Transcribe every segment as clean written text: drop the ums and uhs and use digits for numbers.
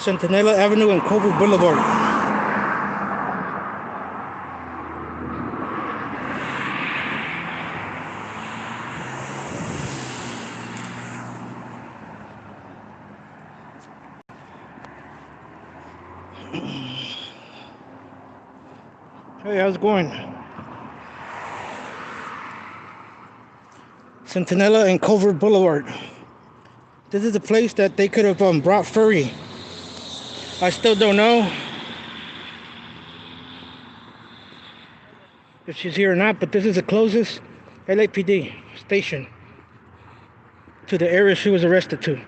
Centinela Avenue and Culver Boulevard. Hey, how's it going? Centinela and Culver Boulevard. This is the place that they could have brought Furry. I still don't know if she's here or not, but this is the closest LAPD station to the area she was arrested to.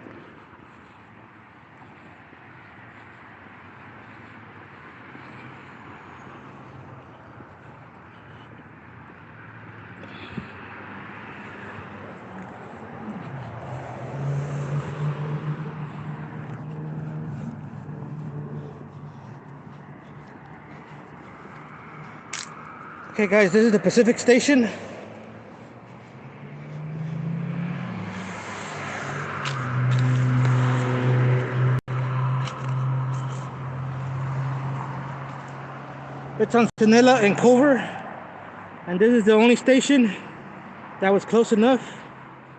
Okay guys, this is the Pacific Station. It's on Centinela and Culver, and this is the only station that was close enough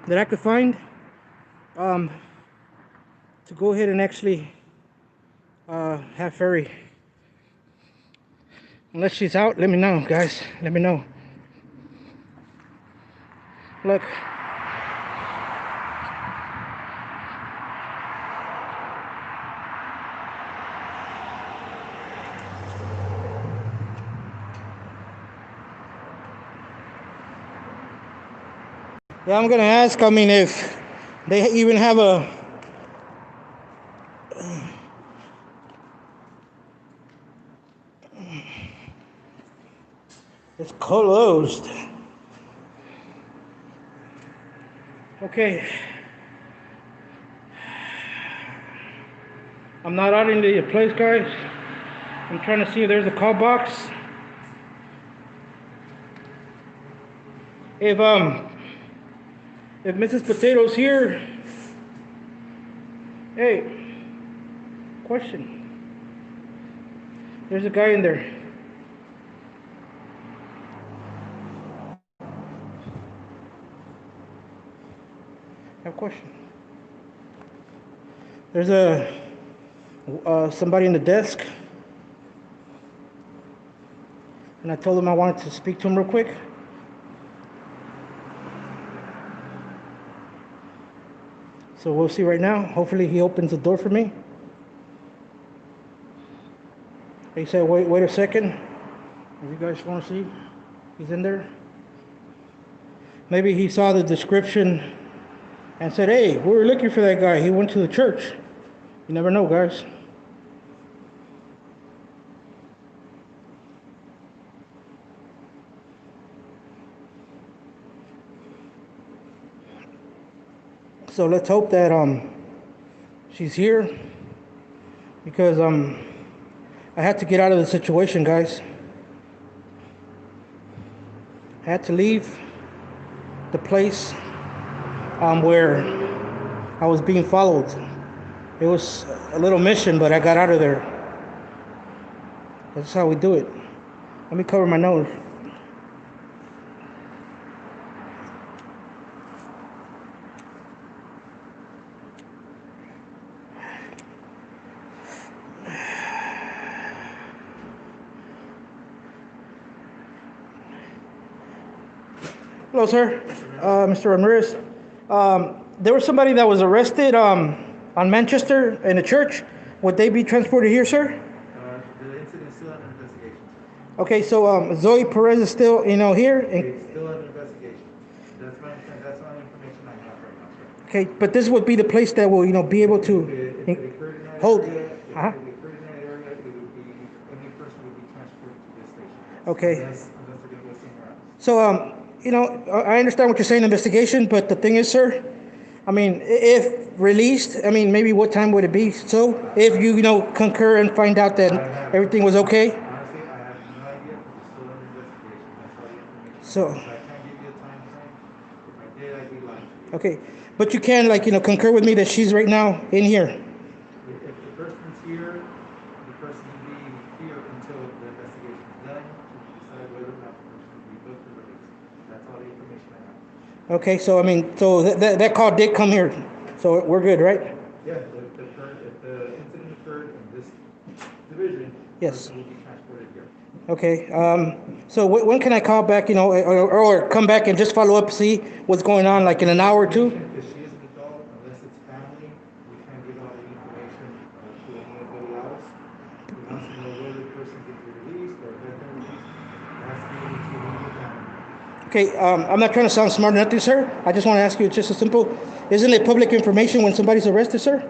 that I could find to go ahead and actually have Furry. Unless she's out, let me know, guys. Let me know. Look. Yeah, I'm gonna ask, I mean, if they even have a it's closed. Okay. I'm not out in the place, guys. I'm trying to see if there's a call box. If Mrs. Potato's here, hey, question. There's a guy in there. I have a question. There's somebody in the desk, and I told him I wanted to speak to him real quick. So we'll see right now. Hopefully he opens the door for me. He said, wait a second. If you guys want to see, he's in there. Maybe he saw the description and said, hey, we were looking for that guy. He went to the church. You never know, guys. So let's hope that she's here, because I had to get out of the situation, guys. I had to leave the place where I was being followed. It was a little mission, but I got out of there. That's how we do it. Let me cover my nose. Hello, sir. Mr. Ramirez. There was somebody that was arrested on Manchester in a church. Would they be transported here, sir? The incident is still under investigation. Okay, so Zoe Perez is still, here? It's still under investigation. That's all the information I have right now, sir. Okay, but this would be the place that will, be able to If it occurred in that hold. area, if it occurred in that area, any person would be transported to this station. Okay. Unless they're going to go somewhere else. So, I understand what you're saying, investigation, but the thing is, sir, I mean, if released, I mean, maybe what time would it be? So, if you, concur and find out that everything was okay? Honestly, I have no idea because it's still under investigation. That's all the information. So, I can't give you a time frame. If I did, I'd be lying to you. okay, but you can, concur with me that she's right now in here. If the person's here, information I have. Okay, so I mean, so that call did come here, so we're good, right? Yeah, if the incident occurred in this division, the Yes. person will be transported here. Okay, so when can I call back, or come back and just follow up, see what's going on, like in an hour or two? Because she is an adult, unless it's family, we can't give out any information to anybody else who wants to know whether the person can be released or has been released. It has to be to immediate family. Okay, I'm not trying to sound smart or nothing, sir. I just want to ask you just a simple, isn't it public information when somebody's arrested, sir? You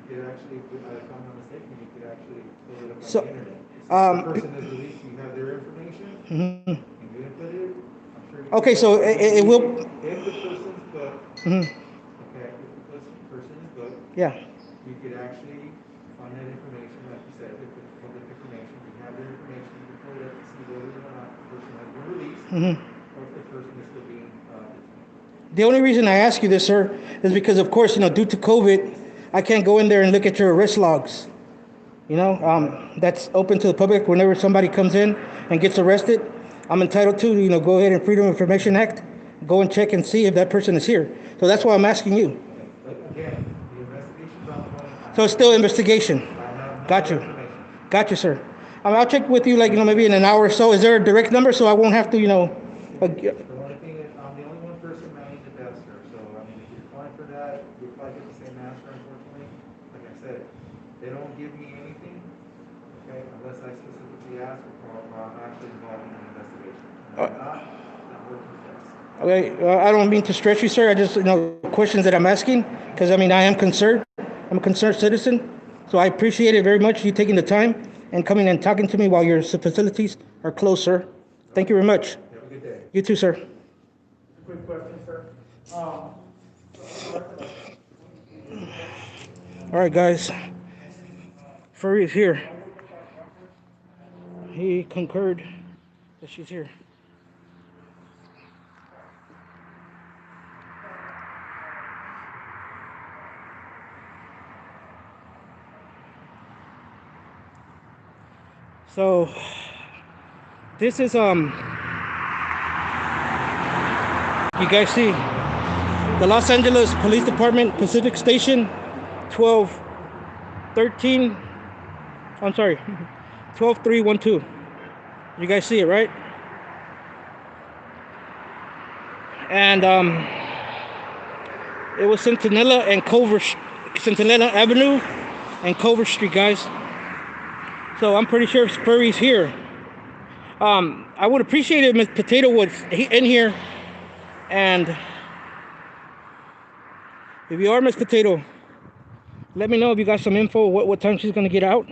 could actually, if I'm not mistaken, you could actually pull it up on So, the internet. If the person is released, you have their information, mhm. and you input it, I'm sure you Okay, can so tell it will, if the person's booked, mhm, okay, if the person is booked, yeah. you could actually find that information, like you said, if it's public information, you have their information, you can pull it up to see whether or not the person has been released, Mhm. or if the person is still being detained. The only reason I ask you this, sir, is because, of course, due to COVID, I can't go in there and look at your arrest logs. That's open to the public. Whenever somebody comes in and gets arrested, I'm entitled to, go ahead and Freedom of Information Act, go and check and see if that person is here. So that's why I'm asking you. Okay. But again, the investigation's ongoing. So it's still investigation. I have no Got other you. information. Got you, sir. I'll check with you, like, maybe in an hour or so. Is there a direct number so I won't have to, The only thing is, I'm the only one person manning the desk, sir. So, I mean, if you're applying for that, you'll probably get the same answer, unfortunately. Like I said, they don't give me anything, okay, unless I specifically ask or I'm actually involved in an investigation. And if I'm not working the desk. Okay, I don't mean to stress you, sir. I just, questions that I'm asking, because I mean, I am concerned. I'm a concerned citizen. So I appreciate it very much, you taking the time and coming and talking to me while your facilities are closed, sir. Thank you very much. Have a good day. You too, sir. Quick question, sir. All right, guys. Furry is here. He concurred that she's here. So this is you guys see the Los Angeles Police Department Pacific Station 1213. I'm sorry, 12312. You guys see it, right? And it was Centinela Avenue and Culver Street, guys. So I'm pretty sure Furry's here. I would appreciate it if Miss Potato was in here, and if you are Miss Potato, let me know if you got some info what time she's gonna get out.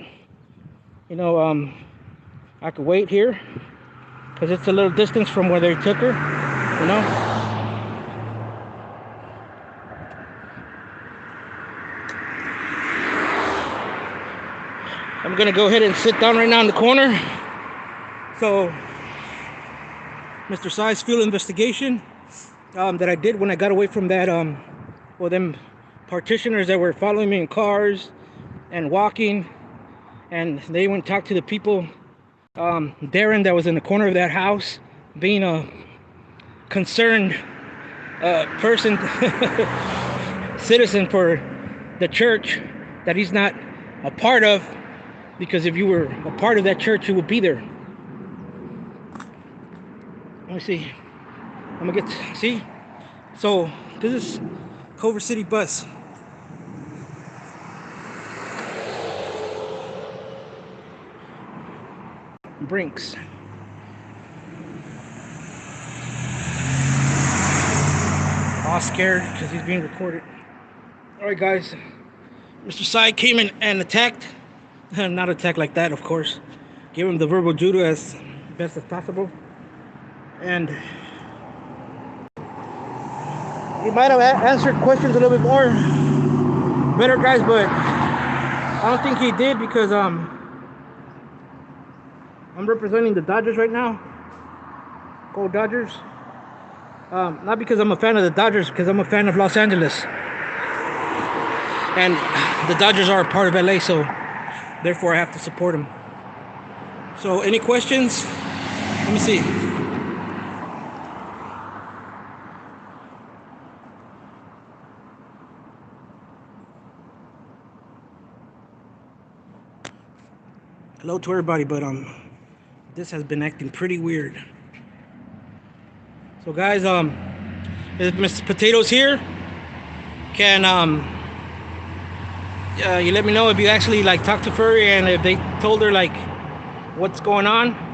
I could wait here because it's a little distance from where they took her. I'm gonna go ahead and sit down right now in the corner. So, Mr. Sci's field investigation that I did when I got away from that, them partitioners that were following me in cars and walking, and they went and talked to the people. Darren, that was in the corner of that house, being a concerned person, citizen for the church that he's not a part of, because if you were a part of that church, you would be there. Let me see. I'm gonna see. So this is Culver City bus. Brinks. All scared because he's being recorded. All right, guys. Mr. Sci came in and attacked. Not attacked like that, of course. Gave him the verbal judo as best as possible. And he might have answered questions a little bit more better, guys, but I don't think he did because I'm representing the Dodgers right now. Go Dodgers. Not because I'm a fan of the Dodgers, because I'm a fan of Los Angeles. And the Dodgers are a part of LA, so therefore I have to support them. So any questions? Let me see. hello to everybody, but this has been acting pretty weird. So guys, is Mr. Potatoes here? Can you let me know if you actually like talked to Furry and if they told her like what's going on?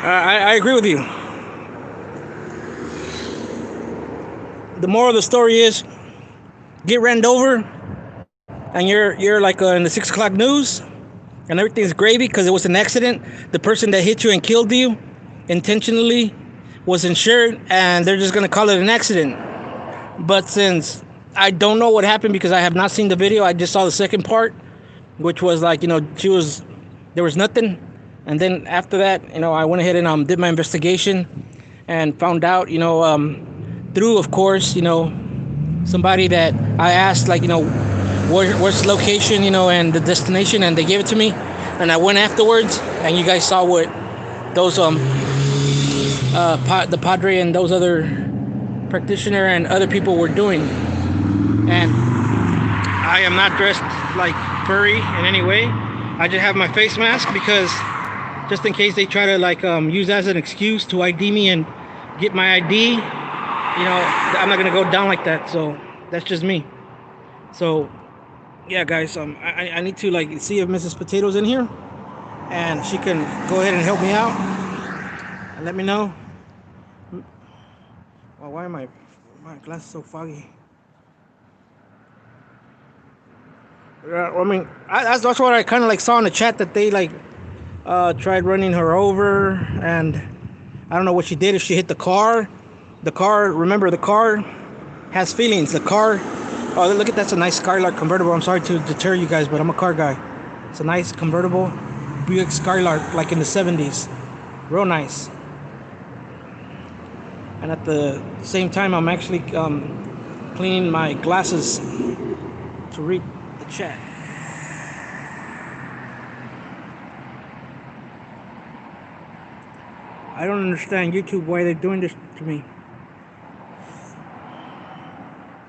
I agree with you. The moral of the story is get ran over and you're like in the 6 o'clock news and everything's gravy because it was an accident. The person that hit you and killed you intentionally was insured and they're just going to call it an accident. But since I don't know what happened because I have not seen the video, I just saw the second part, which was like, there was nothing. And then after that, I went ahead and did my investigation and found out, through, of course, somebody that I asked, like, where's the location, and the destination, and they gave it to me. And I went afterwards, and you guys saw what those, the Padre and those other practitioner and other people were doing. And I am not dressed like Furry in any way. I just have my face mask because just in case they try to like use that as an excuse to ID me and get my ID, I'm not gonna go down like that. So that's just me. So yeah, guys, I need to like see if Mrs. Potato's in here and she can go ahead and help me out and let me know. Well, why am my glasses so foggy? I mean, that's what I kind of like saw in the chat, that they like tried running her over, and I don't know what she did. If she hit the car, remember, the car has feelings. The car, oh look at, that's a nice Skylark convertible. I'm sorry to deter you guys, but I'm a car guy. It's a nice convertible Buick Skylark, like in the 70s, real nice. And at the same time, I'm actually cleaning my glasses to read the chat. I don't understand YouTube, why they're doing this to me.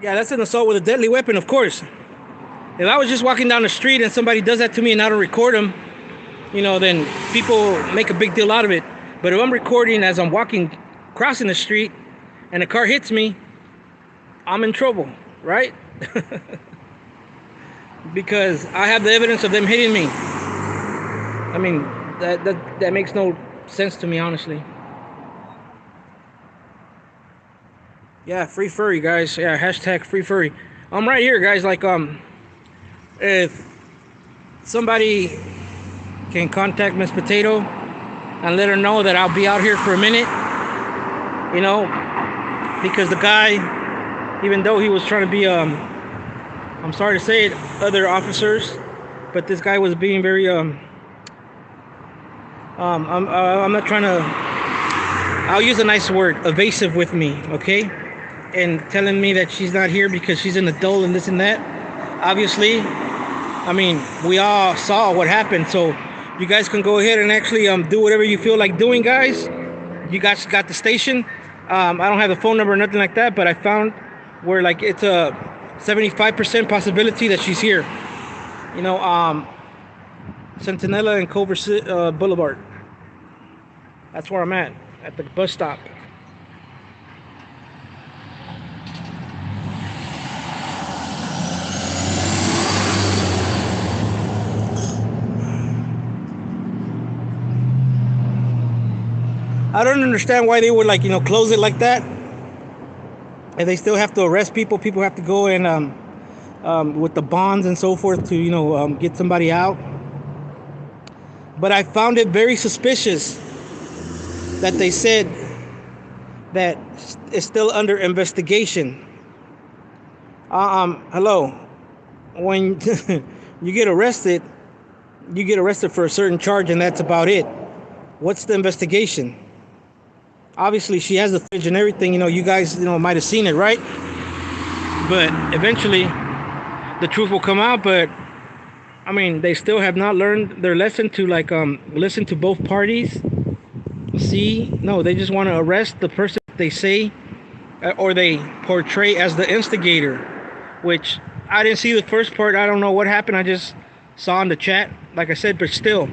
Yeah, that's an assault with a deadly weapon, of course. If I was just walking down the street and somebody does that to me and I don't record them, then people make a big deal out of it. But if I'm recording as I'm crossing the street, and a car hits me, I'm in trouble, right? Because I have the evidence of them hitting me. I mean, that makes no sense to me, honestly. Yeah, free Furry, guys. Yeah, hashtag free Furry. I'm right here, guys. Like, if somebody can contact Miss Potato and let her know that I'll be out here for a minute, because the guy, even though he was trying to be, I'm sorry to say it, other officers, but this guy was being very, I'm not trying to, I'll use a nice word, evasive with me, okay? And telling me that she's not here because she's an adult and this and that. Obviously, I mean, we all saw what happened, so you guys can go ahead and actually do whatever you feel like doing, guys. You guys got the station. I don't have the phone number or nothing like that, but I found where like it's a 75% possibility that she's here. Centinela and Culver Boulevard. That's where I'm at the bus stop. I don't understand why they would like, close it like that. And they still have to arrest people. People have to go and with the bonds and so forth to, get somebody out. But I found it very suspicious that they said that it's still under investigation. Hello. When you get arrested for a certain charge and that's about it. What's the investigation? Obviously, she has the footage and everything. You guys, might have seen it, right? But eventually, the truth will come out. But I mean, they still have not learned their lesson to like listen to both parties. See, no, they just want to arrest the person they say or they portray as the instigator, which I didn't see the first part. I don't know what happened. I just saw in the chat, like I said, but still,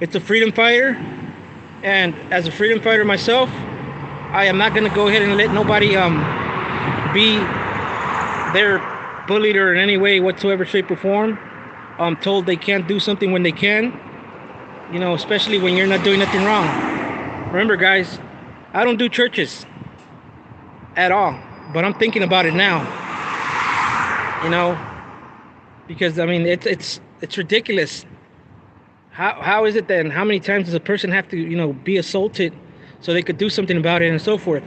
it's a freedom fighter. And as a freedom fighter myself, I am not going to go ahead and let nobody be their bullied or in any way whatsoever, shape, or form. I'm told they can't do something when they can, you know, especially when you're not doing nothing wrong. Remember, guys, I don't do churches at all, but I'm thinking about it now, you know, because I mean it's ridiculous. How is it then? How many times does a person have to, you know, be assaulted so they could do something about it and so forth?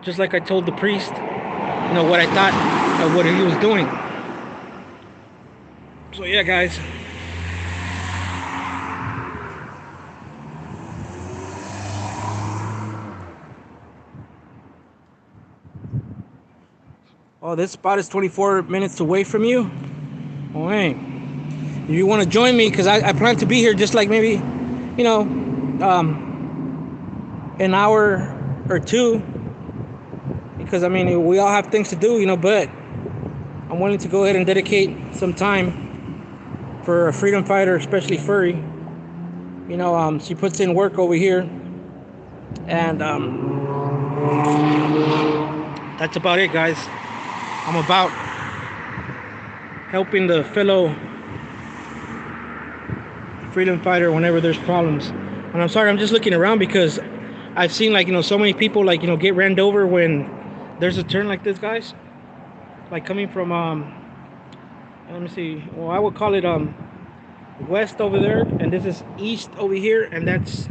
Just like I told the priest, you know, what I thought of what he was doing. So yeah, guys. Oh, this spot is 24 minutes away from you. Oh, hey. If you want to join me, because I plan to be here just like maybe, you know, an hour or two. Because, I mean, we all have things to do, you know, but I'm willing to go ahead and dedicate some time for a freedom fighter, especially Furry. You know, she puts in work over here. And that's about it, guys. I'm about helping the fellow freedom fighter whenever there's problems. And I'm sorry, I'm just looking around because I've seen, like, you know, so many people, like, you know, get ran over when there's a turn like this, guys. Like coming from let me see, well, I would call it west over there, and this is east over here, and that's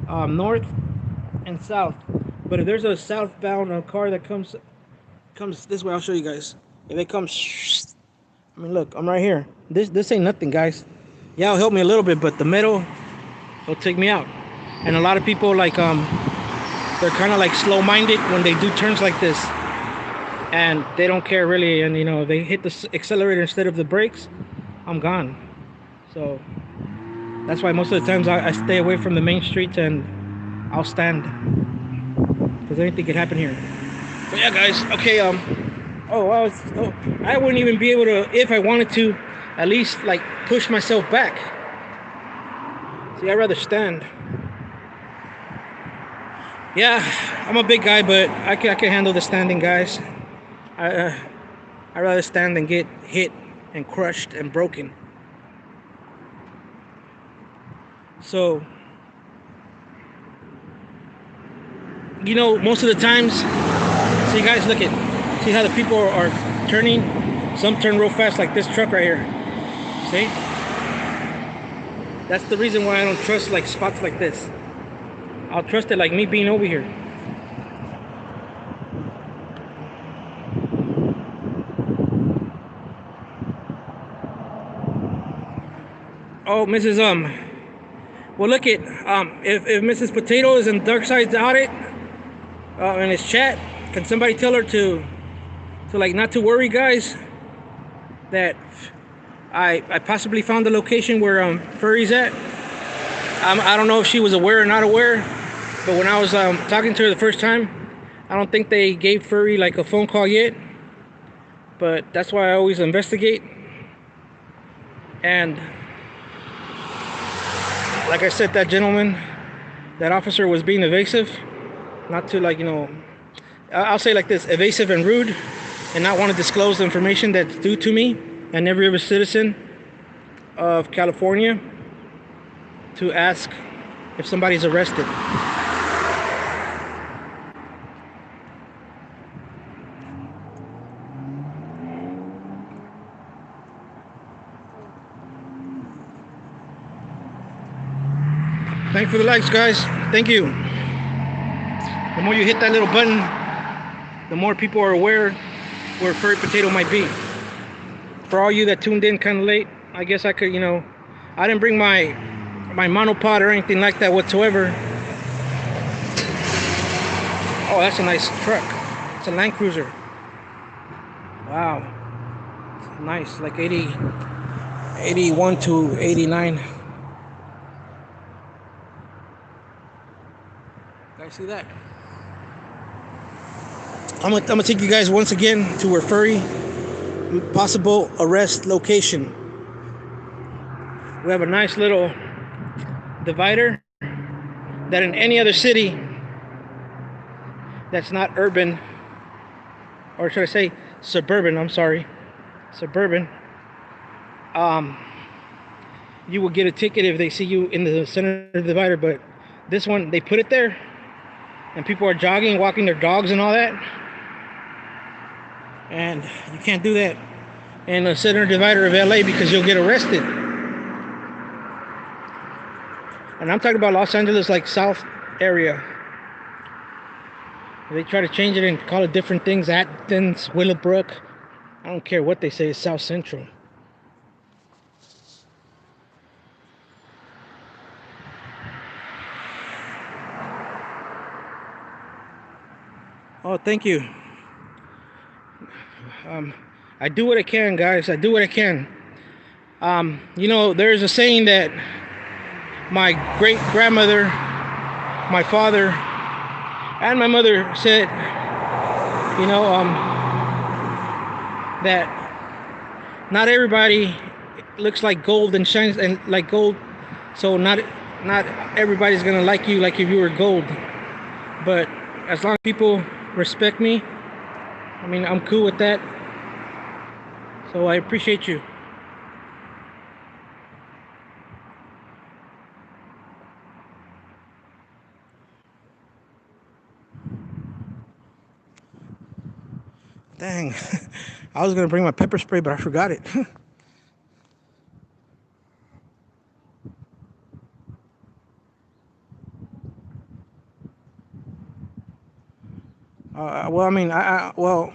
north and south. But if there's a southbound car that comes this way, I'll show you guys. If it comes, I mean, look, I'm right here. This ain't nothing, guys. Yeah, it'll help me a little bit, but the metal will take me out. And a lot of people, like, they're kind of like slow-minded when they do turns like this, and they don't care really. And you know, they hit the accelerator instead of the brakes, I'm gone. So that's why most of the times I stay away from the main streets, and I'll stand, because anything could happen here. But yeah, guys, okay. I wouldn't even be able to, if I wanted to, at least like push myself back. See, I'd rather stand. Yeah, I'm a big guy, but I can handle the standing, guys. I'd rather stand than get hit and crushed and broken. So, you know, most of the times, see, guys, look at, see how the people are turning? Some turn real fast, like this truck right here. See? That's the reason why I don't trust like spots like this. I'll trust it like me being over here. Oh, Mrs. Well, look at if Mrs. Potato is in Dark Side's audit in his chat, can somebody tell her to like not to worry, guys? That I possibly found the location where Furry's at. I don't know if she was aware or not aware, but when I was talking to her the first time, I don't think they gave Furry like a phone call yet. But that's why I always investigate. And like I said, that gentleman, that officer was being evasive, not to, like, you know, I'll say like this, evasive and rude, and not want to disclose the information that's due to me and every other citizen of California to ask if somebody's arrested. Thanks for the likes, guys. Thank you. The more you hit that little button, the more people are aware where Furry Potato might be. For all you that tuned in kind of late, I guess I could, you know, I didn't bring my monopod or anything like that whatsoever. Oh, that's a nice truck. It's a Land Cruiser. Wow. It's nice, like 80 81 to 89. Guys, see that? I'm gonna take you guys once again to where Furry possible arrest location. We have a nice little divider that in any other city that's not urban, or should I say suburban, I'm sorry, suburban, you will get a ticket if they see you in the center of the divider. But this one, they put it there and people are jogging, walking their dogs and all that, and you can't do that in the center divider of LA because you'll get arrested. And I'm talking about Los Angeles, like South area. They try to change it and call it different things. Athens, Willowbrook. I don't care what they say. It's South Central. Oh, thank you. I do what I can, guys. I do what I can. You know, there's a saying that my great grandmother, my father, and my mother said, you know, that not everybody looks like gold and shines and like gold, so not everybody's gonna like you like if you were gold. But as long as people respect me, I mean, I'm cool with that. So I appreciate you. Dang, I was gonna bring my pepper spray, but I forgot it. Well, I mean, well,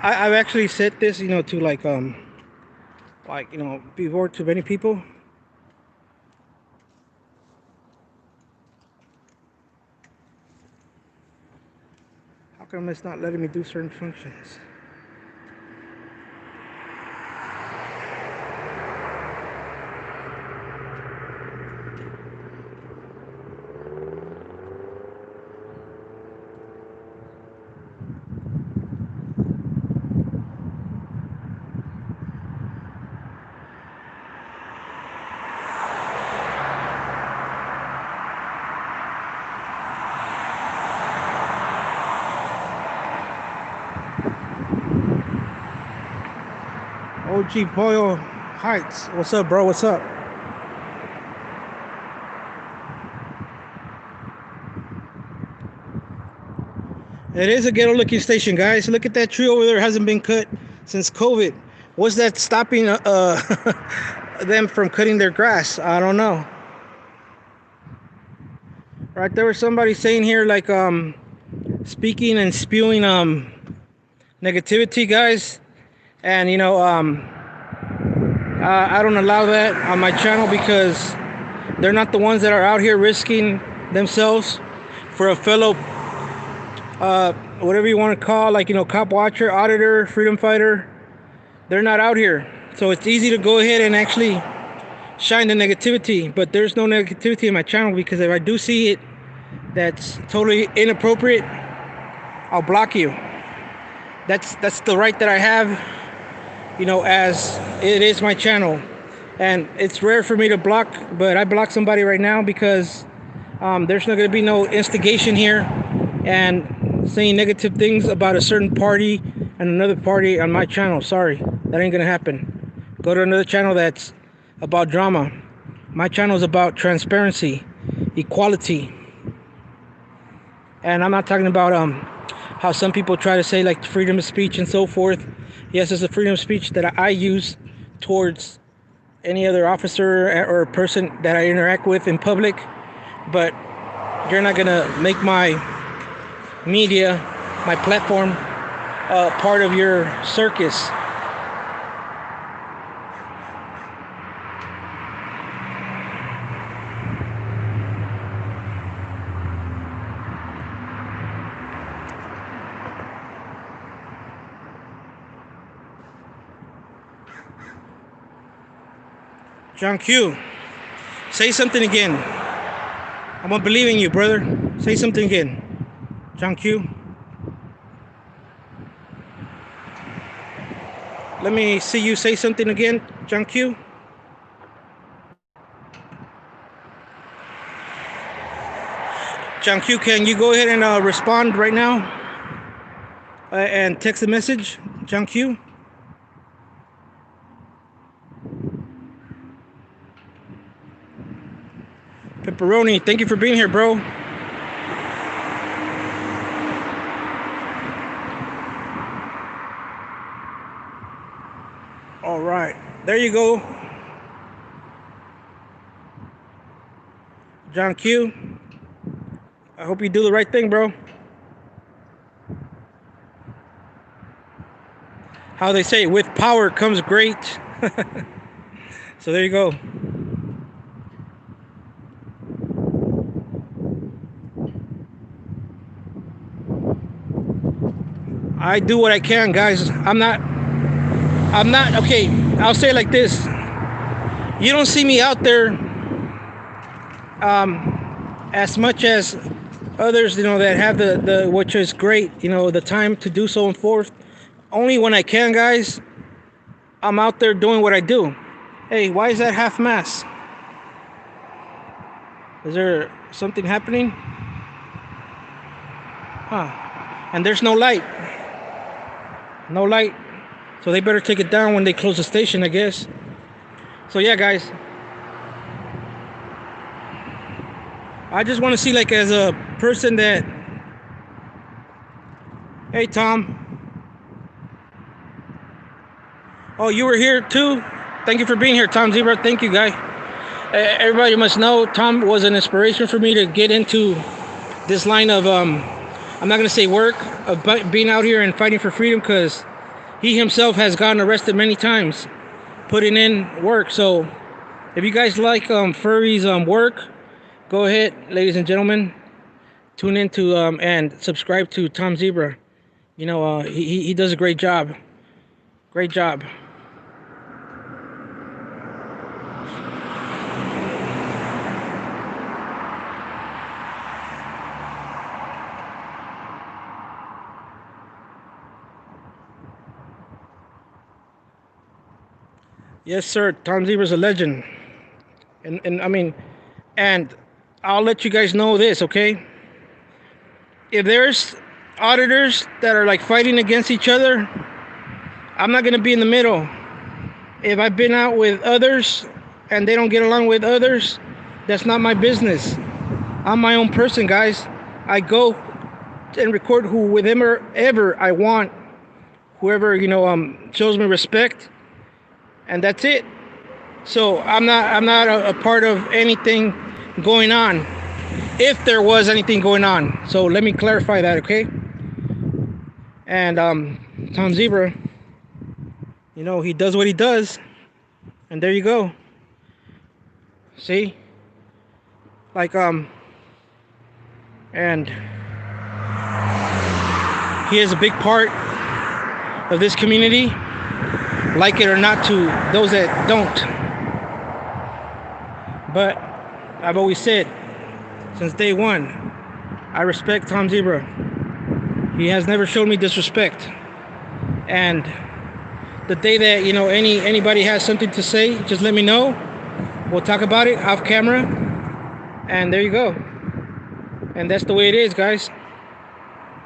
I've actually said this, you know, to like you know, before to many people. How come it's not letting me do certain functions? OG Boyle Heights. What's up, bro? What's up? It is a ghetto looking station, guys. Look at that tree over there. It hasn't been cut since COVID. What's that stopping them from cutting their grass? I don't know. Right, there was somebody saying here like speaking and spewing negativity, guys. And you know, I don't allow that on my channel because they're not the ones that are out here risking themselves for a fellow whatever you want to call, like, you know, cop watcher, auditor, freedom fighter. They're not out here, so it's easy to go ahead and actually shine the negativity. But there's no negativity in my channel, because if I do see it that's totally inappropriate, I'll block you. That's the right that I have, you know, as it is my channel. And it's rare for me to block, but I block somebody right now because there's not going to be no instigation here and saying negative things about a certain party and another party on my channel. Sorry, that ain't going to happen. Go to another channel that's about drama. My channel is about transparency, equality. And I'm not talking about how some people try to say like freedom of speech and so forth. Yes, it's a freedom of speech that I use towards any other officer or person that I interact with in public, but you're not gonna make my media, my platform, part of your circus. John Q, say something again. I'm gonna believe in you, brother. Say something again. John Q. Let me see you say something again, John Q. John Q, can you go ahead and respond right now and text a message, John Q? Pepperoni, thank you for being here, bro. All right, there you go. John Q, I hope you do the right thing, bro. How they say, with power comes great. So there you go. I do what I can, guys. I'm not, okay, I'll say it like this. You don't see me out there as much as others, that have the which is great, the time to do so and forth. Only when I can, guys, I'm out there doing what I do. Hey, why is that half mast? Is there something happening? Huh. And there's no light. No light. So they better take it down when they close the station, I guess. So yeah, guys. I just want to see, like, as a person that... Hey, Tom. Oh, you were here too? Thank you for being here, Tom Zebra. Thank you, guy. Everybody must know Tom was an inspiration for me to get into this line of, I'm not going to say work, of being out here and fighting for freedom, because he himself has gotten arrested many times putting in work. So if you guys like Furry's work, go ahead, ladies and gentlemen, tune in to and subscribe to Tom Zebra. He does a great job. Great job. Yes, sir. Tom Zebra's a legend. And I mean, and I'll let you guys know this, okay? If there's auditors that are like fighting against each other, I'm not gonna be in the middle. If I've been out with others and they don't get along with others, that's not my business. I'm my own person, guys. I go and record whoever I want, whoever shows me respect, and that's it. So I'm not a part of anything going on, if there was anything going on. So let me clarify that, okay? And Tom Zebra, he does what he does, and there you go. See, like and he is a big part of this community, like it or not, to those that don't. But I've always said, since day one, I respect Tom Zebra. He has never shown me disrespect. And the day that anybody has something to say, just let me know. We'll talk about it off camera. And there you go. And that's the way it is, guys.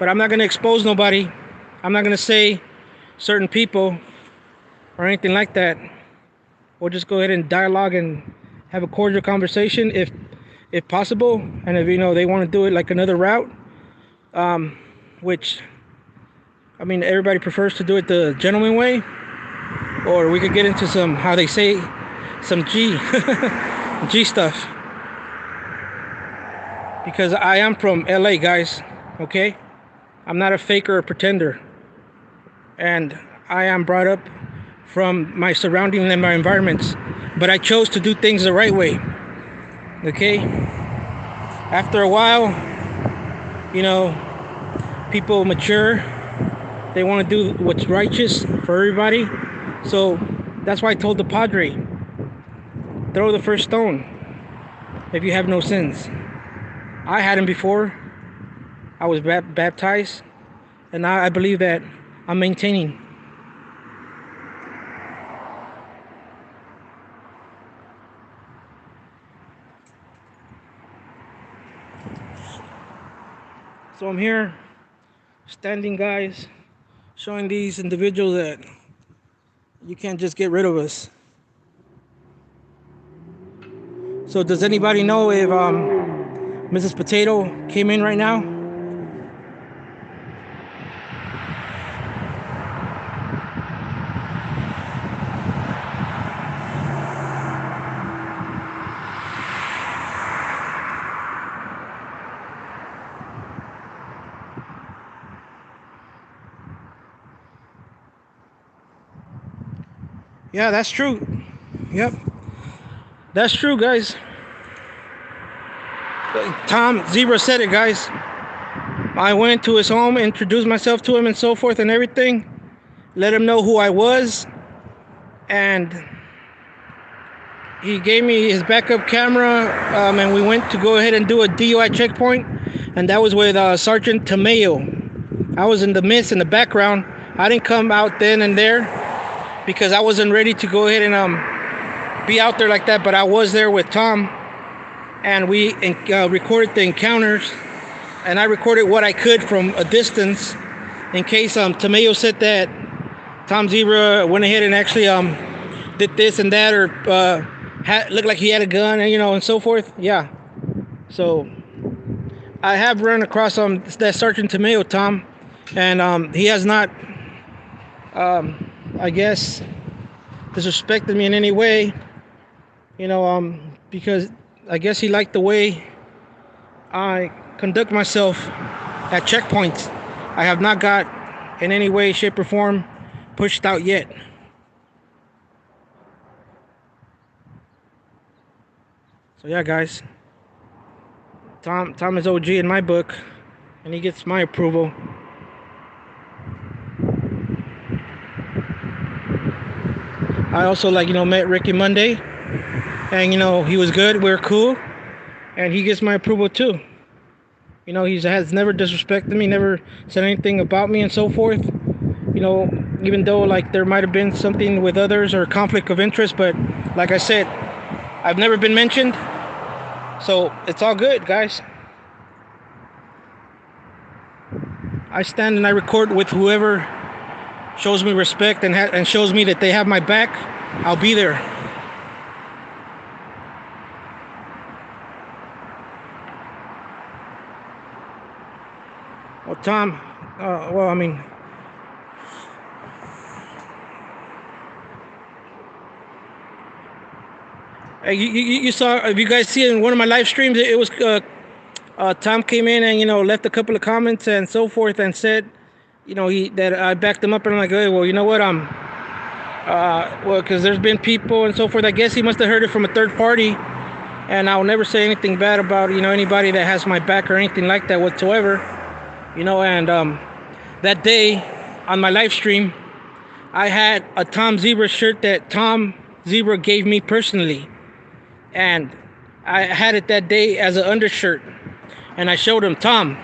But I'm not going to expose nobody. I'm not going to say certain people or anything like that. we'll just go ahead and dialogue and have a cordial conversation if possible. And if they want to do it like another route, which I mean everybody prefers to do it the gentleman way, or we could get into some, how they say, some G stuff. Because I am from LA, guys, okay? I'm not a faker or pretender. And I am brought up from my surroundings and my environments. But I chose to do things the right way, okay? After a while, people mature. They want to do what's righteous for everybody. So that's why I told the Padre, throw the first stone if you have no sins. I had him before. I was baptized, and now I believe that I'm maintaining. So I'm here, standing, guys, showing these individuals that you can't just get rid of us. So does anybody know if Mrs. Potato came in right now? Yeah, that's true. Yep. That's true, guys. Tom Zebra said it, guys. I went to his home, introduced myself to him and so forth and everything. Let him know who I was. And he gave me his backup camera, and we went to go ahead and do a DUI checkpoint. And that was with Sergeant Tamayo. I was in the midst, in the background. I didn't come out then and there because I wasn't ready to go ahead and be out there like that. But I was there with Tom, and we recorded the encounters. And I recorded what I could from a distance in case Tamayo said that Tom Zebra went ahead and actually did this and that, or looked like he had a gun, and so forth. Yeah. So I have run across that Sergeant Tamayo, Tom, and he has not, I guess, disrespected me in any way, because I guess he liked the way I conduct myself at checkpoints. I have not got in any way, shape, or form pushed out yet. So yeah, guys, Tom is OG in my book, and he gets my approval. I also met Ricky Monday, and he was good. We were cool, and he gets my approval too. He has never disrespected me, never said anything about me and so forth. Even though there might have been something with others or conflict of interest, but like I said, I've never been mentioned. So it's all good, guys. I stand and I record with whoever shows me respect and shows me that they have my back. I'll be there. Well, Tom, you saw, if you guys see it in one of my live streams, it was Tom came in and left a couple of comments and so forth and said that I backed him up, and I'm like, hey, well, you know what, because there's been people and so forth. I guess he must have heard it from a third party, and I'll never say anything bad about anybody that has my back or anything like that whatsoever. And that day on my live stream, I had a Tom Zebra shirt that Tom Zebra gave me personally, and I had it that day as an undershirt, and I showed him, Tom,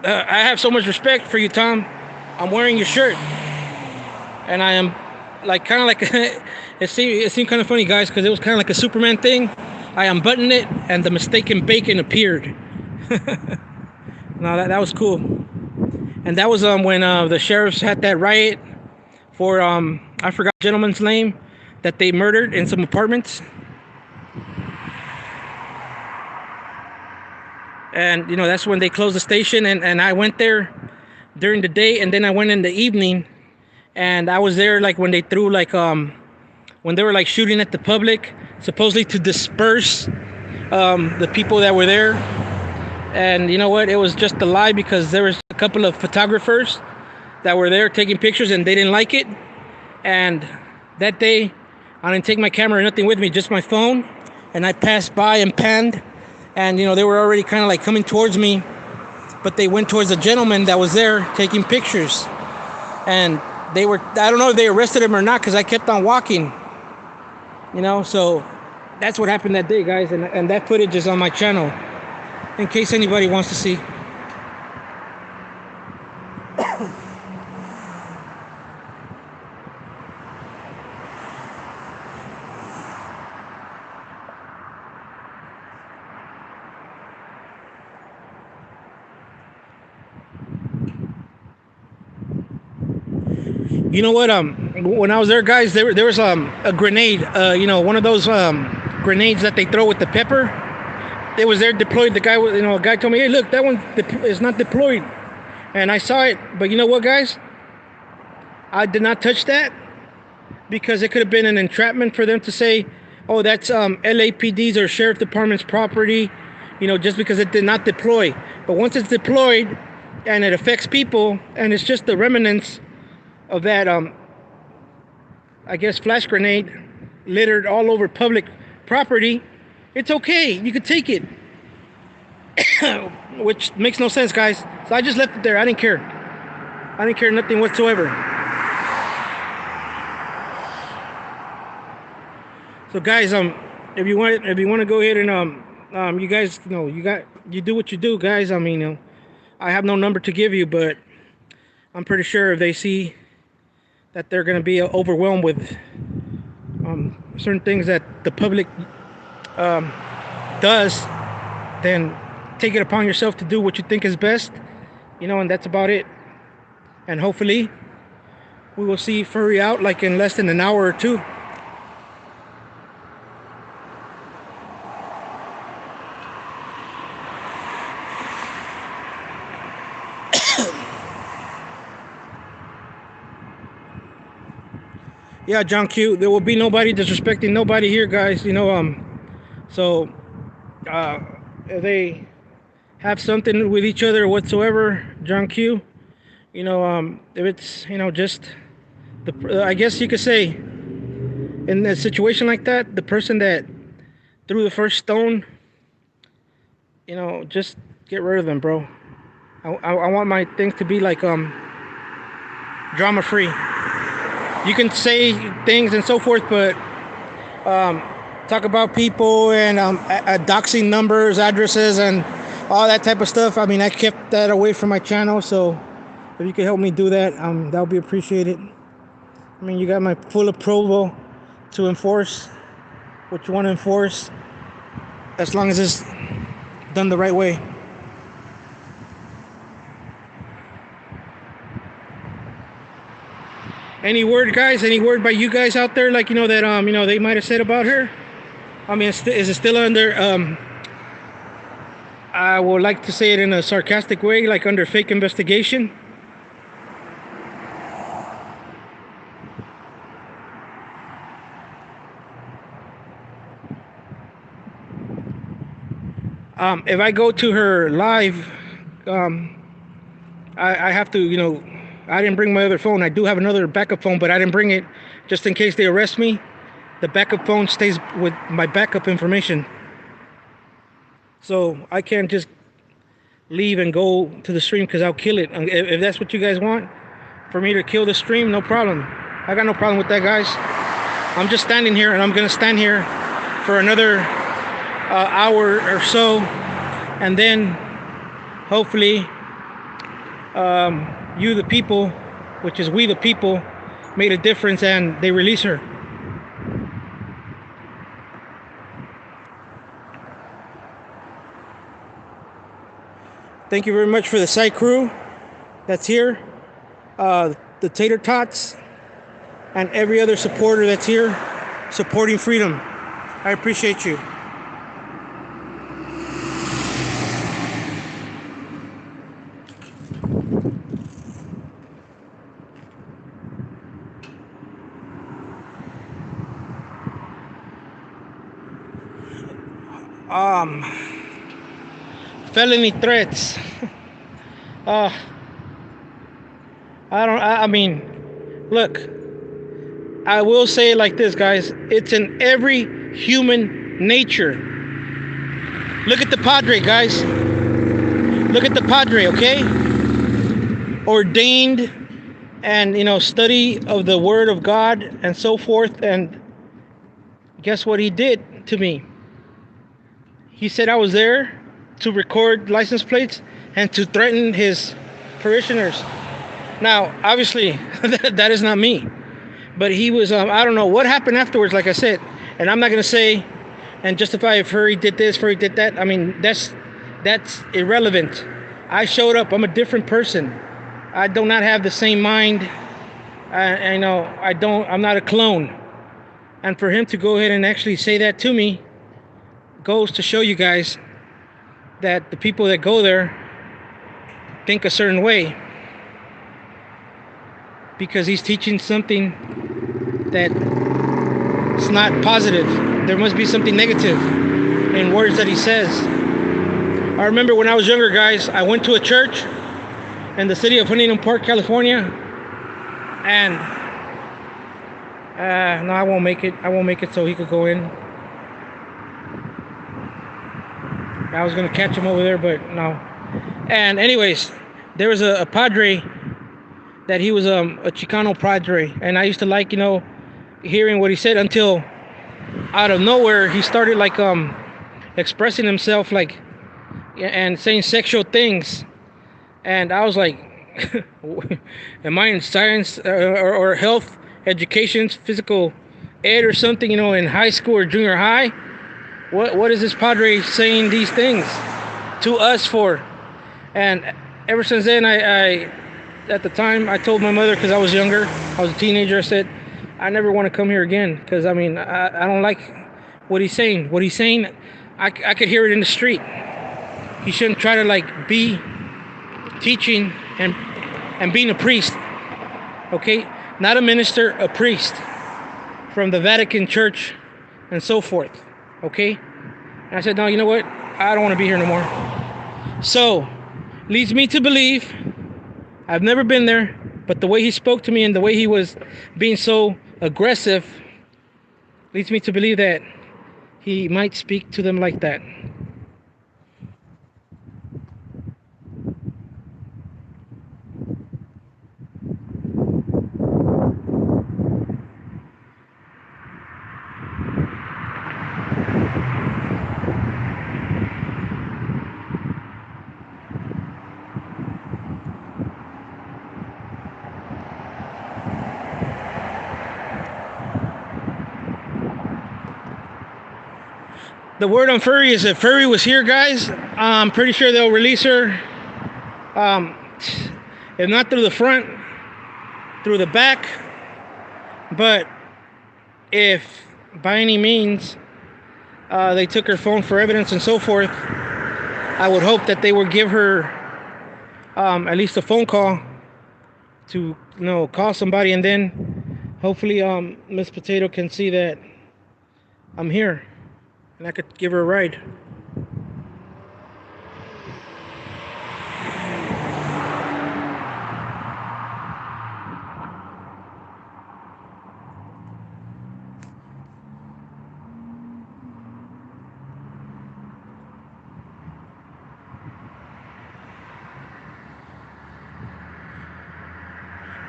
I have so much respect for you, Tom. I'm wearing your shirt, and I am kind of like it seemed kind of funny, guys, because it was kind of like a Superman thing. I unbuttoned it, and the mistaken bacon appeared. No, that was cool. And that was when the sheriffs had that riot for I forgot the gentleman's name that they murdered in some apartments. And that's when they closed the station, and I went there during the day, and then I went in the evening, and I was there like when they threw like when they were like shooting at the public, supposedly to disperse the people that were there. And you know what? It was just a lie, because there was a couple of photographers that were there taking pictures, and they didn't like it. And that day, I didn't take my camera or nothing with me, just my phone. And I passed by and panned, and they were already kind of like coming towards me, but they went towards the gentleman that was there taking pictures. And I don't know if they arrested him or not, because I kept on walking. So that's what happened that day, guys. And that footage is on my channel, in case anybody wants to see. You know what? When I was there, guys, there was a grenade. One of those grenades that they throw with the pepper. It was there deployed. The guy, a guy told me, "Hey, look, that one is not deployed," and I saw it. But you know what, guys? I did not touch that, because it could have been an entrapment for them to say, "Oh, that's LAPD's or Sheriff Department's property," just because it did not deploy. But once it's deployed and it affects people, and it's just the remnants of that I guess flash grenade littered all over public property, it's okay, you could take it. Which makes no sense, guys. So I just left it there. I didn't care nothing whatsoever. So guys, if you want to go ahead and you guys, you do what you do, guys. I mean, I have no number to give you, but I'm pretty sure if they see that they're going to be overwhelmed with certain things that the public does, then take it upon yourself to do what you think is best, and that's about it. And hopefully we will see Furry out like in less than an hour or two. Yeah, John Q, there will be nobody disrespecting nobody here, guys. So if they have something with each other whatsoever, John Q, if it's just I guess you could say, in a situation like that, the person that threw the first stone, just get rid of them, bro. I want my things to be like drama free. You can say things and so forth, but talk about people and doxing numbers, addresses, and all that type of stuff. I mean, I kept that away from my channel, so if you could help me do that, that would be appreciated. I mean, you got my full approval to enforce what you want to enforce, as long as it's done the right way. Any word, guys? Any word by you guys out there, like that they might have said about her? I mean, is it still under I would like to say it in a sarcastic way, like under fake investigation? If I go to her live, I have to, I didn't bring my other phone. I do have another backup phone, but I didn't bring it just in case they arrest me. The backup phone stays with my backup information. So I can't just leave and go to the stream, because I'll kill it. If that's what you guys want, for me to kill the stream, no problem. I got no problem with that, guys. I'm just standing here, and I'm going to stand here for another hour or so, and then hopefully you the people, which is we the people, made a difference and they release her. Thank you very much for the site crew that's here, the Tater Tots, and every other supporter that's here. supporting freedom. I appreciate you. Felony threats. uh I mean, look, I will say it like this, guys. It's in every human nature. Look at the Padre, guys. Look at the Padre, okay? Ordained and, study of the Word of God and so forth. And guess what he did to me? He said I was there to record license plates and to threaten his parishioners. Now, obviously, that is not me. But he was, I don't know what happened afterwards, like I said. And I'm not going to say and justify if Furry did this, Furry did that. I mean, that's irrelevant. I showed up. I'm a different person. I do not have the same mind. I'm not a clone. And for him to go ahead and actually say that to me goes to show you guys that the people that go there think a certain way, because he's teaching something that's not positive. There must be something negative in words that he says. I remember when I was younger, guys, I went to a church in the city of Huntington Park, California, and no, I won't make it so he could go in. I was gonna catch him over there, but no. And anyways, there was a padre that he was a Chicano padre, and I used to like, hearing what he said, until out of nowhere he started like expressing himself like and saying sexual things, and I was like, am I in science or health education, physical ed or something, in high school or junior high? What is this padre saying these things to us for? And ever since then, I at the time, I told my mother, because I was younger, I was a teenager, I said, I never want to come here again, because I don't like what he's saying. What he's saying, I could hear it in the street. He shouldn't try to be teaching and being a priest, okay? Not a minister, a priest from the Vatican Church and so forth, okay? And I said, no, you know what? I don't want to be here no more. So, leads me to believe, I've never been there, but the way he spoke to me and the way he was being so aggressive leads me to believe that he might speak to them like that. The word on Furry is that Furry was here, guys. I'm pretty sure they'll release her. If not through the front, through the back. But if by any means they took her phone for evidence and so forth, I would hope that they would give her at least a phone call to call somebody, and then hopefully Miss Potato can see that I'm here and I could give her a ride.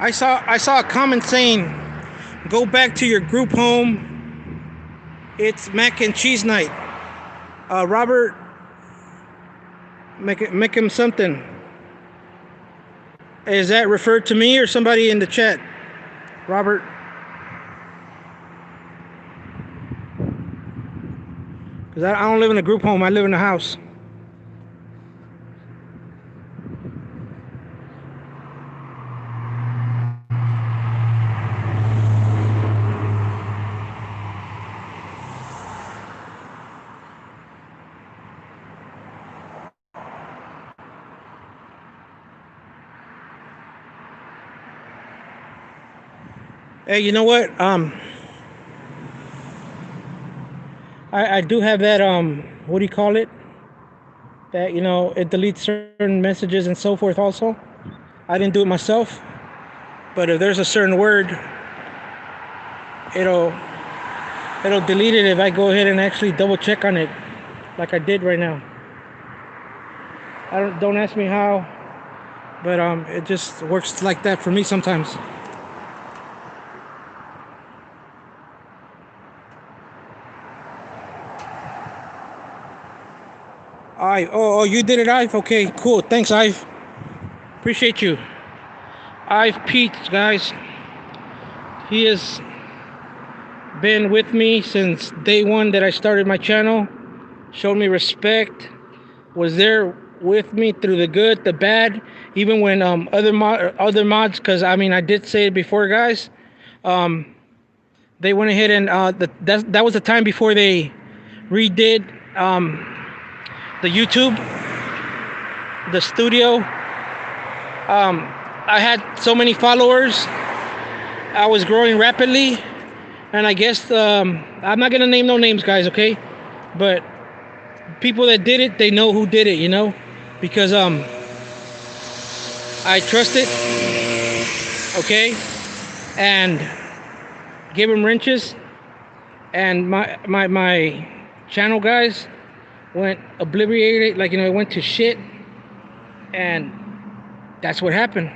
I saw a comment saying, go back to your group home. It's mac and cheese night. Robert, make him something. Is that referred to me or somebody in the chat? Robert? Because I don't live in a group home. I live in a house. Hey, you know what? I do have that what do you call it? That it deletes certain messages and so forth. Also, I didn't do it myself, but if there's a certain word, it'll it'll delete it if I go ahead and actually double check on it, like I did right now. I don't ask me how, but it just works like that for me sometimes. Oh, you did it, Ive. Okay, cool. Thanks, Ive. Appreciate you. Ive Pete, guys. He has been with me since day one that I started my channel. Showed me respect. Was there with me through the good, the bad, even when other mods. Because I mean, I did say it before, guys. They went ahead and that was the time before they redid the YouTube, the studio. I had so many followers. I was growing rapidly, and I guess I'm not gonna name no names, guys, okay? But people that did it, they know who did it, because I trusted, okay, and gave them wrenches, and my channel, guys, went obliterated, like it went to shit, and that's what happened.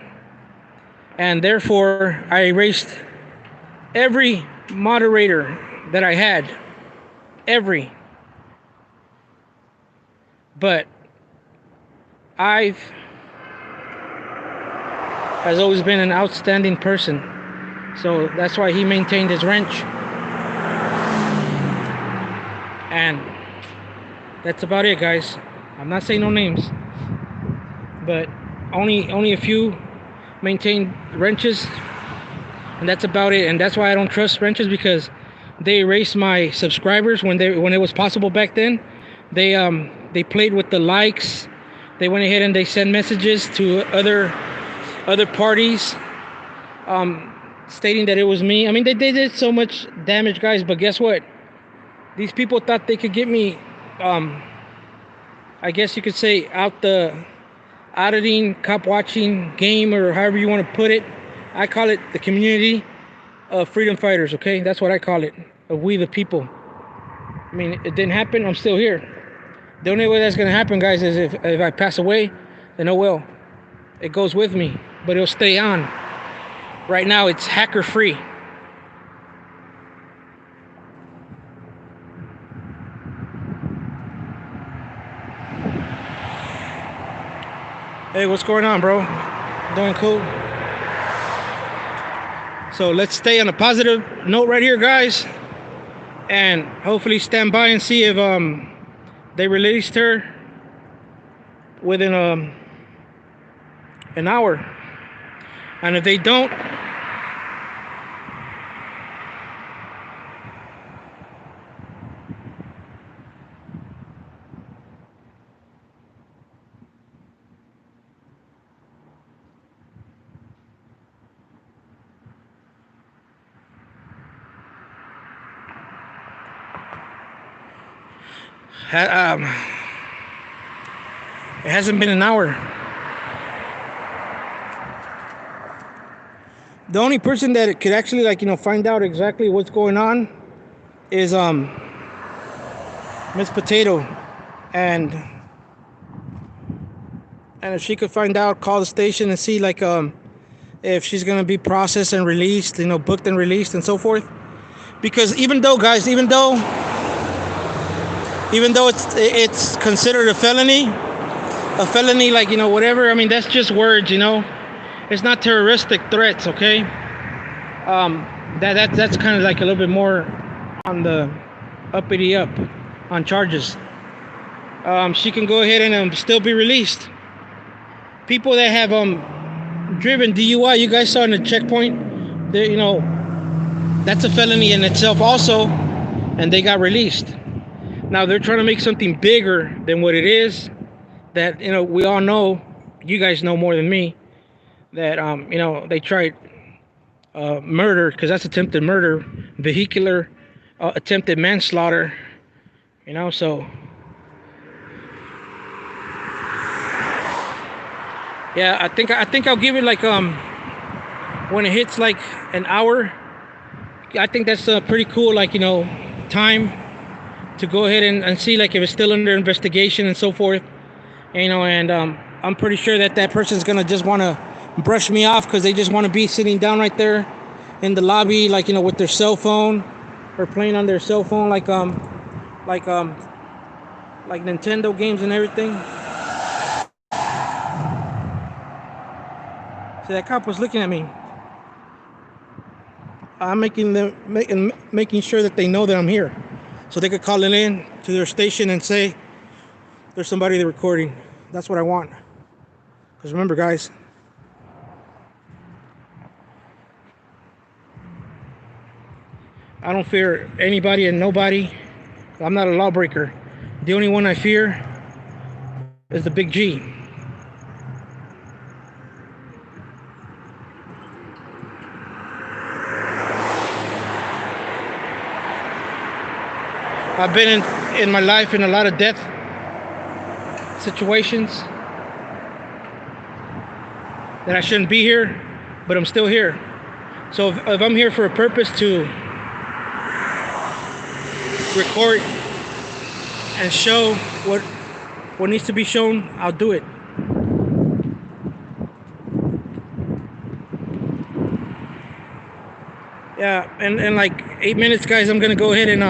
And therefore, I erased every moderator that I had, every. But I've has always been an outstanding person, so that's why he maintained his wrench, and that's about it, guys. I'm not saying no names, but only a few maintain wrenches, and that's about it. And that's why I don't trust wrenches, because they erased my subscribers when it was possible back then. They played with the likes. They went ahead and they sent messages to other parties, stating that it was me. I mean, they did so much damage, guys. But guess what? These people thought they could get me, I guess you could say, out the auditing, cop watching game, or however you want to put it. I call it the community of freedom fighters, okay? That's what I call it, of we the people. I mean, it didn't happen. I'm still here. The only way that's going to happen, guys, is if I pass away, then oh well. It goes with me, but it'll stay on. Right now, it's hacker free. Hey, what's going on, bro? Doing cool? So let's stay on a positive note right here, guys, and hopefully stand by and see if they released her within an hour. And if they don't, it hasn't been an hour. The only person that could actually, find out exactly what's going on is Miss Potato, and if she could find out, call the station and see if she's gonna be processed and released, booked and released and so forth. Because even though, guys, even though it's considered a felony, whatever. I mean, that's just words, It's not terroristic threats, okay? That's kind of like a little bit more on the uppity up on charges. She can go ahead and still be released. People that have driven DUI, you guys saw in the checkpoint, that's a felony in itself also, and they got released. Now they're trying to make something bigger than what it is. That we all know, you guys know more than me, that they tried murder, because that's attempted murder, vehicular attempted manslaughter. So yeah, I think I'll give it like when it hits like an hour. I think that's pretty cool. Like time to go ahead and see like if it's still under investigation and so forth. And I'm pretty sure that person's gonna just want to brush me off because they just want to be sitting down right there in the lobby, like with their cell phone or playing on their cell phone, like um, like Nintendo games and everything. So that cop was looking at me. I'm making sure that they know that I'm here, so they could call it in to their station and say there's somebody they're recording. That's what I want. Because remember, guys, I don't fear anybody and nobody. I'm not a lawbreaker. The only one I fear is the big G. I've been in my life in a lot of death situations that I shouldn't be here, but I'm still here. So if I'm here for a purpose to record and show what needs to be shown, I'll do it. Yeah, and like 8 minutes, guys, I'm gonna go ahead and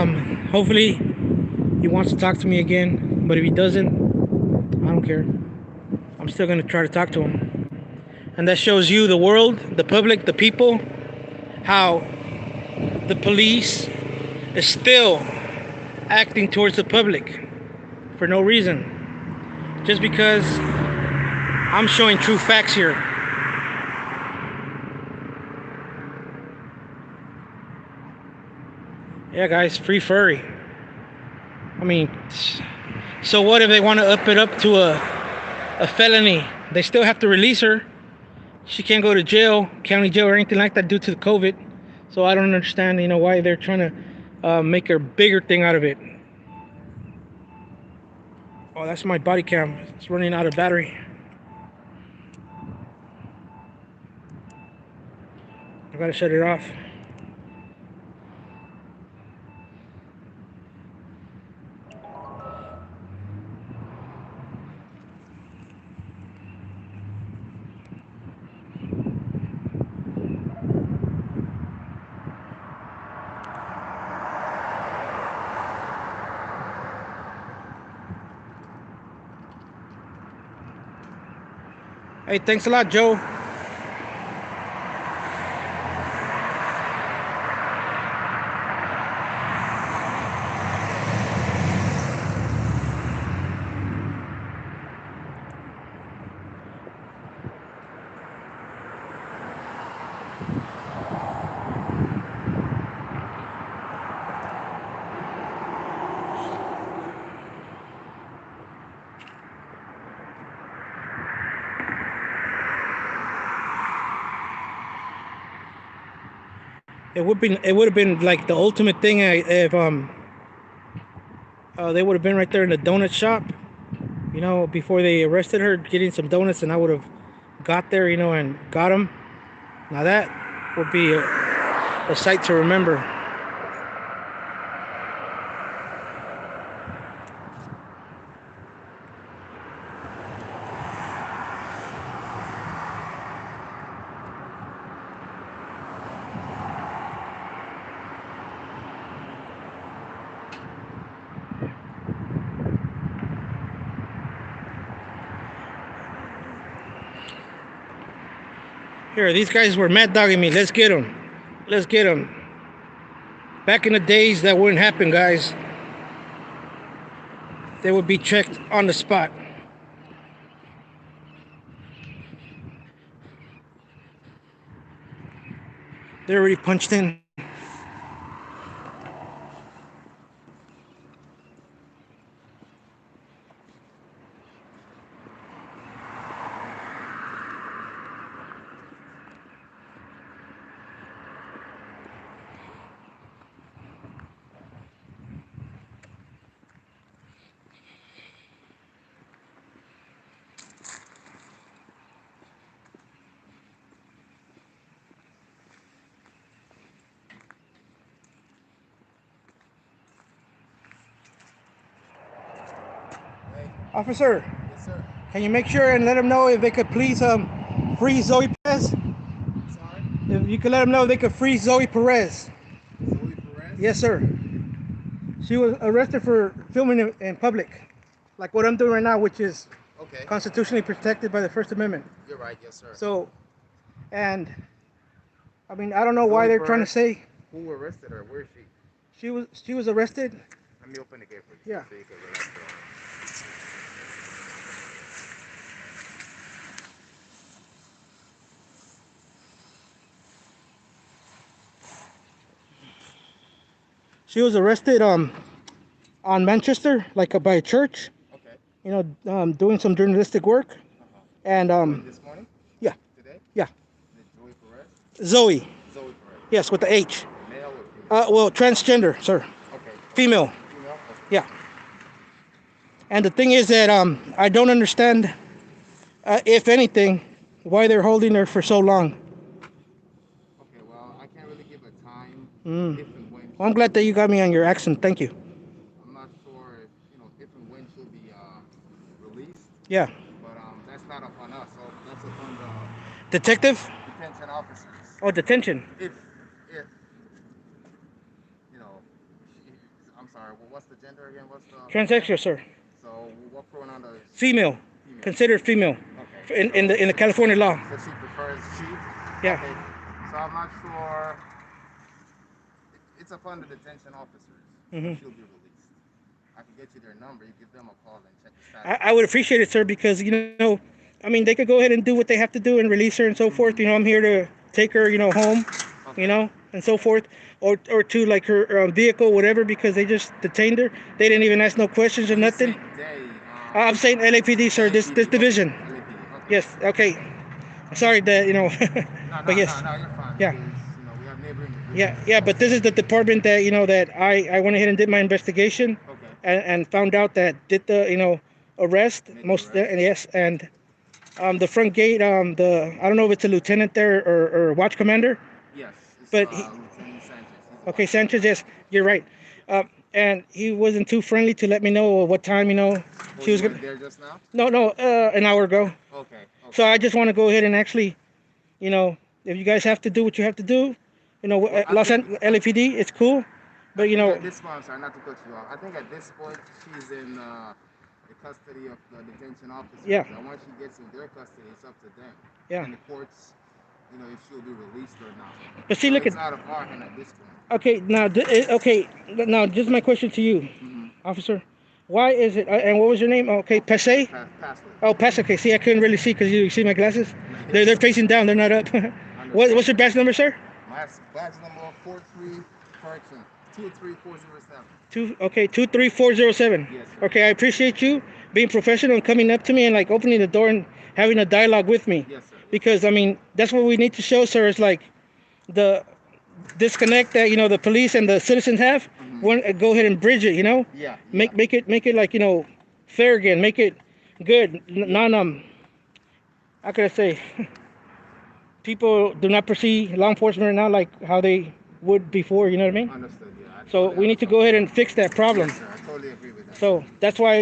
hopefully he wants to talk to me again. But if he doesn't, I don't care. I'm still gonna try to talk to him. And that shows you, the world, the public, the people, how the police is still acting towards the public for no reason. Just because I'm showing true facts here. Yeah, guys, free Furry. I mean, so what if they want to up it up to a felony? They still have to release her. She can't go to jail, county jail, or anything like that due to the COVID. So I don't understand, why they're trying to make a bigger thing out of it. Oh, that's my body cam. It's running out of battery. I gotta shut it off. Hey, thanks a lot, Joe. It would have been like the ultimate thing if they would have been right there in the donut shop, before they arrested her, getting some donuts, and I would have got there, and got them. Now that would be a sight to remember. Here, these guys were mad dogging me. Let's get them. Let's get them. Back in the days, that wouldn't happen, guys. They would be checked on the spot. They're already punched in. Officer, Yes, sir. can you make sure and let them know if they could please free Zoe Perez? Sorry. If you could let them know if they could free Zoe Perez. Zoe Perez. Yes, sir. She was arrested for filming in public, like what I'm doing right now, which is Okay. constitutionally protected by the First Amendment. You're right. Yes, sir. So, and I mean, I don't know why Zoe they're trying to Perez. say Who arrested her? Where is she? she was arrested. Let me open the gate for you. Yeah. So you can relax her. She was arrested on Manchester, like by a church. Okay. You know, doing some journalistic work, and When this morning? yeah, Today? yeah, Is it Zoe Perez? Zoe. Zoe Perez. Yes, with the H. Male or female? Well, transgender, sir. Okay. Female. Female? Okay. Yeah. And the thing is that I don't understand, if anything, why they're holding her for so long. Okay, well, I can't really give a time Mm. if and when. Well, I'm glad that you got me on your accent. Thank you. I'm not sure if, if and when she'll be released, Yeah. but that's not upon us. So that's upon the Detective? detention officers. Oh, detention. If you know, she, I'm sorry. Well, what's the gender again? What's the Transsexual, sir. So what pronoun does Female. female? Considered female. Okay. In the California law. So she prefers she. Yeah. Okay. So I'm not sure. It's upon the detention officers. Mhm. She'll be released. I can get you their number. You give them a call and check the status. I would appreciate it, sir, because I mean, they could go ahead and do what they have to do and release her and so forth. You know, I'm here to take her, home, Okay. and so forth, or to like her vehicle, whatever, because they just detained her. They didn't even ask no questions or When you nothing. say they, I'm saying LAPD, sir. This LAPD, division. okay. LAPD, okay. Yes. Okay. Sorry that No, but no, yes. no, no, you're fine Yeah. because we have neighboring Yeah. divisions. Yeah. But this is the department that that I went ahead and did my investigation Okay. and found out that did the arrest Made the most arrest. and yes and the front gate, I don't know if it's a lieutenant there or watch commander, Yes, it's but Lieutenant Sanchez. He's the okay, watch Sanchez, yes, commander. you're right. And he wasn't too friendly to let me know what time, Oh, she you was weren't gonna. there just now? No, an hour ago. Okay, So okay. I just want to go ahead and actually, if you guys have to do what you have to do, Well, I Los think Angeles LAPD, it's cool, I but think at this point, I'm sorry, not to cut you off. I think at this point she's in the custody of the detention officers. yeah, And once she gets in their custody, it's up to them yeah. and the courts, if she'll be released or not. But see, So look it's at. out of our hand at this point. Okay, now, okay, now, just my question to you, Mm-hmm. officer. Why is it? And what was your name? Okay, Passe. Password. Oh, pass. Okay. See, I couldn't really see because you see my glasses. They're facing down. They're not up. What's your badge number, sir? My badge number 43, correction, 23407. 23407. Yes, sir. Okay, I appreciate you being professional and coming up to me and like opening the door and having a dialogue with me. Yes, sir. Because I mean, that's what we need to show, sir. Is like the disconnect that the police and the citizens have. Mm-hmm. Go ahead and bridge it. Yeah. Make it like fair again. Make it good. How could I say? People do not perceive law enforcement right now like how they would before. You know what I mean? Understood. Yeah. So we need to go ahead and fix that problem. Yes, sir. I totally agree with that. So that's why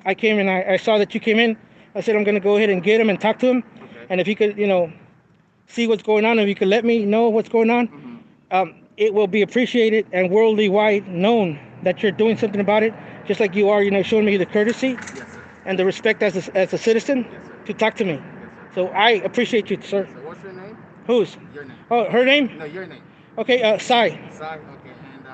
I came and I saw that you came in. I said I'm gonna go ahead and get him and talk to him. Okay. And if he could see what's going on, if you could let me know what's going on, it will be appreciated and worldly wide known that you're doing something about it, just like you are, showing me the courtesy Yes, sir. and the respect as a citizen Yes, sir. to talk to me. Yes, sir. So I appreciate you, sir. So what's your name? Whose? Your name. Oh, her name? No, your name. Okay, Sai. Sai. Okay. And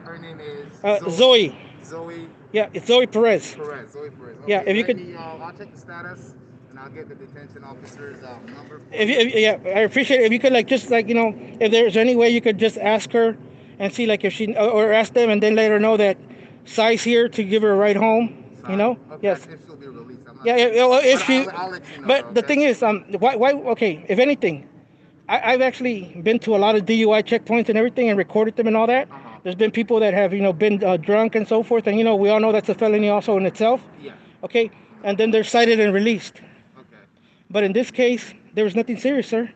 her name is Zoe. Zoe Yeah, it's Zoe Perez. Perez. Zoe Perez. Okay. Yeah, if you Let could. me, I'll check the status and I'll get the detention officer's number. For Yeah, I appreciate it. If you could if there's any way you could just ask her and see if she or ask them and then let her know that Sai's here to give her a ride home. Sai. Okay, Yes. If she'll be released. I'm not Yeah, sure. yeah. Well, if But she. I'll let you know. But Okay? the thing is, why? Okay, if anything, I've actually been to a lot of DUI checkpoints and everything and recorded them and all that. Uh-huh. There's been people that have been drunk and so forth, and we all know that's a felony also in itself. Yeah. Okay, and then they're cited and released. Okay. But in this case, there was nothing serious, sir.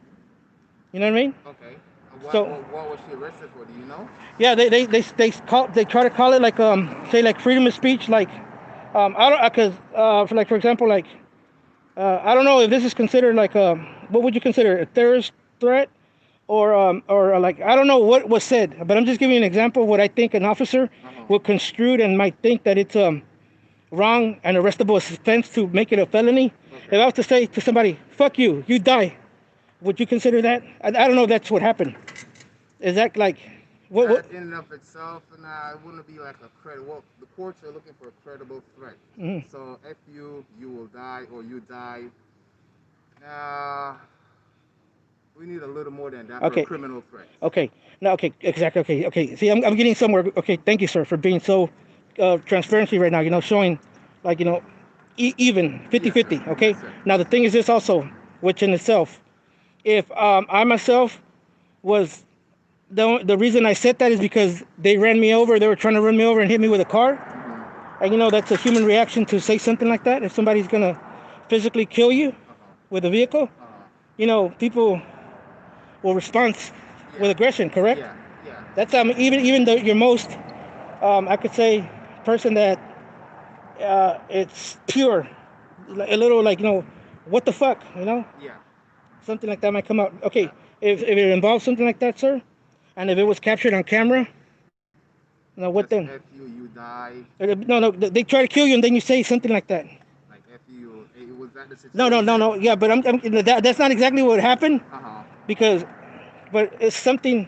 You know what I mean? Okay. What was she arrested for? Do you know? Yeah, they try to call it like say like freedom of speech, like I don't because for example, like I don't know if this is considered like what would you consider a terrorist threat or like I don't know what was said, but I'm just giving you an example of what I think an officer will construe and might think that it's wrong and arrestable offense to make it a felony. Okay. If I was to say to somebody, "Fuck you, you die," would you consider that? I don't know if that's what happened. Is that like what? That in and of itself, nah, it wouldn't be like a credit. Well, the courts are looking for a credible threat. Mhm. So if you will die, or you die. Nah, we need a little more than that for a Okay. criminal threat. Okay. No. Okay. Exactly. Okay. Okay. See, I'm getting somewhere. Okay. Thank you, sir, for being so transparency right now. Showing like even 50 Yes, sir. 50. Okay. Yes, sir. Now the thing is this also, which in itself, if I myself was the reason I said that is because they ran me over. They were trying to run me over and hit me with a car. And that's a human reaction to say something like that. If somebody's gonna physically kill you with a vehicle, people will respond with Yeah. aggression. Correct? Yeah. Yeah. That's even though your most I could say person that it's pure, a little like what the fuck, Yeah. something like that might come out. Okay, That, if it involves something like that, sir, and if it was captured on camera, what just then? F you die. No, no, they try to kill you and then you say something like that. Like F you, was that the No, no, no, situation? no. Yeah, but that's not exactly what happened Uh huh. because, but it's something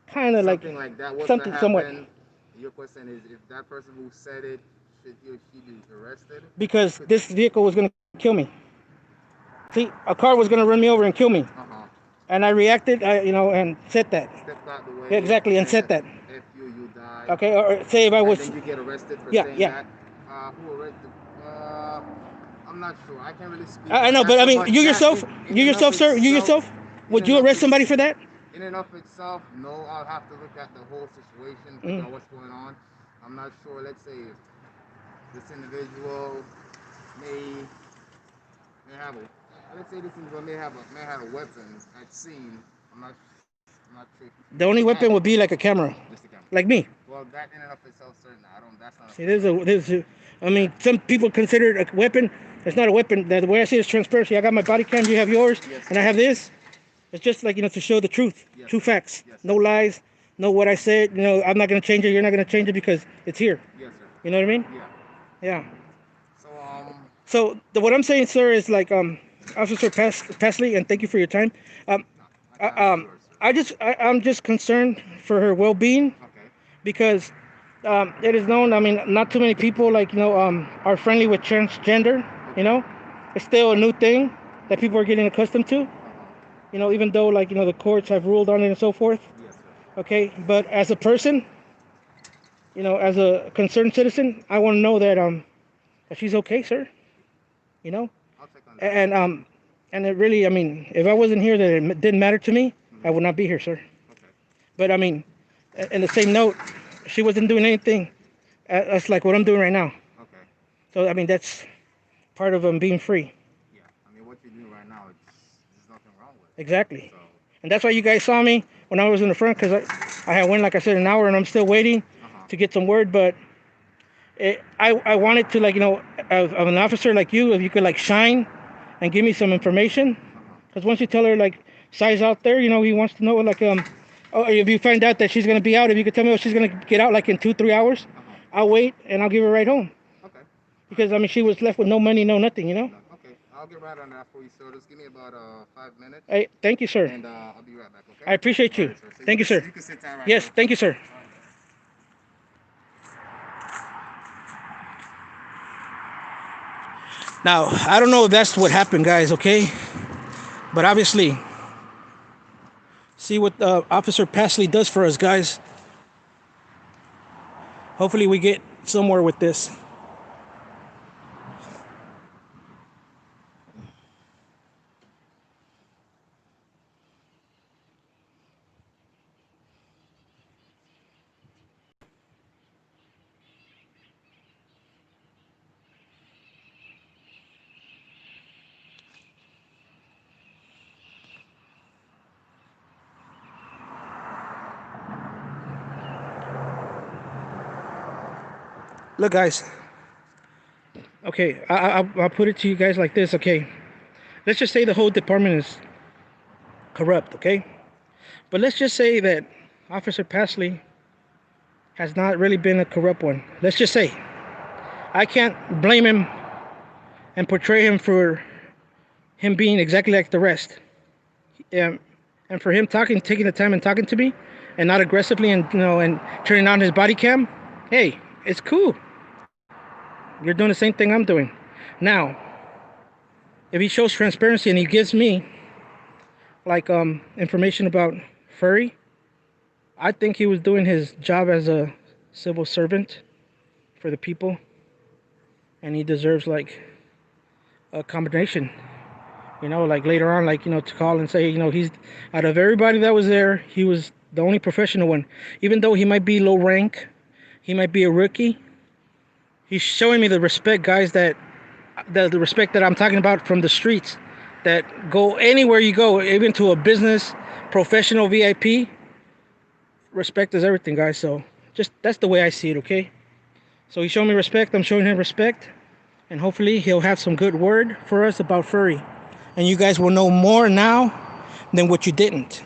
kind of like Something like that was to something somewhat happen. Your question is, if that person who said it, should he or she be arrested? because Could. this vehicle was gonna kill me. See, a car was gonna run me over and kill me, Uh huh. and I reacted, and said that. Stepped out the Yeah, way, exactly, and said said that. F you die, Okay, or say if I and was, then you get arrested for yeah, saying yeah. that. Who arrested? Uh, I'm not sure. I can't really speak I on know, that, but I sir. mean, But that you in and of yourself, sir, you itself, yourself, in would and you of arrest it, somebody for that? in and of itself, no. I'll have to look at the whole situation, figure Mm. out what's going on. I'm not sure. Let's say if this individual may may have a, let's say this individual may have a weapon at scene. I'm not I'm not sure if The he only had weapon it. would be like a camera, Just a camera. like me. Well, that in and of itself, certain. I don't. That's not a See, criminal. I Yeah. mean, some people consider it a weapon. It's not a weapon. The way I see it is transparency. I got my body cam, you have yours, Yes, and I sir. have this. It's just like, to show the truth, Yes, true sir. facts, Yes, no sir. lies, know what I said. I'm not going to change it. You're not going to change it because it's here. Yes, sir. You know what I mean? Yeah. Yeah. So So what I'm saying, sir, is like, Officer Pasley, and thank you for your time. Um, no, my I, time is yours, sir. I'm just concerned for her well-being Okay. because it is known. I mean, not too many people like are friendly with transgender. You Okay. know, it's still a new thing that people are getting accustomed to. Even though like the courts have ruled on it and so forth. Yes, sir. Okay, but as a person, as a concerned citizen, I want to know that she's okay, sir. You know, I'll check on that. and it really, I mean, if I wasn't here, that it didn't matter to me, I Mm-hmm. would not be here, sir. Okay. But I mean, in the same note, she wasn't doing anything. That's like what I'm doing right now. Okay. So I mean, that's part of being free. Yeah. I mean, what you're doing right now, there's nothing wrong with it. Exactly. So. And that's why you guys saw me when I was in the front, because I had went, like I said, an hour, and I'm still waiting Uh huh. to get some word. But I wanted to, like, of an officer like you, if you could like shine and give me some information. Uh huh. Because once you tell her like size out there, he wants to know like oh, if you find out that she's gonna be out, if you could tell me she's gonna get out like in 2-3 hours, Uh huh. I'll wait and I'll give her a ride home. Okay. All right. Because I mean, she was left with no money, no nothing. No. Okay. I'll get right on that for you, sir. Just give me about 5 minutes, Hey, thank you, sir. and I'll be right back. Okay. I appreciate All you. right, sir. So Thank you, sir. you can sit down right Yes, there. thank you, sir. All right. Now, I don't know if that's what happened, guys, okay? But obviously, see what Officer Pasley does for us, guys. Hopefully, we get somewhere with this. Look, guys, Okay, I'll put it to you guys like this. Okay, let's just say the whole department is corrupt. Okay, but let's just say that Officer Pasley has not really been a corrupt one. Let's just say I can't blame him and portray him for him being exactly like the rest. Um, and for him taking the time and talking to me, and not aggressively and and turning on his body cam. Hey, it's cool. You're doing the same thing I'm doing. Now, if he shows transparency and he gives me like information about Furry, I think he was doing his job as a civil servant for the people, and he deserves like a combination. Like later on, like to call and say, he's out of everybody that was there, he was the only professional one. Even though he might be low rank, he might be a rookie. He's showing me the respect, guys, that the respect that I'm talking about from the streets, that go anywhere you go, even to a business, professional VIP. Respect is everything, guys. So just that's the way I see it. Okay. So he's showing me respect. I'm showing him respect, and hopefully he'll have some good word for us about Furry, and you guys will know more now than what you didn't.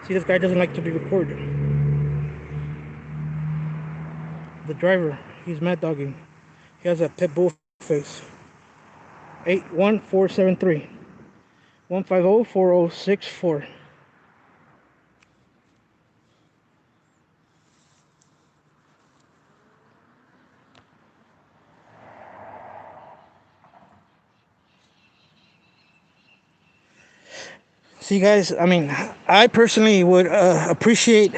See, this guy doesn't like to be recorded. The driver, he's mad dogging. He has a pit bull face. 81473 1504064. See, guys, I mean, I personally would appreciate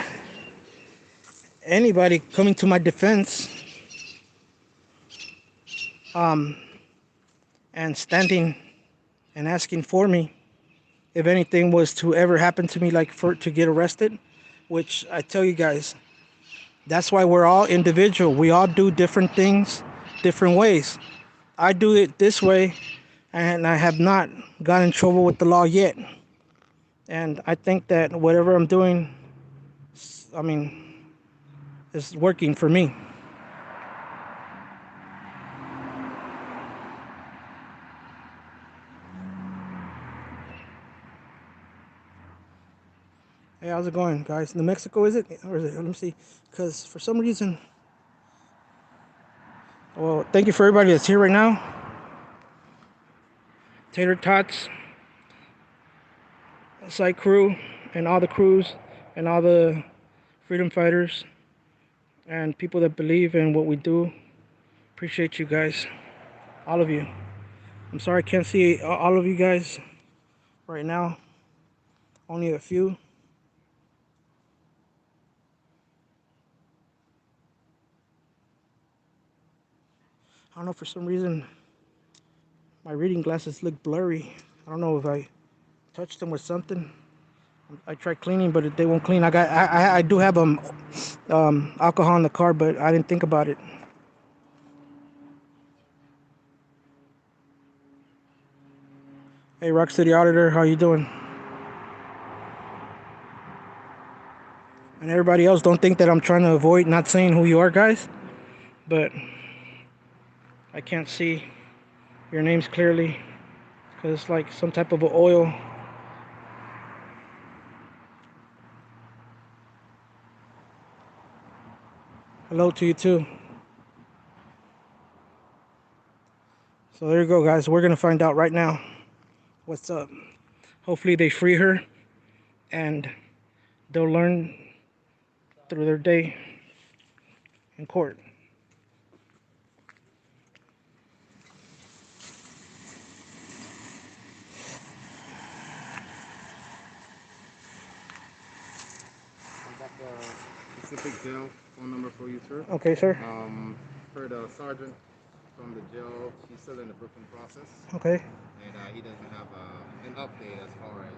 anybody coming to my defense um, and standing and asking for me if anything was to ever happen to me, like for to get arrested. Which I tell you guys, that's why we're all individual. We all do different things, different ways. I do it this way, and I have not got in trouble with the law yet. And I think that whatever I'm doing, I mean, is working for me. Hey, how's it going, guys? New Mexico, is it? Or is it? Let me see. Because for some reason, well, thank you for everybody that's here right now. Tater Tots, site crew, and all the crews, and all the freedom fighters, and people that believe in what we do. Appreciate you guys, all of you. I'm sorry I can't see all of you guys right now. Only a few. I don't know, for some reason my reading glasses look blurry. I don't know if I touched them with something. I tried cleaning, but they won't clean. I do have alcohol in the car, but I didn't think about it. Hey, Rock City Auditor, how you doing? And everybody else, don't think that I'm trying to avoid not saying who you are, guys. But I can't see your names clearly because it's like some type of a oil. Hello to you too. So there you go, guys. We're gonna find out right now what's up. Hopefully they free her and they'll learn through their day in court. I got the specific jail phone number for you, sir. Okay, sir. For the sergeant from the jail, he's still in the booking process, Okay. and he doesn't have an update as far as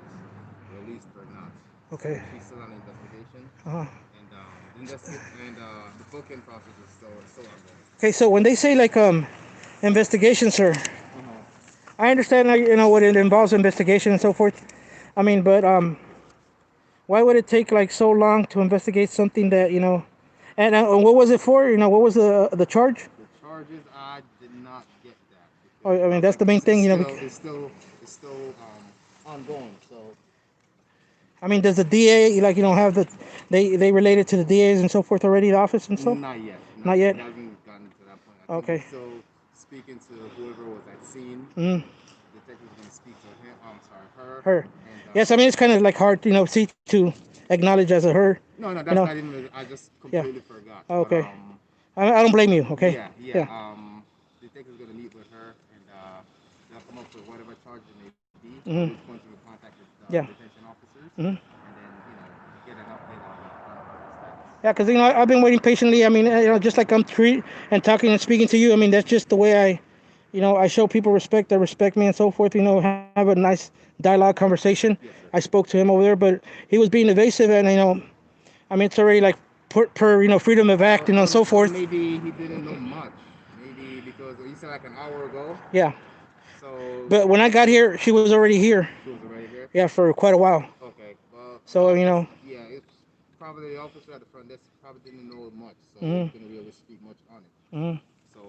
released or not. So Okay. she's still on investigation, Uh huh. and the investigate and the booking process is still ongoing. Okay, so when they say like investigation, sir, Uh-huh. I understand like what it involves investigation and so forth. I mean, but why would it take like so long to investigate something that And what was it for? What was the charge? The charges, I did not get that because, Or, I mean, that's like the I main said, thing. it's still ongoing. So I mean, does the DA like have they related to the DAs and so forth already, the office and so? not yet, not Not yet. yet. It hasn't gotten to that point. I think he's Okay. still speaking to whoever was at scene. Mm, The detective's gonna speak to him. I'm sorry, her, her. and Yes, I mean it's kind of like hard, see to acknowledge as a her. no, no, You that's know. not even. I just Yeah. completely forgot. But Okay. I don't blame you. Okay. yeah, yeah. Yeah. The detective's gonna meet with her, and they'll come up with whatever charge it may be. At which Hmm. point we will contact the Yeah. detention officers, Hmm. and then get an update on their status. Yeah, because I've been waiting patiently. I mean, just like I'm treat and talking and speaking to you. I mean, that's just the way I show people respect. They respect me and so forth. Have a nice dialogue conversation. Yes, I sir. spoke to him over there, but he was being evasive, and I mean, it's already like per freedom of act, and so Or forth. maybe he didn't know much. Maybe because you said like an hour ago. Yeah, So but when I got here, she was already here. she was already here. Yeah, for quite a while. Okay. So Yeah, it's probably the officer at the front desk probably didn't know much, so he hmm couldn't really speak much on it. hmm So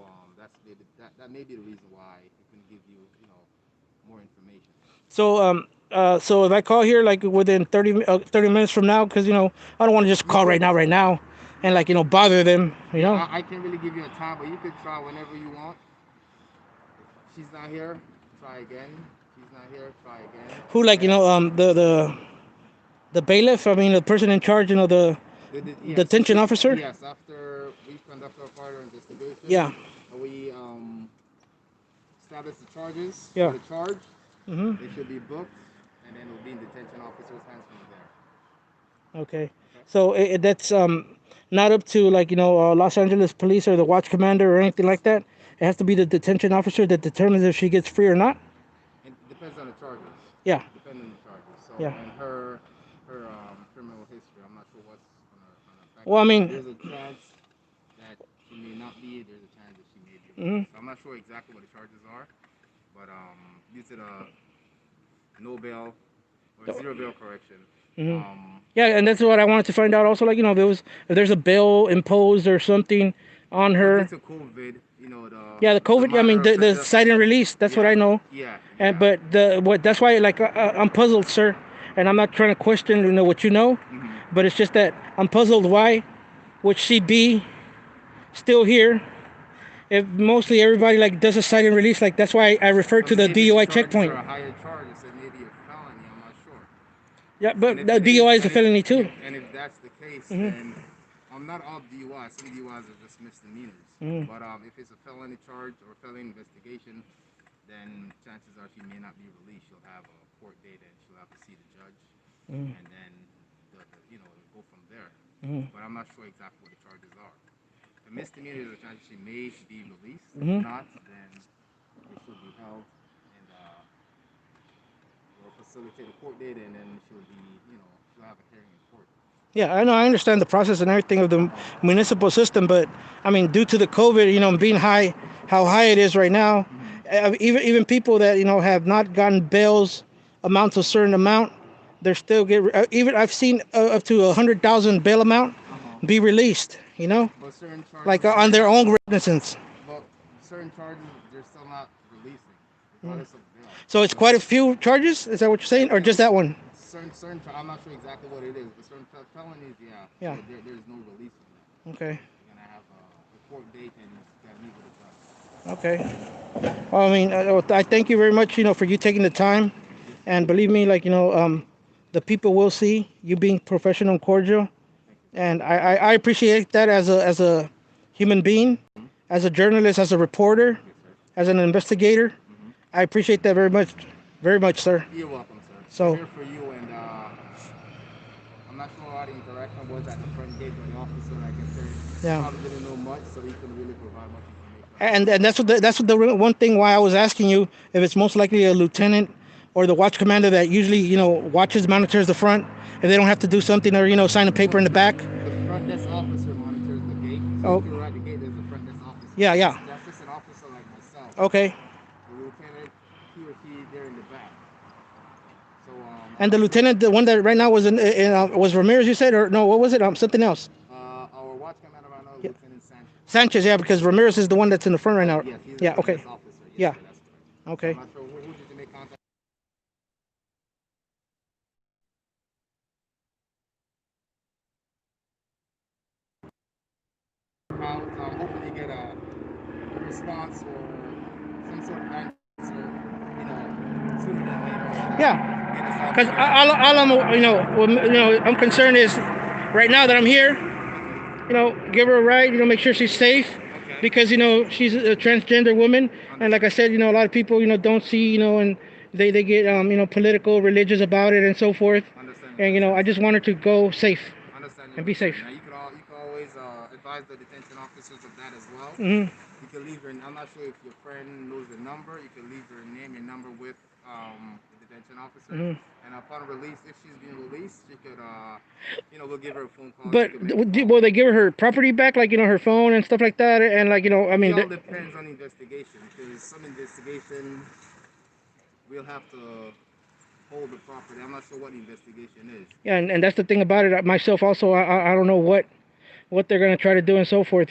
that may be the reason why he couldn't give you more information. so if I call here like within 30 minutes from now, because I don't want to just You call could, right now, and yeah, like bother them. yeah. I can't really give you a time, but you could try whenever you want. If she's not here, try again. If she's not here, try again. Who like And the bailiff? I mean the person in charge. The yes, detention officer. yes. After we conduct our further investigation, Yeah. we establish the charges or Yeah. the charge. Hmm. They should be booked, and then it will be in detention officer's hands from there. Okay. Okay. So that's not up to like Los Angeles police or the watch commander or anything like that. It has to be the detention officer that determines if she gets free or not. And it depends on the charges. Yeah. Depending on the charges. So Yeah. and her criminal history. I'm not sure what's on her Well, I background, but mean. there's a chance that she may not be. There's a chance that she may be Hmm. released. So I'm not sure exactly what the charges are, but due to the no bail or zero bail correction, Hmm. um, Yeah, and that's what I wanted to find out. Also, like if there's a bill imposed or something on well, due her. to COVID, Yeah, the the COVID. I matter mean, of the cite and release. That's what yeah, I know. yeah, And yeah. but the what? That's why like I'm puzzled, sir. And I'm not trying to question what you know, Hmm. but it's just that I'm puzzled. Why would she be still here if mostly everybody like does a cite and release? Like that's why I refer Because to the maybe the DOI charges checkpoint. are a higher charge. It may be a felony. I'm not sure. Yeah, And but if the it is, DOI is a felony too. and if that's the case, Hmm. then not all DUIs. Some DUIs are just misdemeanors. Hmm. But if it's a felony charge or felony investigation, then chances are she may not be released. She'll have a court date and she'll have to see the judge, Hmm. and then it'll go from there. Hmm. But I'm not sure exactly what the charges are. A misdemeanor is a chance she may be released. If Hmm. not, then she'll be held and we'll facilitate a court date, and then she'll have a hearing in court. Yeah, I know. I understand the process and everything of the Uh-huh. municipal system, but I mean, due to the COVID, being high, how high it is right now, Mm-hmm. even people that have not gotten bails amounts a certain amount, they're still even I've seen up to 100,000 bail amount Uh-huh. be released. But certain charges Like they're on their not. own recognizance. But certain charges they're still not releasing, Mm. regardless of bail. So it's So quite a few charges. Is that what you're saying, or yeah, just that one? I'm not sure exactly what it is, but certain felonies, yeah. Yeah. There's no release on that. Okay. You're gonna have a court date and you gotta meet with a judge. Okay. Well, I mean, I thank you very much, for you taking the time. Yes, sir. And believe me, like, the people will see you being professional and cordial. Thank you, sir. And I appreciate that as a human being, Mm-hmm. as a journalist, as a reporter, Yes, sir. as an investigator. Mm-hmm. I appreciate that very much, sir. You're welcome, sir. We're So, here for you, and I'm not sure how the interaction was at the front gate with the officer. Like I said, yeah. probably didn't know much, so he couldn't really provide much information on And it. that's what one thing why I was asking you if it's most likely a lieutenant or the watch commander that usually watches monitors the front if they don't have to do something or sign a paper in the back. The front front desk officer monitors the gate. So Oh, if you're at the gate, there's a front desk officer. yeah, yeah. That's just an officer like myself. Okay. The lieutenant, he or she, they're in the back. So I'm And the not sure. lieutenant, the one that right now was was Ramirez, you said, or no? What was it? Something else. Our watch commander right now is Yeah. Lieutenant Sanchez. Sanchez, yeah, because Ramirez is the one that's in the front right Oh now. yes, he's the Yeah. front Okay. desk officer. Yes, Yeah. sir, that's correct. So I'm Okay. not sure who did you make contact about. Hopefully you get a response or some sort of answer, sooner than later, and Yeah. get this all Because cleared up. all I'm, I'm concerned is right now that I'm here, give her a ride, make sure she's safe, Okay. because she's a transgender woman, and like I said, a lot of people don't see, and they get political, religious about it, and so forth, Understand your and I concerns. just want her to go safe Understand your and be concern. safe. Now you can always advise the detention officers of that as well. Hmm. You can leave your. I'm not sure if your friend knows the number. You can leave your name, your number with the detention officer, Hmm. and upon release, if she's being released, she could we'll give her a phone call. She But can make a call. will they give her property back, like her phone and stuff like that, and like I It mean, all depends on investigation because some investigation we'll have to hold the property. I'm not sure what the investigation is. yeah, and that's the thing about it. Myself also, I don't know what they're gonna try to do and so forth,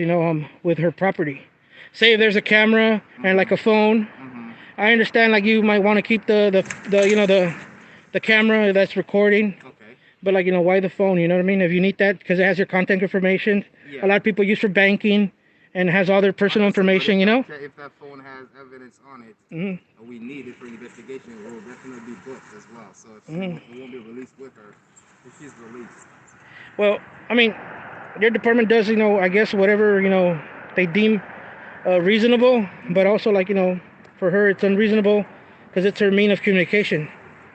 with her property. Say if there's a camera and like a phone, Mm-hmm. I understand like you might want to keep the camera that's recording, Okay. but like why the phone? You know what I mean? If you need that because it has your contact information. Yeah. A lot of people use for banking and has all their personal Understood, but information. if that phone has evidence on it, Hmm. we need it for investigation. It will definitely be booked as well. So if Hmm. it won't be released with her if she's released. Well, I mean, your department does I guess whatever they deem reasonable, but also like for her it's unreasonable because it's her mean of communication.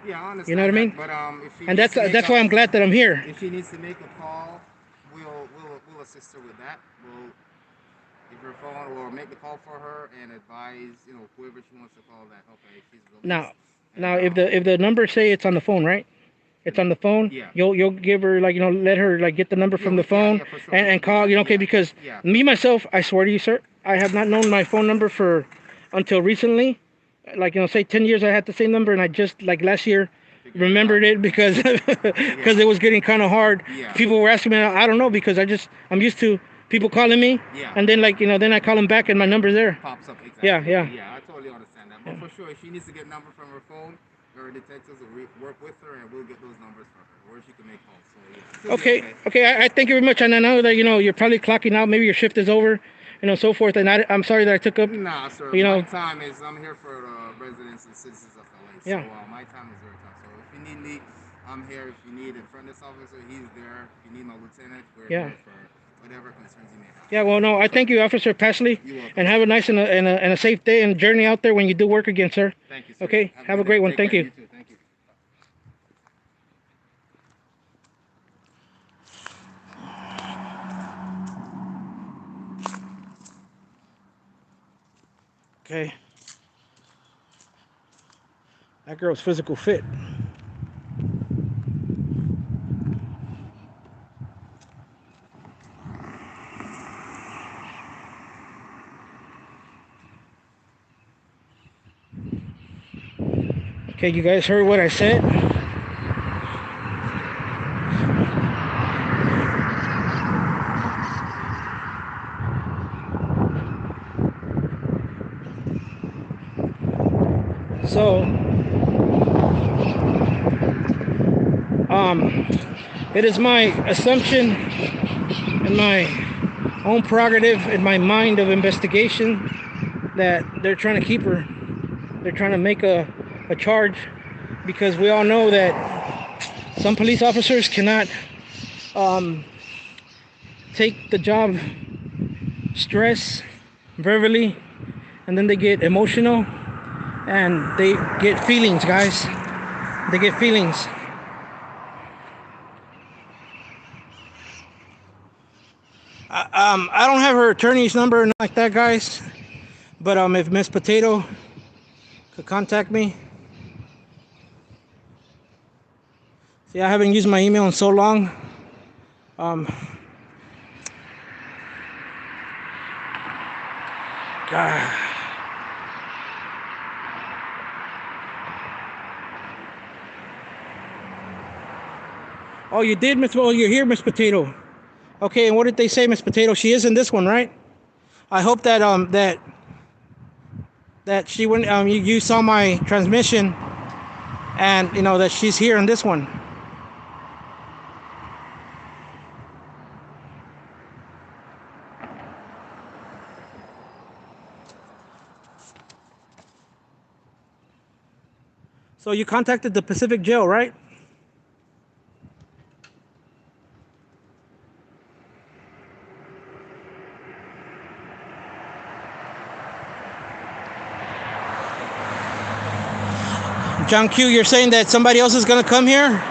Yeah, I You know what understand I that. mean? But if she And needs to make that's why I'm glad that I'm here. if she needs to make a call, we'll assist her with that. We'll give her a phone or make the call for her and advise whoever she wants to call that okay she's released Now, and if the number say it's on the phone, right? It's on the phone. yeah You'll give her like let her like get the number from the phone yeah for sure and call. Okay, because yeah me myself, I swear to you, sir, I have not known my phone number for until recently. Like say 10 years I had the same number, and I just like last year remembered it because because it was getting kind of hard. Yeah. People were asking me, I don't know, because I'm used to people calling me, Yeah. and then like then I call them back and my number's there. Pops up exactly. Yeah, I totally understand that. But for sure, if she needs to get number from her phone, her detectives will work with her, and we'll get those numbers for her, or she can make calls. So yeah, she'll be Okay, okay, I thank you very much, and I know that you're probably clocking out. Maybe your shift is over, so forth. And I'm sorry that I took up. Nah, sir. You My know, time is I'm here for the residents and citizens of LA. So yeah, my time is your time. So if you need me, I'm here. If you need a front desk officer, he's there. If you need my lieutenant, we're yeah, here for whatever concerns you may have. yeah. Well, no, I thank you, Officer Pasley, You're welcome. and have a nice and a safe day and journey out there when you do work again, sir. Thank you, sir. Okay, have a good day. great one. Take Thank care. you. You too. Thank you. Okay, that girl's physical fit. Okay, you guys heard what I said. So, um, it is my assumption and my own prerogative in my mind of investigation that they're trying to keep her. They're trying to make a charge because we all know that some police officers cannot um, take the job stress verbally, and then they get emotional and they get feelings, guys. They get feelings. I don't have her attorney's number or nothing like that, guys. But if Miss Potato could contact me. See, I haven't used my email in so long. Um, Ah. Oh, you did, Miss. Oh, you're here, Miss Potato. Okay, and what did they say, Miss Potato? She is in this one, right? I hope that that she went. You saw my transmission, and you know that she's here in this one. So you contacted the Pacific Jail, right? John Q, you're saying that somebody else is gonna come here?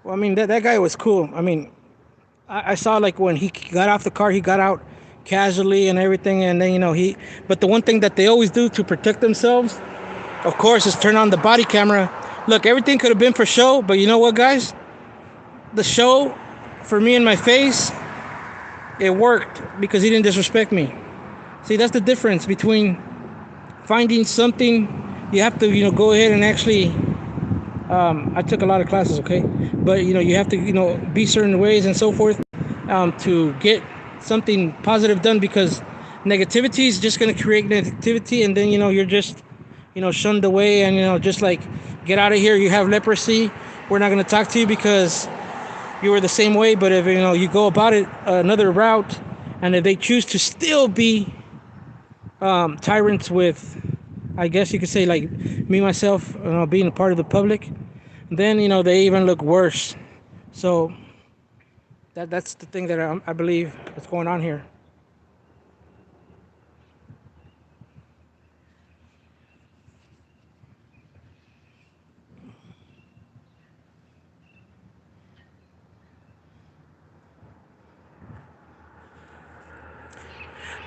Well, I mean that guy was cool. I mean, I saw like when he got off the car, he got out casually and everything, and then you know he. But the one thing that they always do to protect themselves, of course, is turn on the body camera. Look, everything could have been for show, but you know what, guys? The show for me and my face, it worked because he didn't disrespect me. See, that's the difference between finding something. You have to, you know, go ahead and actually. I took a lot of classes, okay, but you know, you have to, you know, be certain ways and so forth to get something positive done because negativity is just going to create negativity, and then you know you're just, you know, shunned away, and you know, just like get out of here. You have leprosy. We're not going to talk to you because you were the same way. But if you know you go about it another route, and if they choose to still be tyrants with, I guess you could say like me myself, being a part of the public, then you know they even look worse. So that's the thing that I believe is going on here.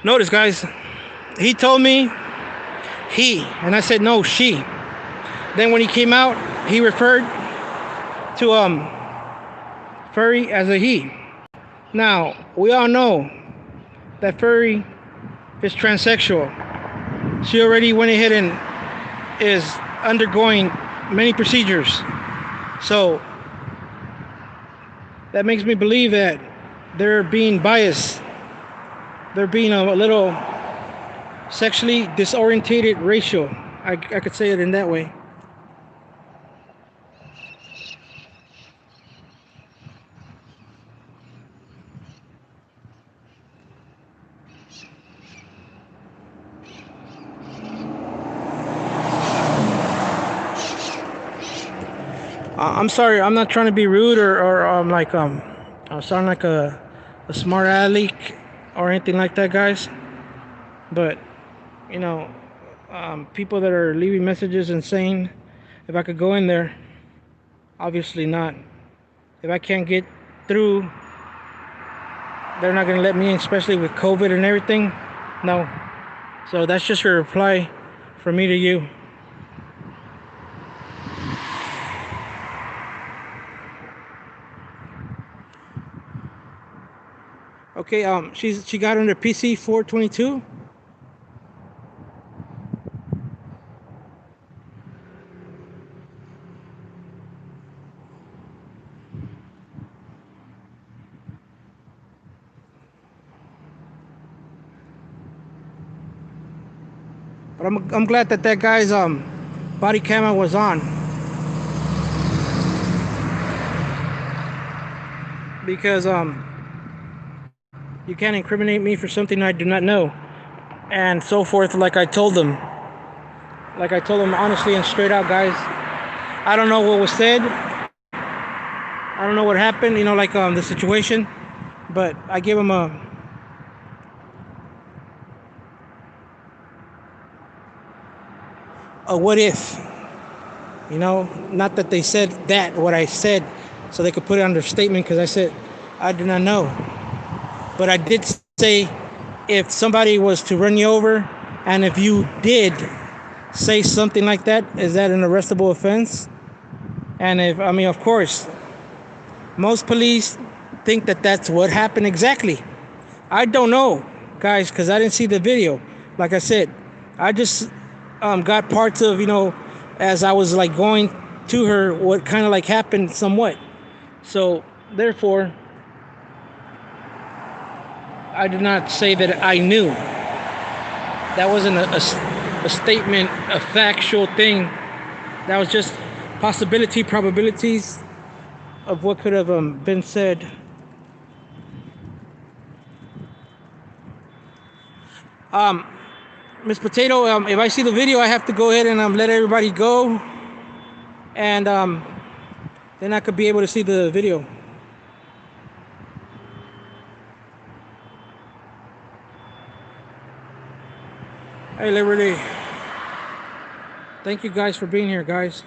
Notice, guys, he told me he, and I said no, she. Then when he came out, he referred to Furry as a he. Now we all know that Furry is transsexual. She already went ahead and is undergoing many procedures. So that makes me believe that they're being biased. They're being a little sexually disorientated racial. I could say it in that way. I'm sorry. I'm not trying to be rude or like I sound like a smart aleck or anything like that, guys. But you know, people that are leaving messages and saying if I could go in there, obviously not. If I can't get through, they're not gonna let me in, especially with COVID and everything. No. So that's just a reply from me to you. Okay. She got under PC 422. But I'm glad that that guy's body camera was on because you can't incriminate me for something I do not know and so forth. Like I told them honestly and straight out, guys. I don't know what was said. I don't know what happened. You know, like the situation. But I gave him a what if, not that they said that, what I said, so they could put it under statement, because I said, I do not know. But I did say, if somebody was to run you over, and if you did say something like that, is that an arrestable offense? And of course, most police think that that's what happened exactly. I don't know, guys, because I didn't see the video. Like I said, I just got parts of, as I was like going to her, what kind of like happened somewhat. So therefore, I did not say that I knew. That wasn't a statement, a factual thing. That was just probabilities of what could have been said. Miss Potato, if I see the video, I have to go ahead and let everybody go, and then I could be able to see the video. Hey, Liberty. Thank you guys for being here, guys.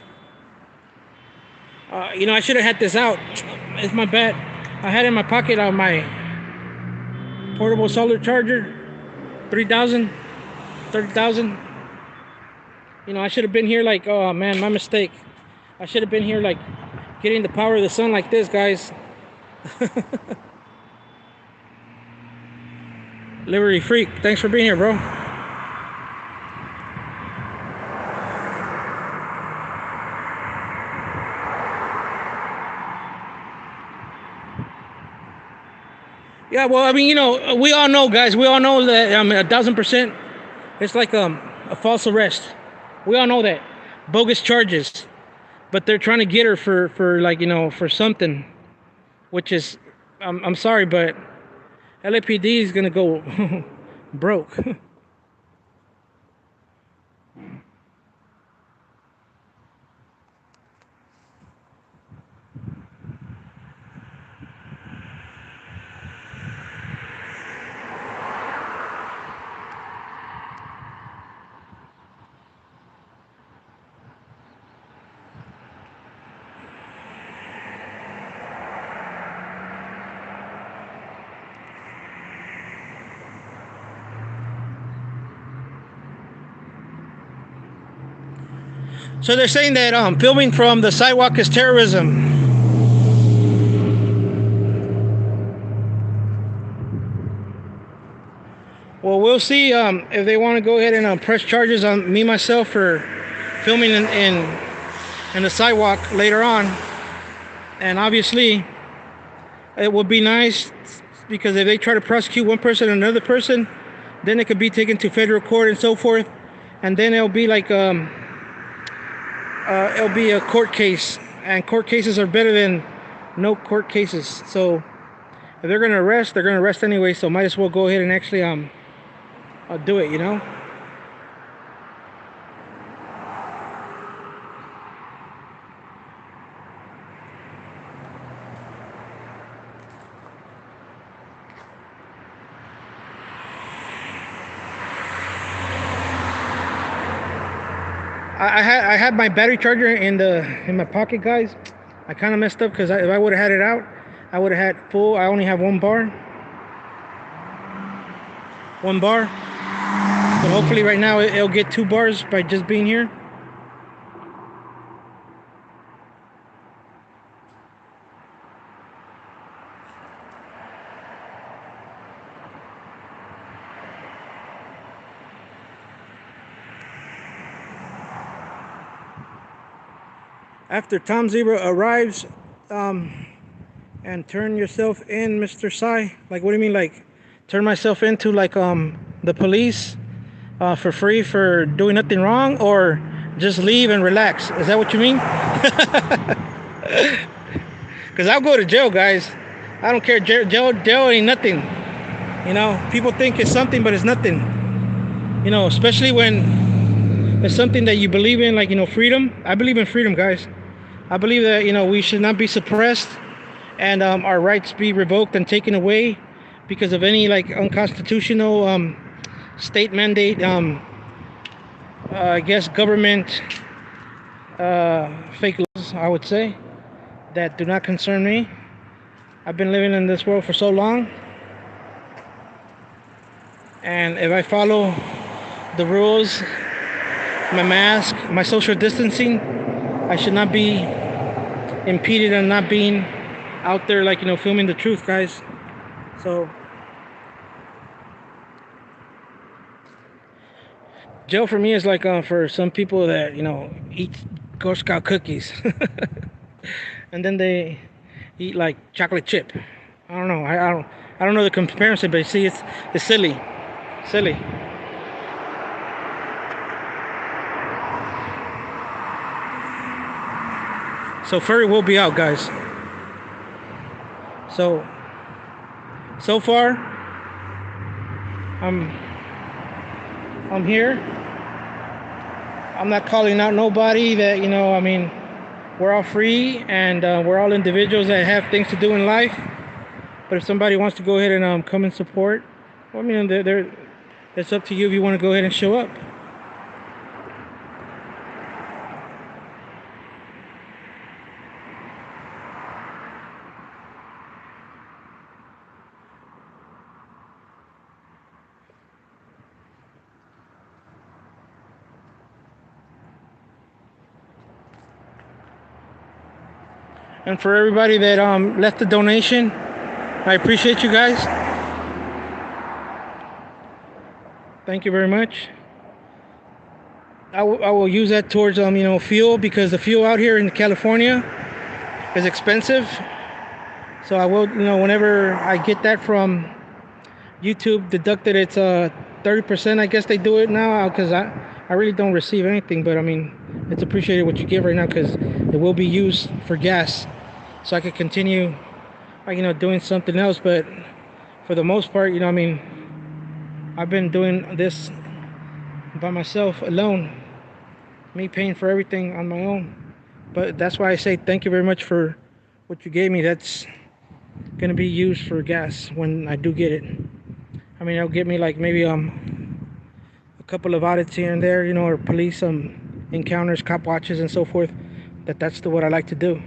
I should have had this out. It's my bad. I had it in my pocket on my portable solar charger. 30,000. I should have been here like, oh man, my mistake. I should have been here like getting the power of the sun like this, guys. Liberty Freak, thanks for being here, bro. Yeah, well, we all know, guys. We all know that 1,000%. It's like a false arrest. We all know that. Bogus charges. But they're trying to get her for like, for something. Which is, I'm sorry, but LAPD is going to go broke. So they're saying that filming from the sidewalk is terrorism. Well, we'll see if they want to go ahead and press charges on me myself for filming in the sidewalk later on. And obviously, it would be nice, because if they try to prosecute one person and another person, then it could be taken to federal court and so forth, and then it'll be like it'll be a court case, and court cases are better than no court cases. So if they're gonna arrest, they're gonna arrest anyway. So might as well go ahead and actually do it, I had my battery charger in my pocket, guys. I kind of messed up, because if I would have had it out, I would have had full. I only have one bar. But hopefully right now it'll get 2 bars by just being here. After Tom Zebra arrives, and turn yourself in, Mr. Sci. Like, what do you mean, like, turn myself into like the police for free for doing nothing wrong, or just leave and relax? Is that what you mean? Because I'll go to jail, guys. I don't care. Jail ain't nothing. People think it's something, but it's nothing. Especially when it's something that you believe in, like, freedom. I believe in freedom, guys. I believe that, we should not be suppressed, and our rights be revoked and taken away because of any like unconstitutional state mandate I guess government fake laws, I would say, that do not concern me. I've been living in this world for so long, and if I follow the rules, my mask, my social distancing, I should not be impeded on not being out there, like, filming the truth, guys. So jail for me is like for some people that eat Girl Scout cookies, and then they eat like chocolate chip. I don't know. I don't know the comparison, but see, it's silly. So Furry will be out, guys. So far, I'm here. I'm not calling out nobody. That I mean, we're all free, and we're all individuals that have things to do in life. But if somebody wants to go ahead and come and support, well, I mean, it's up to you if you want to go ahead and show up. And for everybody that left the donation, I appreciate you guys. Thank you very much. I will use that towards fuel, because the fuel out here in California is expensive. So I will, whenever I get that from YouTube deducted, it's 30%. I guess they do it now, because I really don't receive anything, but I mean, it's appreciated what you give right now, because it will be used for gas, so I could continue doing something else. But for the most part, I mean, I've been doing this by myself, alone, me paying for everything on my own. But that's why I say thank you very much for what you gave me. That's gonna be used for gas when I do get it. I mean, it'll get me like maybe a couple of audits here and there, or police encounters, cop watches, and so forth. That's what I like to do.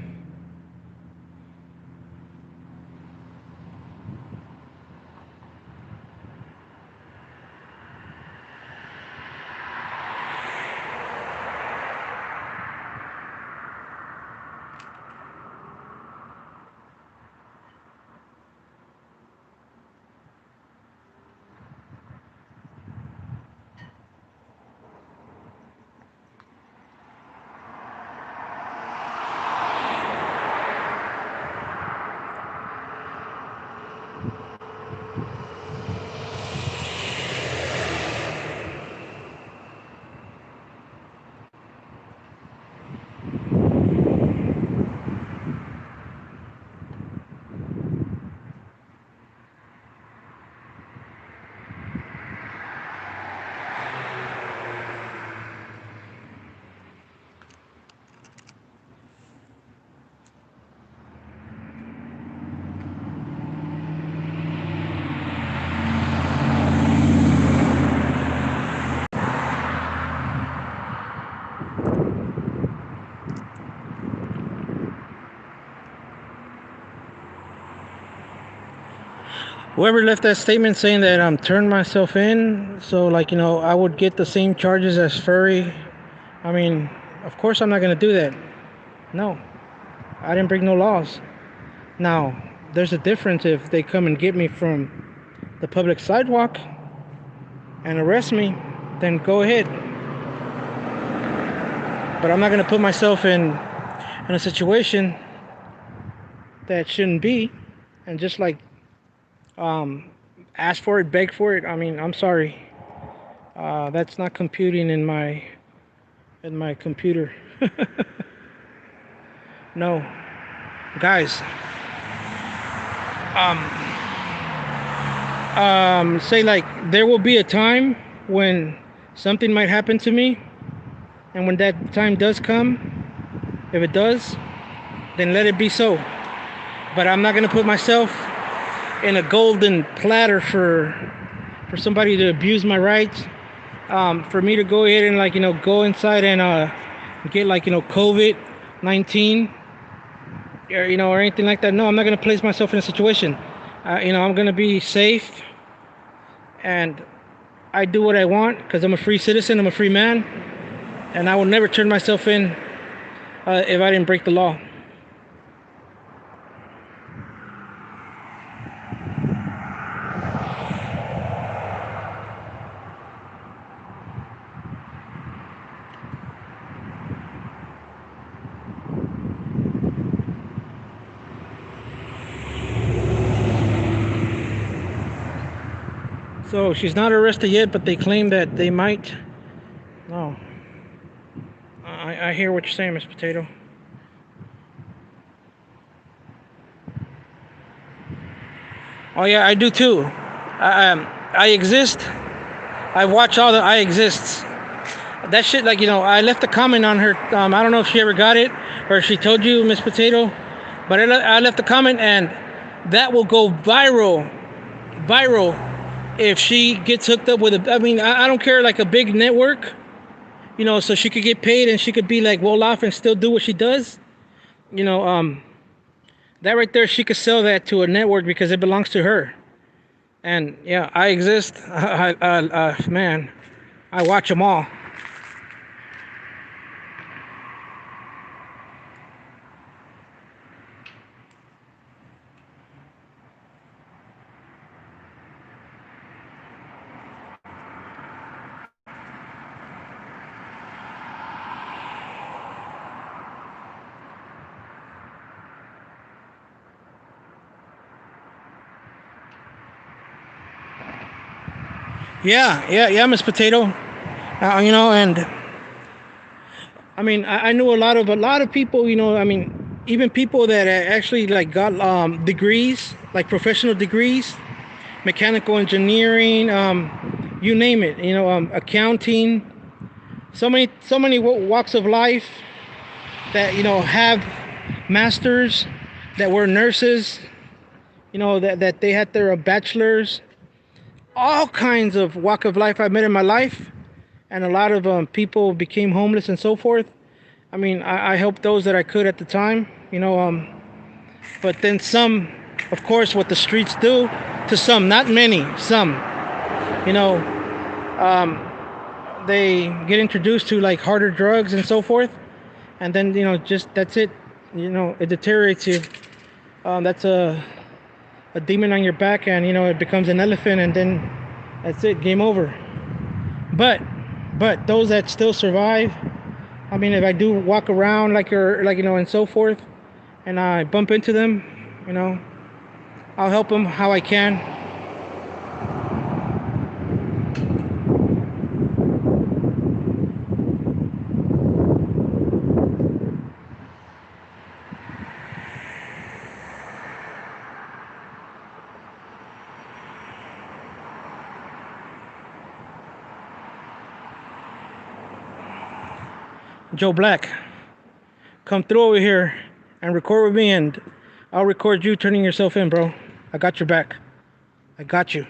Whoever left that statement saying that I'm turned myself in, so like I would get the same charges as Furry. I mean, of course I'm not gonna do that. No, I didn't break no laws. Now, there's a difference if they come and get me from the public sidewalk and arrest me, then go ahead. But I'm not gonna put myself in a situation that shouldn't be, and just like ask for it, beg for it. I mean, I'm sorry. That's not computing in my computer. No, guys. Say like there will be a time when something might happen to me, and when that time does come, if it does, then let it be so. But I'm not gonna put myself in a golden platter for somebody to abuse my rights, for me to go ahead and like go inside and get like COVID-19 or or anything like that. No, I'm not gonna place myself in a situation. I'm gonna be safe, and I do what I want because I'm a free citizen. I'm a free man, and I will never turn myself in if I didn't break the law. So she's not arrested yet, but they claim that they might. No, I hear what you're saying, Miss Potato. Oh yeah, I do too. I exist. I watch all the I exists. That shit, like I left a comment on her. I don't know if she ever got it or if she told you, Miss Potato, but I left a comment, and that will go viral if she gets hooked up with a. I mean, I don't care, like a big network, so she could get paid and she could be like well off and still do what she does. You know, that right there, she could sell that to a network because it belongs to her. And yeah, I exist. Man, I watch them all. Yeah, Miss Potato. And I mean, I knew a lot of people. I mean, even people that actually like got degrees, like professional degrees, mechanical engineering, you name it. Accounting. So many walks of life that have masters, that were nurses. That they had their bachelors. All kinds of walk of life I met in my life, and a lot of people became homeless and so forth. I mean, I helped those that I could at the time, but then some, of course, what the streets do to some, not many, some, you know, um, they get introduced to like harder drugs and so forth, and then just that's it. It deteriorates you. That's a demon on your back, and it becomes an elephant, and then that's it, game over. But those that still survive, I mean, if I do walk around like or like and so forth, and I bump into them, you know, I'll help them how I can. Joe Black, come through over here and record with me, and I'll record you turning yourself in, bro. I got your back. I got you.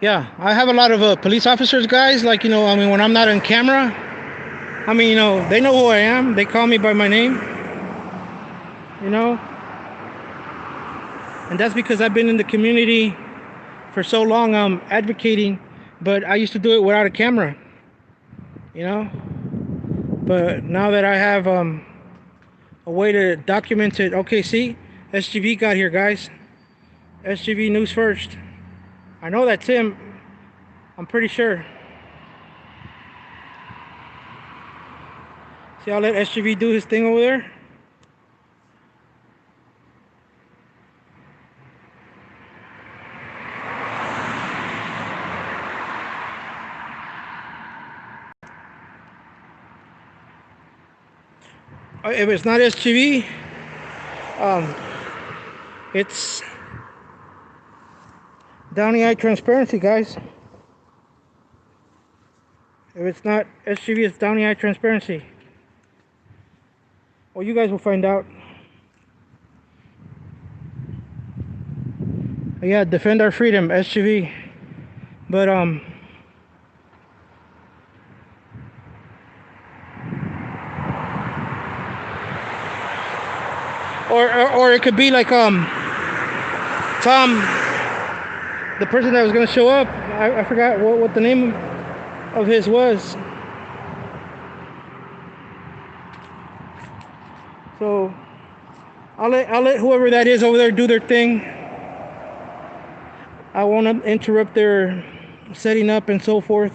Yeah, I have a lot of police officers, guys. Like, I mean, when I'm not on camera, I mean, they know who I am. They call me by my name, you know, and that's because I've been in the community for so long, advocating. But I used to do it without a camera, you know. But now that I have a way to document it, okay, see, SGV got here, guys. SGV News First. I know that's him. I'm pretty sure. See, I'll let SGV do his thing over there. If it's not SGV, it's Downy Eye Transparency, guys. If it's not SGV, it's Downy Eye Transparency. Well, you guys will find out. Yeah, defend our freedom, SGV. But or it could be like Tom, the person that was gonna show up. I forgot what the name of his was. So I'll let whoever that is over there do their thing. I won't interrupt their setting up and so forth.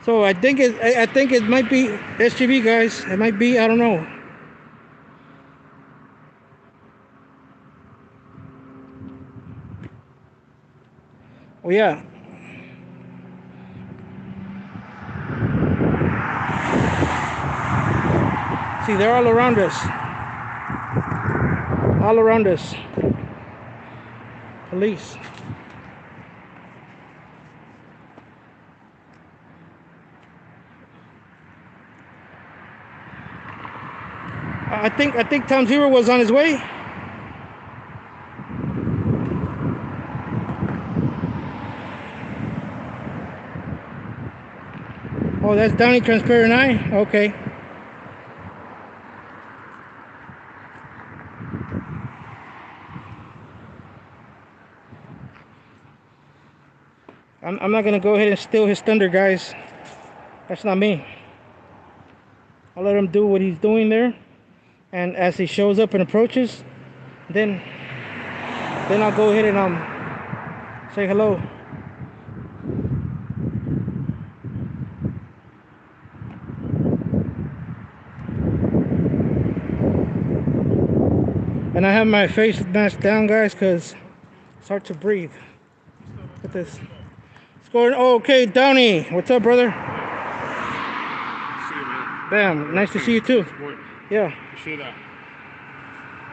So I think it might be SGV, guys. It might be, I don't know. Oh yeah. See, they're all around us. All around us. Police. I think Tom Zero was on his way. Oh, that's Downey Transparent Eye? Okay. I'm not gonna go ahead and steal his thunder, guys. That's not me. I'll let him do what he's doing there. And as he shows up and approaches, then I'll go ahead and say hello. And I have my face mask down, guys, because it's hard to breathe. Look at this. Scoring. Oh, okay, Downey. What's up, brother? See you, man. Bam. Nice to see you too. Support. Yeah. Appreciate that.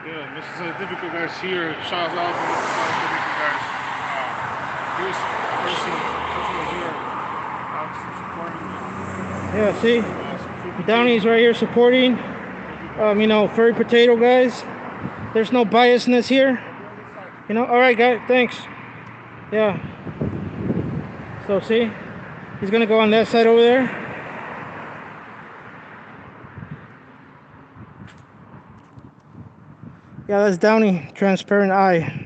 Yeah, Mr.scientifical guys here. Shout out to Mr.scientifical guys. Here's person here. Yeah, see? Downey's right here supporting. You know, Furry Potato, guys. There's no biasness here. You know, alright, guys, thanks. Yeah. So, see? He's gonna go on that side over there. Yeah, that's Downey Transparent Eye.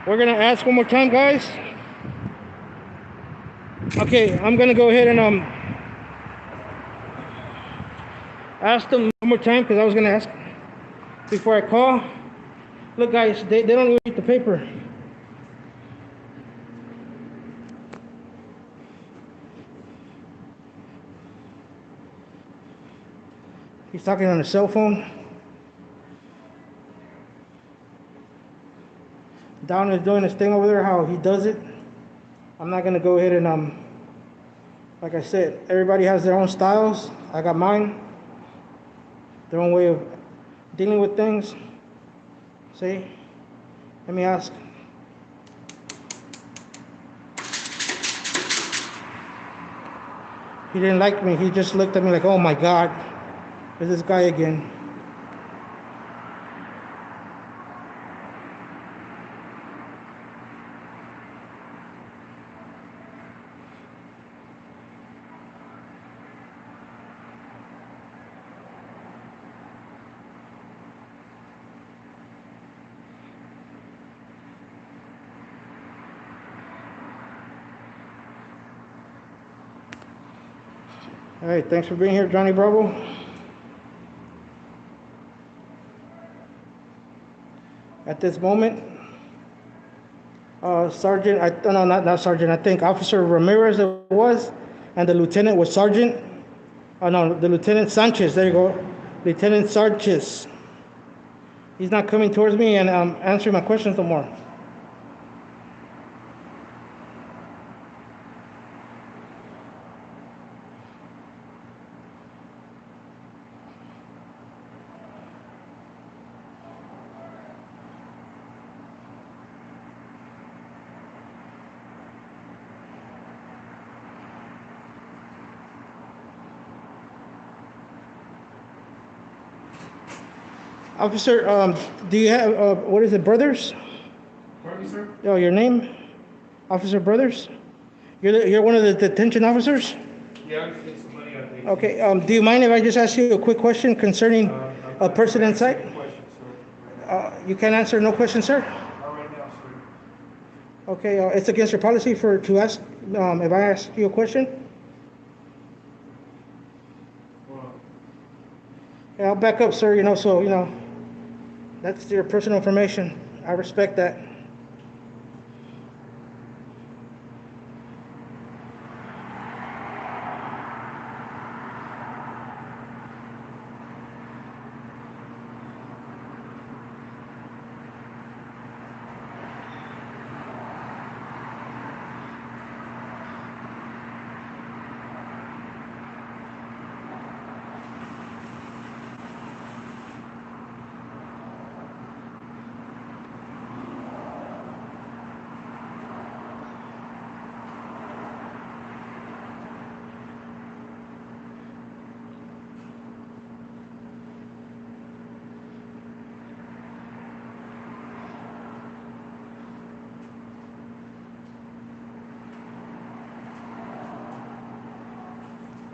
We're gonna ask one more time, guys. Okay, I'm gonna go ahead and ask them one more time because I was gonna ask before I call. Look, guys, they don't even read the paper. He's talking on his cell phone. Down is doing his thing over there, how he does it. I'm not gonna go ahead and like I said, everybody has their own styles. I got mine. Their own way of dealing with things. See? Let me ask. He didn't like me. He just looked at me like, oh my God, there's this guy again. All right, thanks for being here, Johnny Bravo. At this moment, Sergeant, no, not Sergeant, I think Officer Ramirez it was, and the lieutenant was Sergeant. Oh, no, the Lieutenant Sanchez, there you go. Lieutenant Sanchez. He's not coming towards me and answering my questions no more. Officer, do you have, what is it, Brothers? Pardon me, sir? Oh, your name? Officer Brothers? You're one of the detention officers? Yeah, I'm just getting some money out of the Okay, do you mind if I just ask you a quick question concerning a person inside? Question, sir. You can't answer no question, sir? Not right now, sir. Okay, it's against your policy to ask, if I ask you a question? Well, Yeah, I'll back up, sir, that's your personal information. I respect that.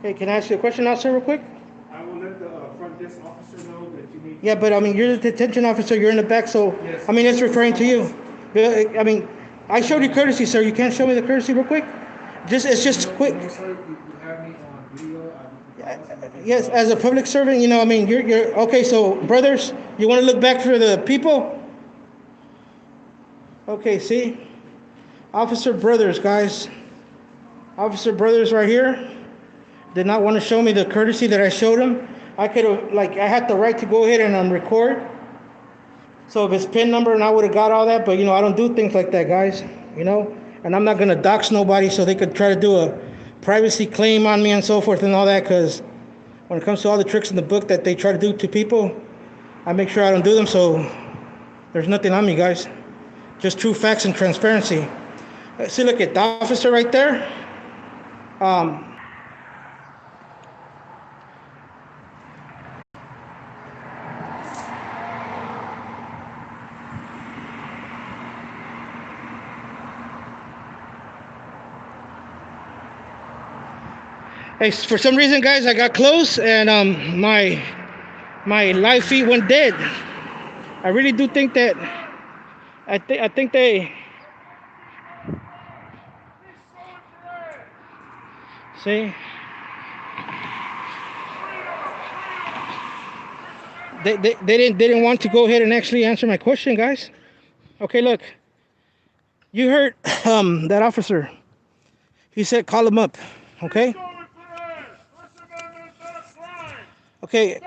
Okay, can I ask you a question now, sir, real quick? I will let the front desk officer know that you need. Yeah, but I mean, you're the detention officer, you're in the back, so, Yes. I mean, it's referring to you. I mean, I showed you courtesy, sir, you can't show me the courtesy real quick? It's just quick. No, sir, you have me on video. Yes, as a public servant, I mean, you're, okay, so, brothers, you wanna look back for the people? Okay, see? Officer Brothers, guys. Officer Brothers right here did not want to show me the courtesy that I showed him. I could have, I had the right to go ahead and record. So if his PIN number and I would have got all that, but I don't do things like that, guys. And I'm not gonna dox nobody so they could try to do a privacy claim on me and so forth and all that. Because when it comes to all the tricks in the book that they try to do to people, I make sure I don't do them. So there's nothing on me, guys. Just true facts and transparency. See, look at the officer right there. Hey, for some reason, guys, I got close and my live feed went dead. I really do think that I think they see they didn't want to go ahead and actually answer my question, guys. Okay, look, you heard that officer. He said call him up. Okay. Okay.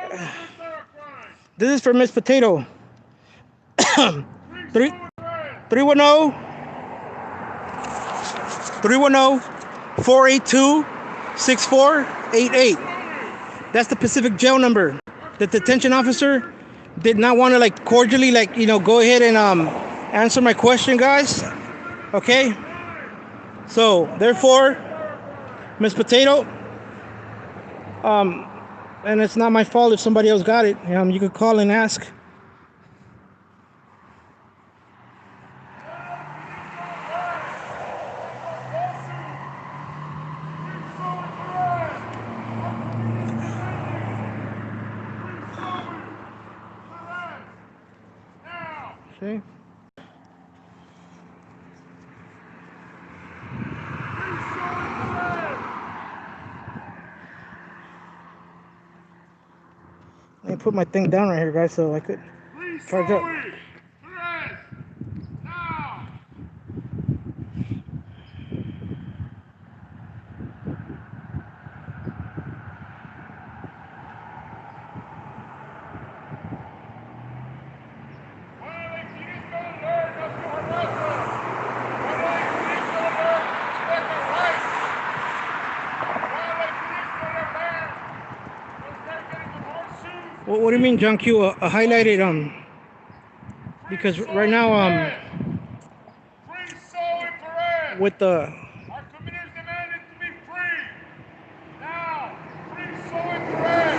This is for Miss Potato. 310 482 6488. That's the Pacific jail number. The detention officer did not want to cordially go ahead and answer my question, guys. Okay. So therefore, Miss Potato, and it's not my fault if somebody else got it. You could call and ask. Okay. put my thing down right here, guys, so I could charge up. Now! What do you mean, John Q? Highlighted because right now with the Our community is demanding to be free. Now, free soul and bread.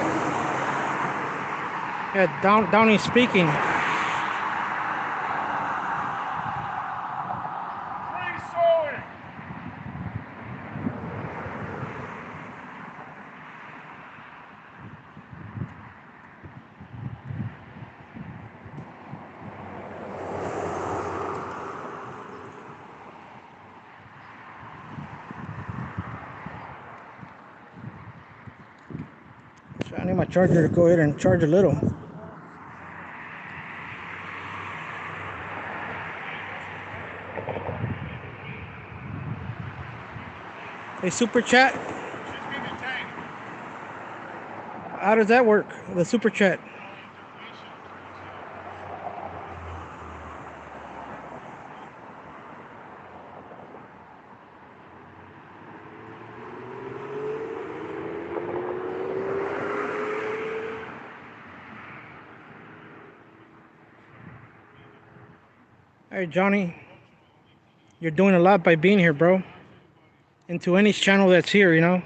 yeah, Downey speaking. Free sowing. So I need my charger to go ahead and charge a little. Hey, super chat. She's getting tanked. How does that work? The super chat. Hey, Johnny, you're doing a lot by being here, bro. Into any channel that's here, you know.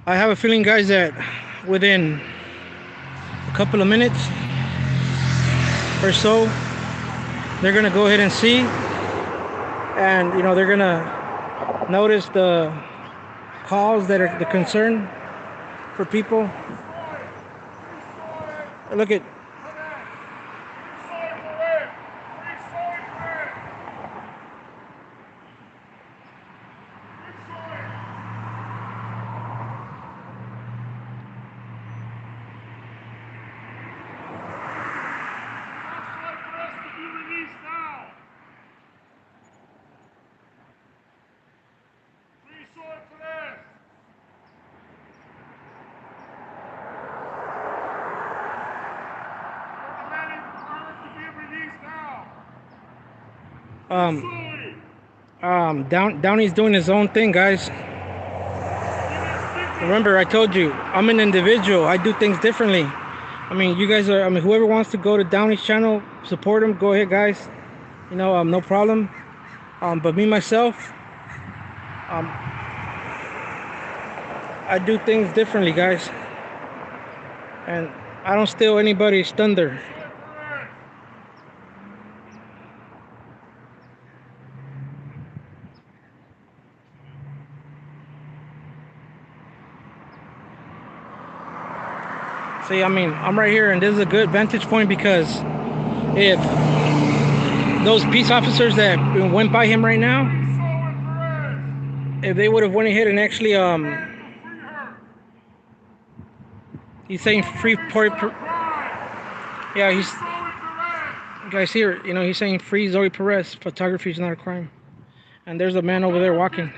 I have a feeling, guys, that within a couple of minutes or so, they're gonna go ahead and see, and you know, they're gonna notice the calls that are the concern for people. Look at Downey's doing his own thing, guys. Remember, I told you, I'm an individual. I do things differently. I mean, you guys are, I mean, whoever wants to go to Downey's channel, support him, go ahead, guys. You know, no problem. But me, myself, I do things differently, guys. And I don't steal anybody's thunder. See, I mean, I'm right here, and this is a good vantage point because if those peace officers that went by him right now, if they would have went ahead and actually, he's saying free, yeah, he's, guys here, you know, he's saying free Zoe Perez, photography is not a crime. And there's a man over there walking.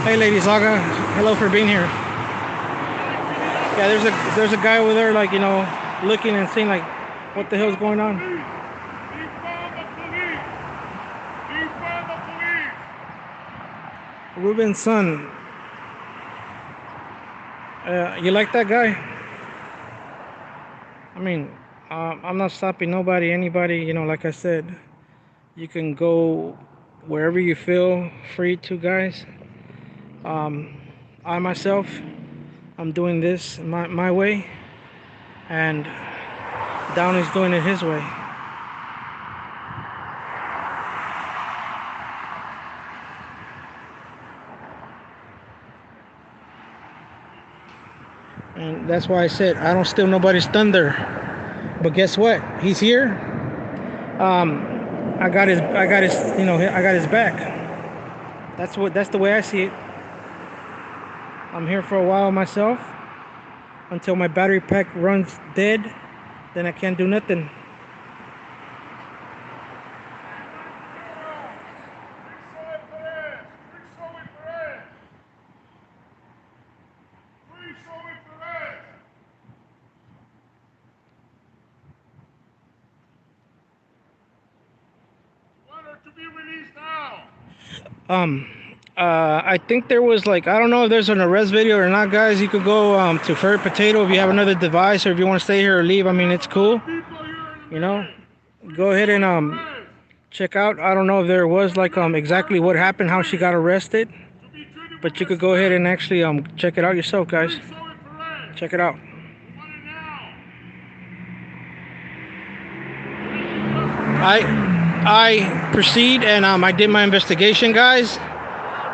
Hey, Lady Saga, hello for being here. Yeah, there's a guy over there, like, you know, looking and seeing like, what the hell's going on? Ruben's son. You like that guy? I mean, I'm not stopping nobody, anybody, you know, like I said, you can go wherever you feel free to, guys. I myself, I'm doing this my way, and Downey's doing it his way. And that's why I said I don't steal nobody's thunder. But guess what? He's here. I got his back. That's the way I see it. I'm here for a while myself until my battery pack runs dead. Then I can't do nothing. To be released now. I think there was like, I don't know if there's an arrest video or not, guys. You could go to Furry Potato if you have another device, or if you want to stay here or leave. I mean, it's cool. You know, go ahead and check out. I don't know if there was like exactly what happened, how she got arrested, but you could go ahead and actually check it out yourself, guys. Check it out. I proceed and I did my investigation, guys,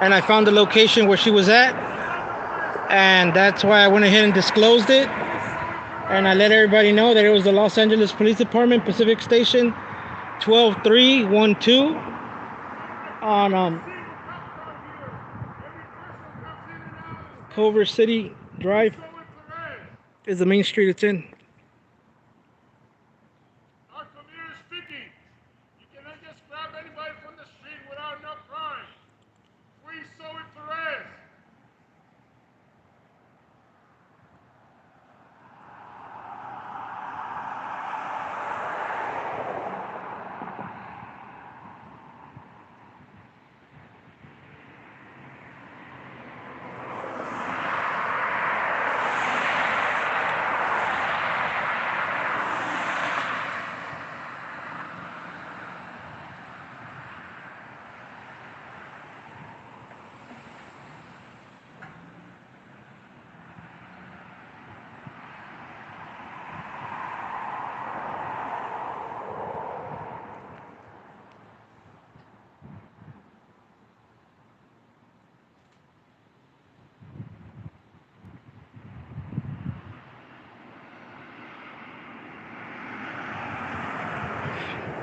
and I found the location where she was at, and that's why I went ahead and disclosed it, and I let everybody know that it was the Los Angeles Police Department, Pacific Station 12312 on Culver City Drive is the main street it's in. Our community is speaking. You cannot just grab anybody from the street without enough crime. Free Zoe Perez.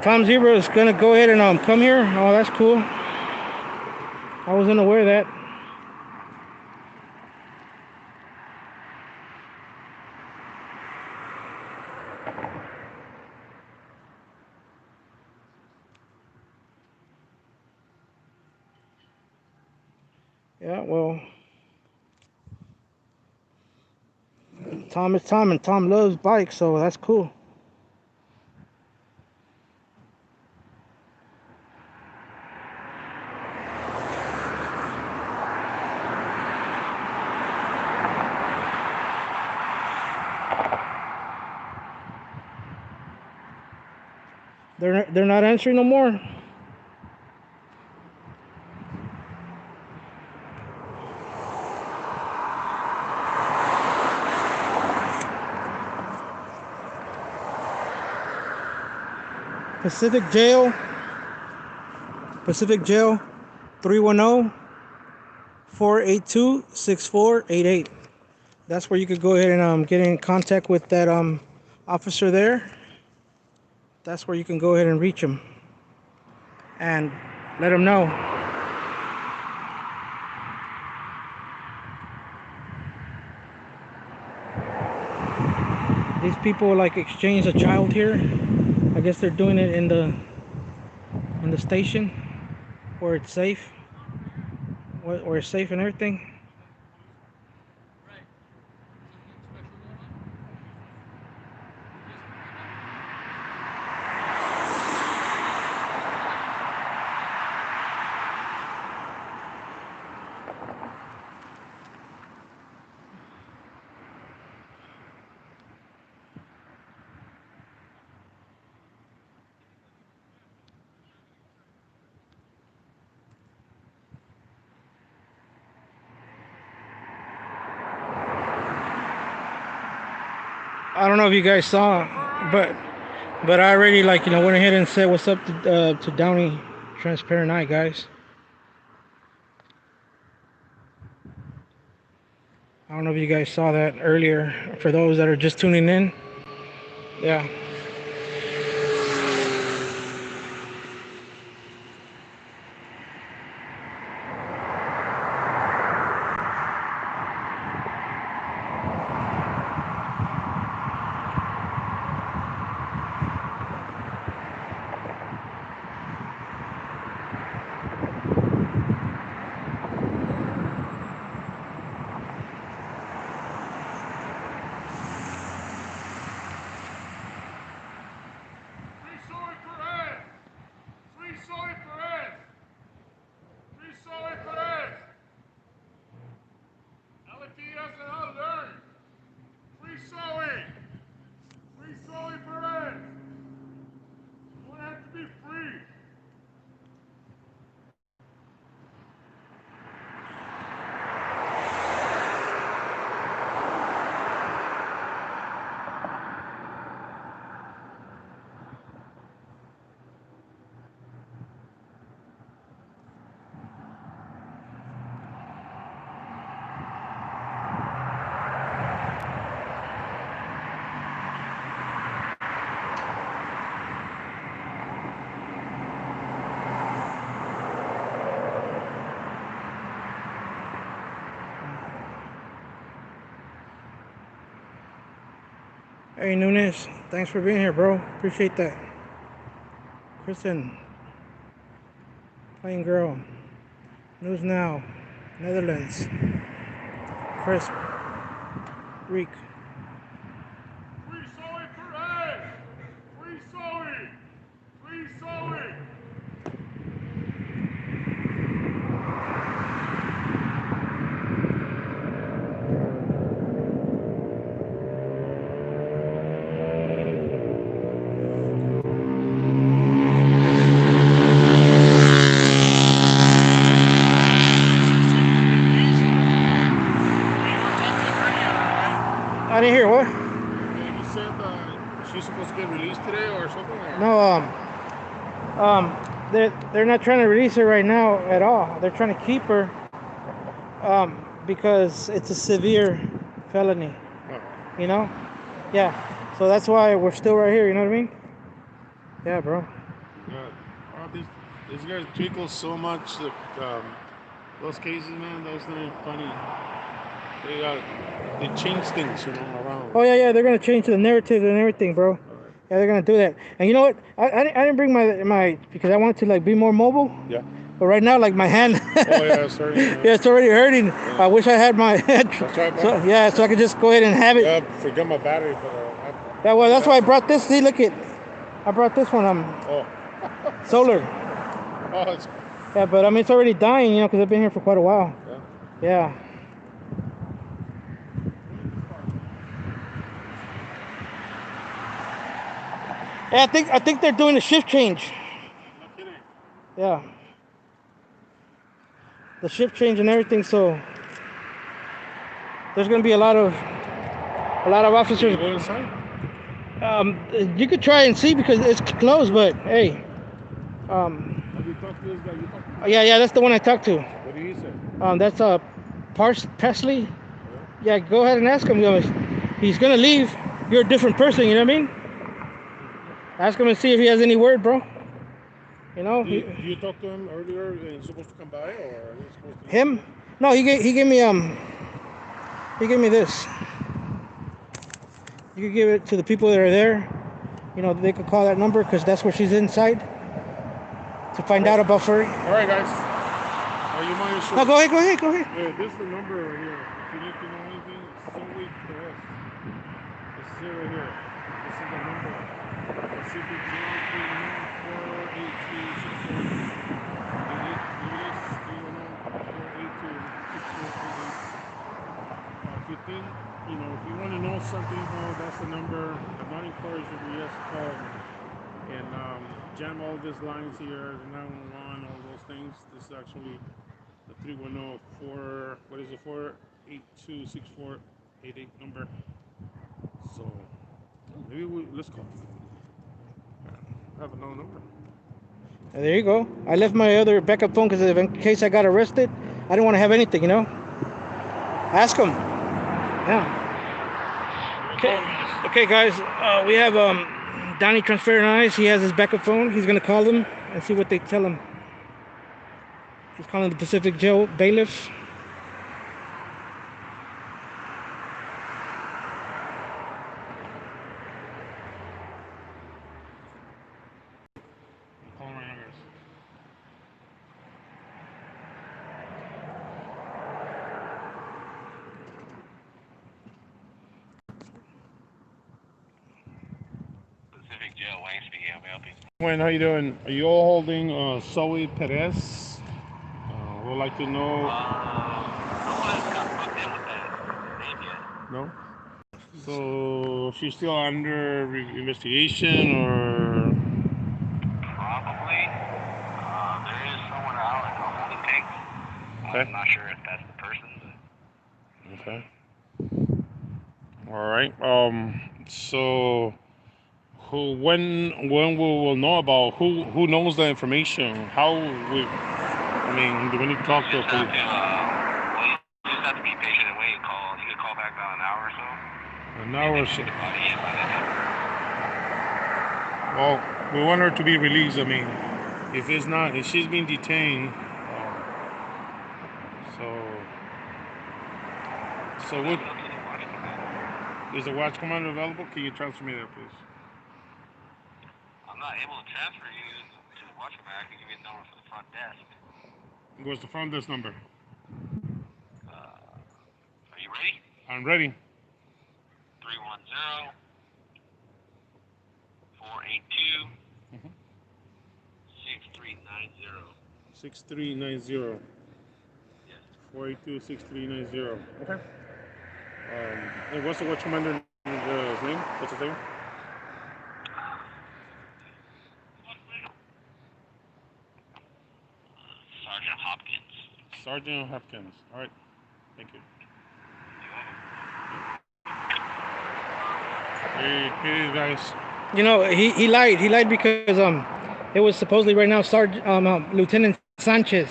Tom Zebra is gonna go ahead and come here. Oh, that's cool. I wasn't aware of that. Yeah, well, Tom is Tom, and Tom loves bikes, so that's cool. They're not answering no more. Pacific Jail 310-482-6488. That's where you could go ahead and get in contact with that officer there. That's where you can go ahead and reach him and let him know. These people like exchange a child here. I guess they're doing it in the station where it's safe, where it's safe and everything. I don't know if you guys saw, but I already went ahead and said what's up to Downey Transparent Eye, guys. I don't know if you guys saw that earlier. For those that are just tuning in, yeah. Free Soy Perez! Free Soy Perez! Free Soy Perez! Alaki doesn't know how to learn! Free Soy! Free Soy Perez! You want to have to be free! Hey Nunes, thanks for being here, bro. Appreciate that. Kristen, Plain Girl, News Now, Netherlands, Chris, Reek. Free Soy Perez! Free Soy! Free Soy! I didn't hear what? Yeah, you said she's supposed to get released today or something? Or? No, they're not trying to release her right now at all. They're trying to keep her, because it's a severe felony. Oh. You know? Yeah. So that's why we're still right here. You know what I mean? Yeah, bro. Yeah. Oh, these guys jiggle so much that those cases, man, those are funny. They change things, around. Oh yeah, they're gonna change the narrative and everything, bro. All right. Yeah, they're gonna do that. And you know what? I didn't bring my because I wanted to like be more mobile. Yeah. But right now, like my hand. Oh yeah, sorry. Yeah, it's already hurting. Yeah. I wish I had my head. That's right, bro. So yeah, so I could just go ahead and have it. Yeah, forget my battery for Yeah, well, that's why I brought this. See, look it. I brought this one. Oh. Solar. Oh, it's. Yeah, but I mean, it's already dying, because I've been here for quite a while. Yeah. Yeah. Yeah, I think they're doing a shift change. No kidding. Yeah. The shift change and everything, so there's gonna be a lot of officers. Can you go inside? You could try and see because it's closed, but hey. Have you talked to this guy? You talked to Yeah, that's the one I talked to. What did he say? That's Presley. Yeah, go ahead and ask him. He's gonna leave. You're a different person. You know what I mean? Ask him and see if he has any word, bro. You know. You talked to him earlier and he's supposed to come by, or he's supposed to? Him? No, he gave me this. You could give it to the people that are there. They could call that number because that's where she's inside to find out about Furry. All right, guys. You mind if No, go ahead. Yeah, this is the number right here. If you need to know anything, it's Zoe Perez. This is it right here. This is the number. Pacific 031-482-6488. If you want to know something, that's the number. I'm not encouraging you just to call and jam all these lines here, the 911, all those things. This is actually the 310-4, what is it, 482-6488 number. So maybe let's call. I have another number. There you go. I left my other backup phone because in case I got arrested, I didn't want to have anything. Ask him. Yeah. Okay, guys. We have Donnie transferring eyes. He has his backup phone. He's gonna call them and see what they tell him. He's calling the Pacific Jail bailiff. Calling right now, guys. Pacific Jail, Wayne speaking. How may I help you? Wayne, how you doing? Are you all holding Zoe Perez? Would like to know. No one has got booked in with that name yet. No. So she's still under investigation, or Probably. There is someone out in the holding tank. okay, I'm not sure if that's the person, but okay, all right. So who, when we will know about who knows the information? How we? I mean, do we need to talk to you a just have police? to, well, you just have to be patient and wait and call. You can call back about an hour or so. An hour or They so. should get the body in by then. Well, we want her to be released. I mean, if it's not, if she's being detained, so what? Up to the watch command. Is the watch commander available? Can you transfer me there, please? I'm not able to transfer you to the watch command. I can give you a number for the front desk. What's the front desk number? Are you ready? I'm ready. 310 482 6390. 6390. Yes. 482-6390. Okay. And what's the watch commander name? What's his name? Sergeant Hopkins. Sergeant Hopkins. All right. Thank you. Hey guys. You know, he lied. He lied because it was supposedly right now Lieutenant Sanchez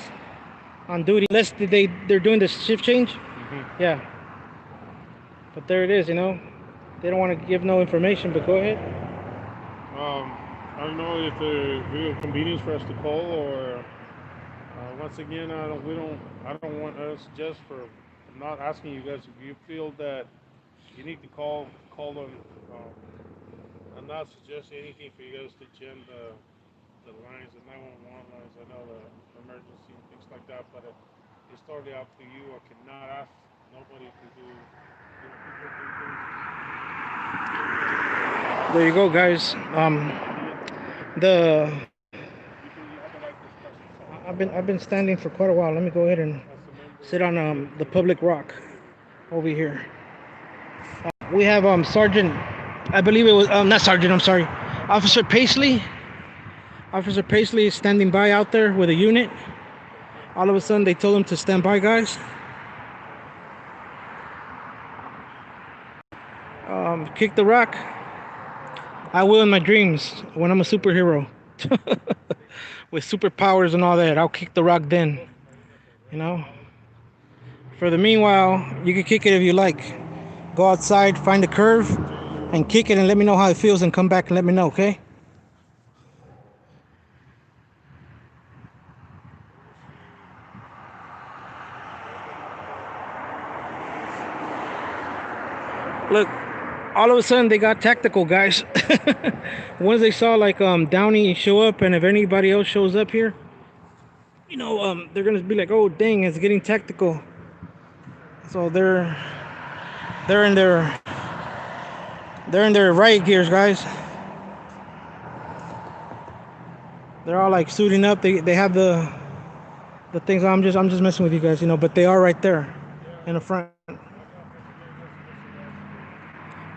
on duty. Unless they're doing the shift change. Yeah. But there it is. You know, they don't want to give no information. But go ahead. I don't know if there's a convenience for us to call, or once again, I don't want us just for not asking you guys if you feel that you need to call them. I'm not suggesting anything for you guys to jam the lines, the 911 lines. I know the emergency and things like that, but it's totally up to you. I cannot ask nobody to do. People do things. There you go, guys. I've been standing for quite a while. Let me go ahead and sit on the public rock over here. We have Sergeant, I believe it was not Sergeant. I'm sorry, Officer Paisley. Officer Paisley is standing by out there with a unit. All of a sudden, they told him to stand by, guys. Kick the rock. I will in my dreams when I'm a superhero. With superpowers and all that. I'll kick the rock then. You know? For the meanwhile, you can kick it if you like. Go outside, find a curve, and kick it and let me know how it feels and come back and let me know, okay? Look, all of a sudden they got tactical, guys. Once they saw like Downey show up, and if anybody else shows up here, you know, they're gonna be like, oh dang, it's getting tactical. So they're in their riot gears, guys. They're all like suiting up. They have the things. I'm just messing with you guys, you know, but they are right there in the front.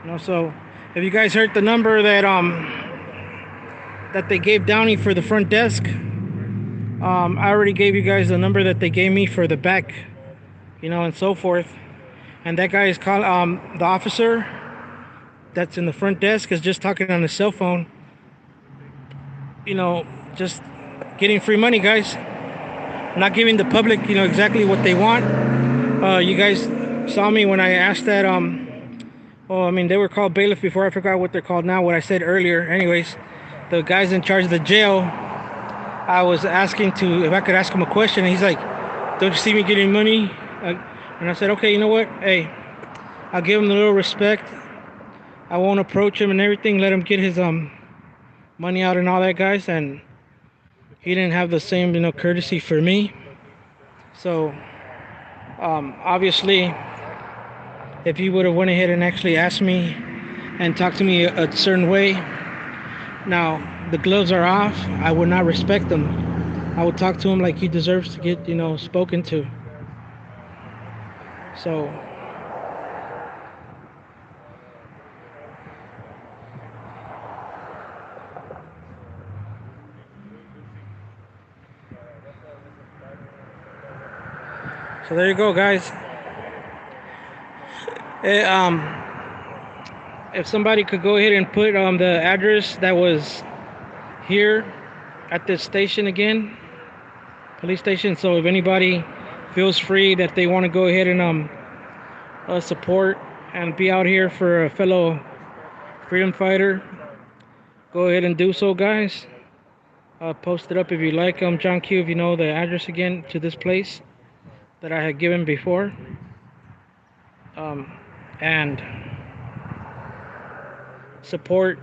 You know, so if you guys heard the number that they gave Downey for the front desk, I already gave you guys the number that they gave me for the back, you know, and so forth. And that guy is calling the officer that's in the front desk is just talking on his cell phone. You know, just getting free money, guys. Not giving the public, you know, exactly what they want. You guys saw me when I asked that. Well, I mean, they were called bailiff before. I forgot what they're called now. What I said earlier. Anyways, the guys in charge of the jail. I was asking to if I could ask him a question, and he's like, "Don't you see me getting money?" And I said, "Okay, you know what? Hey, I'll give him a little respect. I won't approach him and everything. Let him get his money out and all that, guys." And he didn't have the same, courtesy for me. So obviously, if he would have went ahead and actually asked me and talked to me a certain way, now the gloves are off, I would not respect him. I would talk to him like he deserves to get, spoken to. So there you go, guys. Eh, if somebody could go ahead and put the address that was here at this station again, police station. So if anybody feels free that they want to go ahead and support and be out here for a fellow freedom fighter, go ahead and do so, guys. Post it up if you like. John Q, if you know the address again to this place that I had given before. And support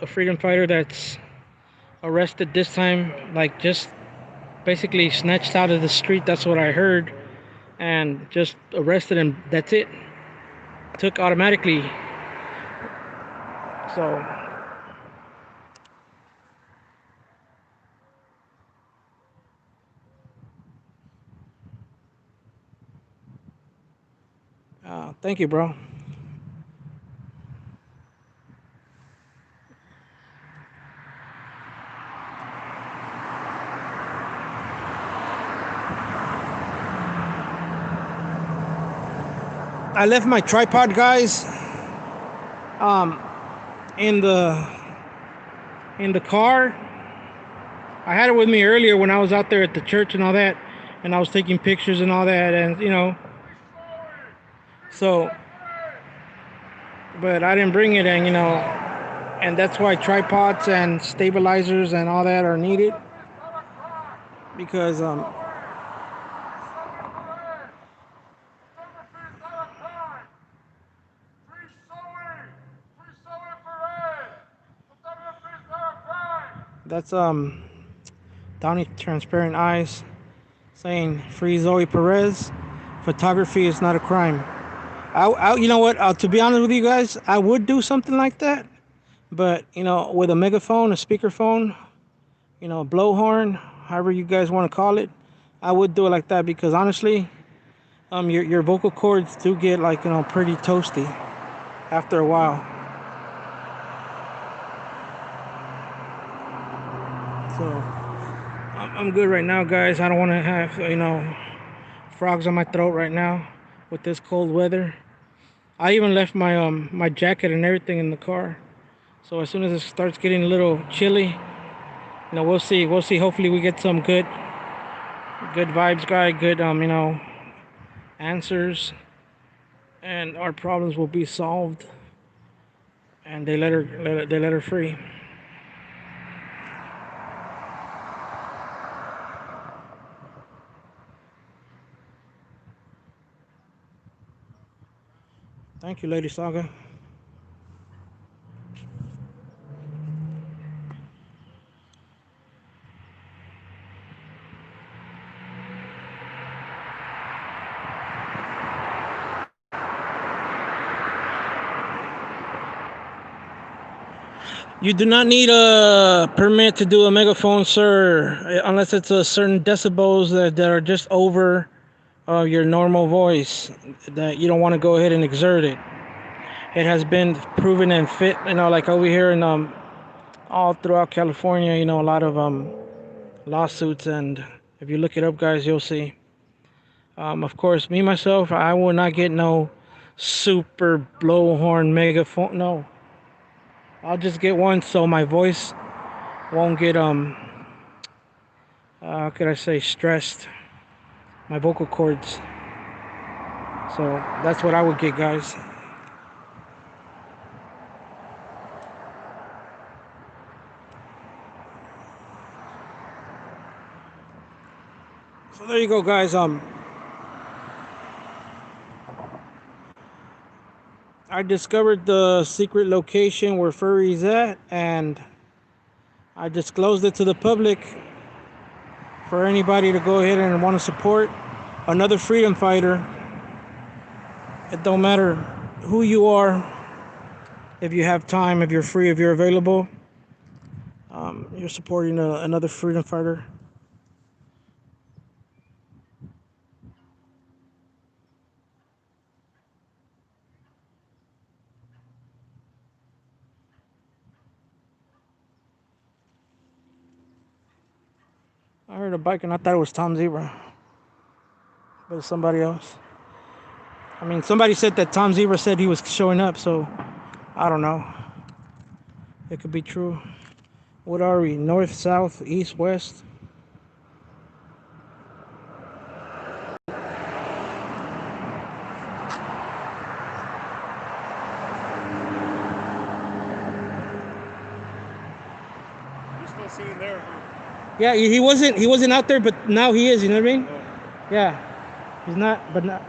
a freedom fighter that's arrested this time, like just basically snatched out of the street. That's what I heard. And just arrested him. That's it. Took automatically. So thank you, bro. I left my tripod, guys, in the car. I had it with me earlier when I was out there at the church and all that, and I was taking pictures and all that, and so, but I didn't bring it, and and that's why tripods and stabilizers and all that are needed, because that's Donnie Transparent Eyes saying free Zoe Perez. Photography is not a crime. You know what? To be honest with you guys, I would do something like that, but with a megaphone, a speakerphone, a blowhorn, however you guys want to call it, I would do it like that because honestly, your vocal cords do get like pretty toasty after a while. So I'm good right now, guys. I don't want to have frogs on my throat right now with this cold weather. I even left my my jacket and everything in the car. So as soon as it starts getting a little chilly, we'll see. We'll see. Hopefully we get some good vibes, guy. Good answers, and our problems will be solved. And they let her free. Thank you, Lady Saga. You do not need a permit to do a megaphone, sir, unless it's a certain decibels that are just over your normal voice, that you don't want to go ahead and exert it. It has been proven and fit, like over here in all throughout California, a lot of lawsuits, and if you look it up, guys, you'll see. Of course, me myself, I will not get no super blowhorn megaphone. No, I'll just get one so my voice won't get how could I say, stressed. My vocal cords. So that's what I would get, guys. So there you go, guys. I discovered the secret location where Furry's at, and I disclosed it to the public for anybody to go ahead and want to support another freedom fighter. It don't matter who you are, if you have time, if you're free, if you're available, you're supporting another freedom fighter. I heard a bike and I thought it was Tom Zebra, but it's somebody else. I mean, somebody said that Tom Zebra said he was showing up, so I don't know. It could be true. What are we? North, south, east, west? You're still sitting there, huh? Yeah, he wasn't out there, but now he is. You know what I mean? Yeah, he's not, but not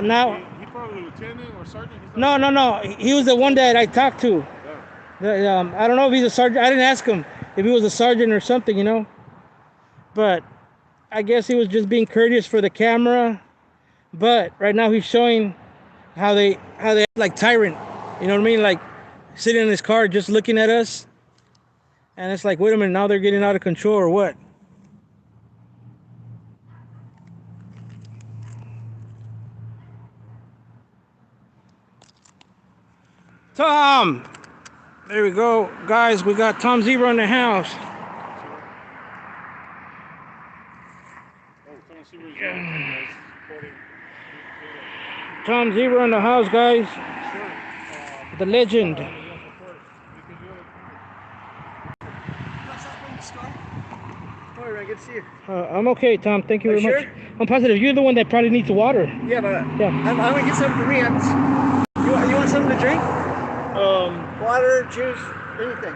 now. He probably lieutenant or sergeant. He's No, not. no, no. He was the one that I talked to. Yeah. I don't know if he's a sergeant. I didn't ask him if he was a sergeant or something, you know. But I guess he was just being courteous for the camera. But right now he's showing how they act like tyrant. You know what I mean? Like sitting in his car just looking at us. And it's like, wait a minute, now they're getting out of control or what? Tom! There we go. Guys, we got Tom Zebra in the house. Oh, come and see where he's going. Tom Zebra in the house, guys. Sure. The legend. You can do it. All right, good to see you. I'm okay, Tom. Thank you Are very you much. sure? I'm positive you're the one that probably needs water. Yeah, but Yeah. I'm gonna get something for me. You want something to drink? Water, juice, anything.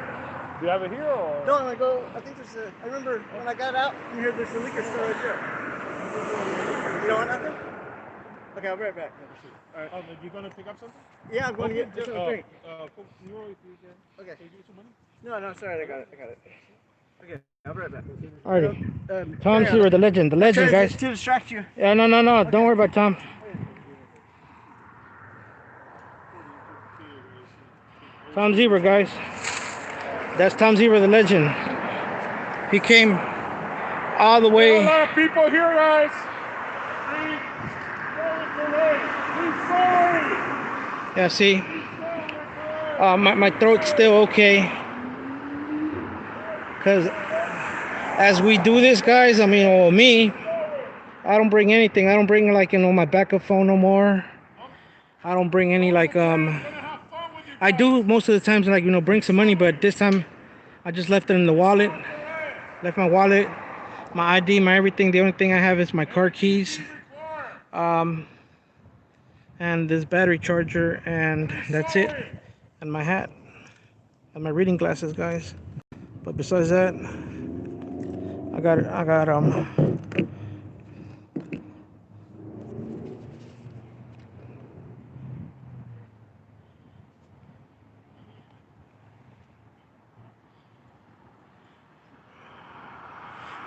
Do you have it here or? No, I'm gonna go. I think there's a. I remember when I got out from here, there's a liquor store right there. You don't want nothing? Okay, I'll be right back. All right. You gonna pick up something? Yeah, I'm going to get just a drink. Coke Zero if you can. Okay. Can you give me some money? No, sorry, I got it. Okay, I'll be right back. Alrighty. Tom Zebra, the legend, guys. To distract you. Yeah, no. Okay. Don't worry about Tom. Tom Zebra, guys. That's Tom Zebra, the legend. He came all the way. A lot of people here, guys. Yeah, see? My throat's still okay. Because as we do this, guys, I mean, well, me, I don't bring anything. I don't bring, like, my backup phone no more. I don't bring any, like, I do most of the times, like, bring some money, but this time I just left it in the wallet. Left my wallet, my ID, my everything. The only thing I have is my car keys. And this battery charger, and that's it. And my hat. And my reading glasses, guys. But besides that, I got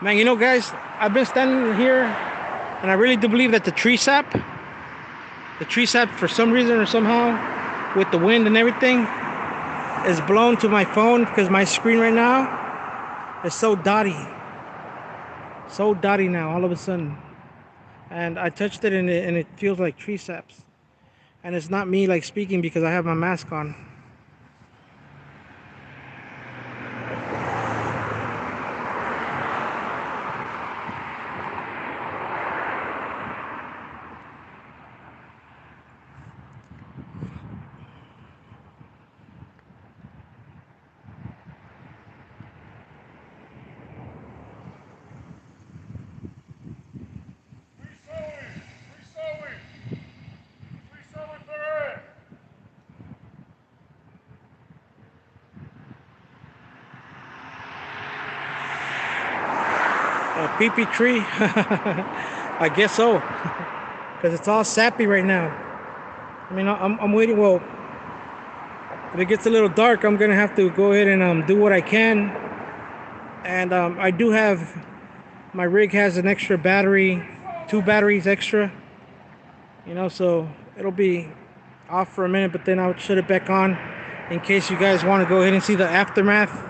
man, guys, I've been standing here and I really do believe that the tree sap for some reason or somehow, with the wind and everything, is blown to my phone, because my screen right now is so dotty now all of a sudden. And I touched it and it feels like tree saps. And it's not me, like, speaking, because I have my mask on. A pee-pee tree? I guess so. Because it's all sappy right now. I mean, I'm waiting. Well, if it gets a little dark, I'm going to have to go ahead and do what I can. And I do have, my rig has an extra battery, 2 batteries extra. You know, so it'll be off for a minute, but then I'll shut it back on in case you guys want to go ahead and see the aftermath.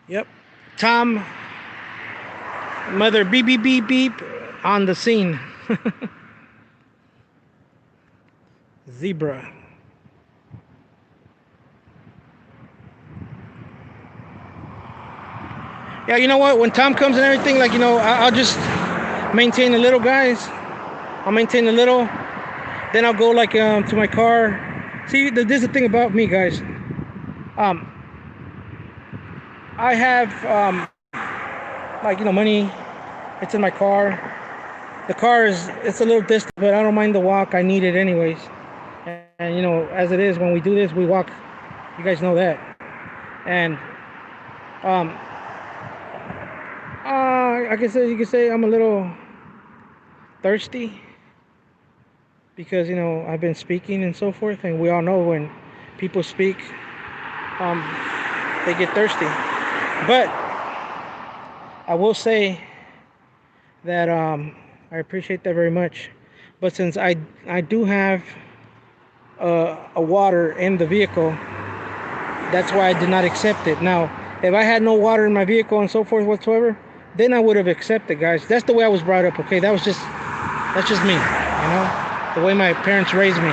Yep. Tom, mother beep beep beep beep on the scene. Zebra. Yeah, you know what? When Tom comes and everything, like, you know, I'll just maintain the little guys. I'll maintain the little. Then I'll go like to my car. See, there's the thing about me, guys. I have like, you know, money. It's in my car. The car it's a little distant, but I don't mind the walk. I need it anyways. And you know, as it is, when we do this, we walk. You guys know that. And I guess you could say I'm a little thirsty because, you know, I've been speaking and so forth, and we all know when people speak, they get thirsty. But I will say that I appreciate that very much. But since I do have a water in the vehicle, that's why I did not accept it. Now, if I had no water in my vehicle and so forth whatsoever, then I would have accepted, guys. That's the way I was brought up. Okay, that's just me. You know, the way my parents raised me.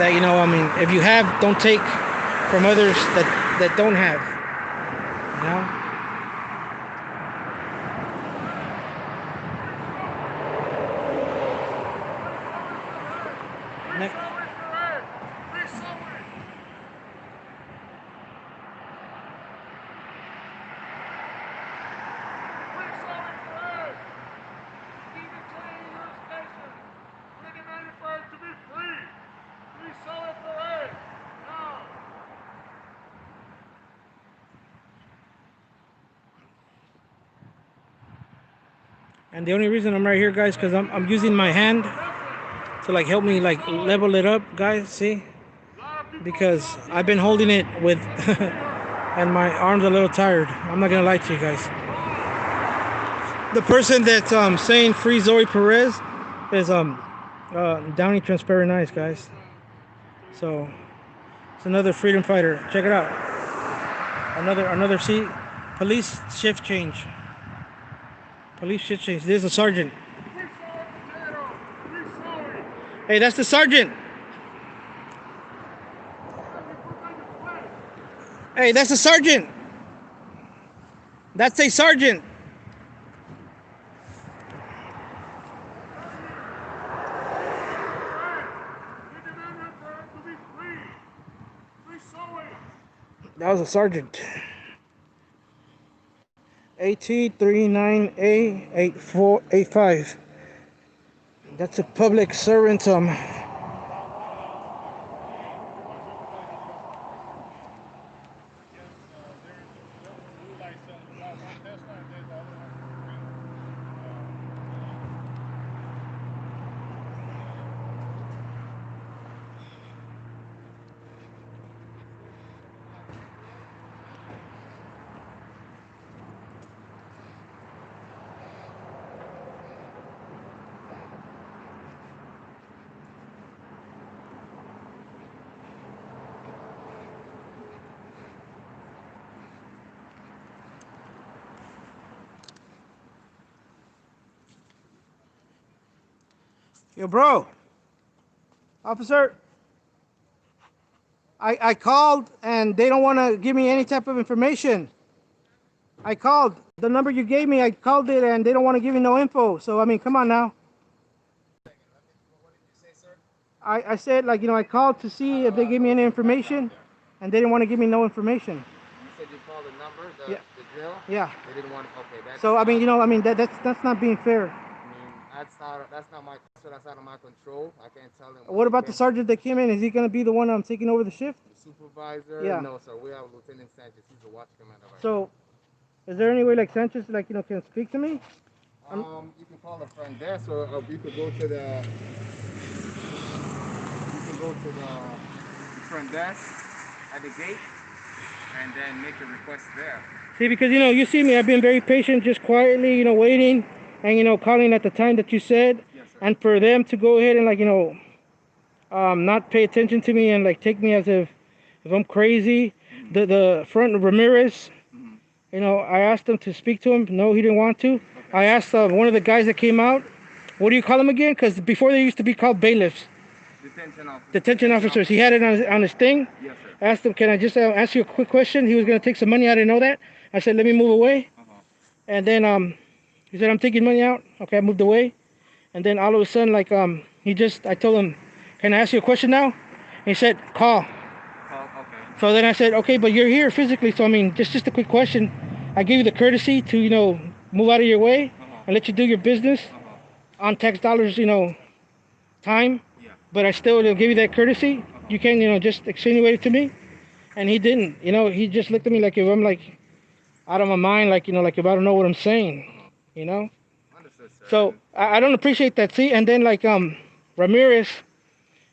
That, you know, I mean, if you have, don't take from others that don't have. You know. And the only reason I'm right here, guys, because I'm using my hand to like help me like level it up, guys. See, because I've been holding it with, and my arms are a little tired. I'm not gonna lie to you guys. The person that's saying free Zoe Perez is Downey Transparent Eyes, guys. So it's another freedom fighter. Check it out. Another seat. Police shift change. Police shift change. There's a sergeant. Hey, that's the sergeant. Hey, that's a sergeant. That's a sergeant. That was a sergeant. AT39A8485. That's a public servant. Yo, bro. Officer. I called and they don't want to give me any type of information. I called the number you gave me. I called it and they don't want to give me no info. So I mean, come on now. I said, like, you know, I called to see if they gave me any information, and they didn't want to give me no information. You said you called the number, Yeah. the drill? Yeah. They didn't want. Okay, that's. So I mean, you know, I mean that's not being fair. I mean, that's not my concern. that's out of my control. I can't tell him what What he about the can. sergeant that came in? Is he gonna be the one taking over the shift? The supervisor, Yeah. no, sir. We have Lieutenant Sanchez. He's the watch commander right now. So, is there any way like Sanchez can speak to me? You can call a friend desk, or you could go to the front desk at the gate, and then make a request there. See, because you see me, I've been very patient, just quietly, waiting, and calling at the time that you said, Yes, sir. and for them to go ahead and not pay attention to me and like take me as if I'm crazy. The front Ramirez, I asked him to speak to him. No, he didn't want to. Okay. I asked one of the guys that came out, what do you call them again? Because before they used to be called bailiffs, Detention officer. detention officers. He had it on his thing. Yes, sir. I asked him, can I just ask you a quick question? He was gonna take some money. I didn't know that. I said, let me move away. And then he said, I'm taking money out. Okay, I moved away. And then all of a sudden, I told him, can I ask you a question now? And he said, call. Oh, okay. So then I said, okay, but you're here physically. So I mean, just a quick question. I gave you the courtesy to, move out of your way and let you do your business on tax dollars, time. Yeah. But I still give you that courtesy. You can, just extenuate it to me. And he didn't. He just looked at me like if I'm like out of my mind, like if I don't know what I'm saying, you know. Understood, sir. So I don't appreciate that. See, and then Ramirez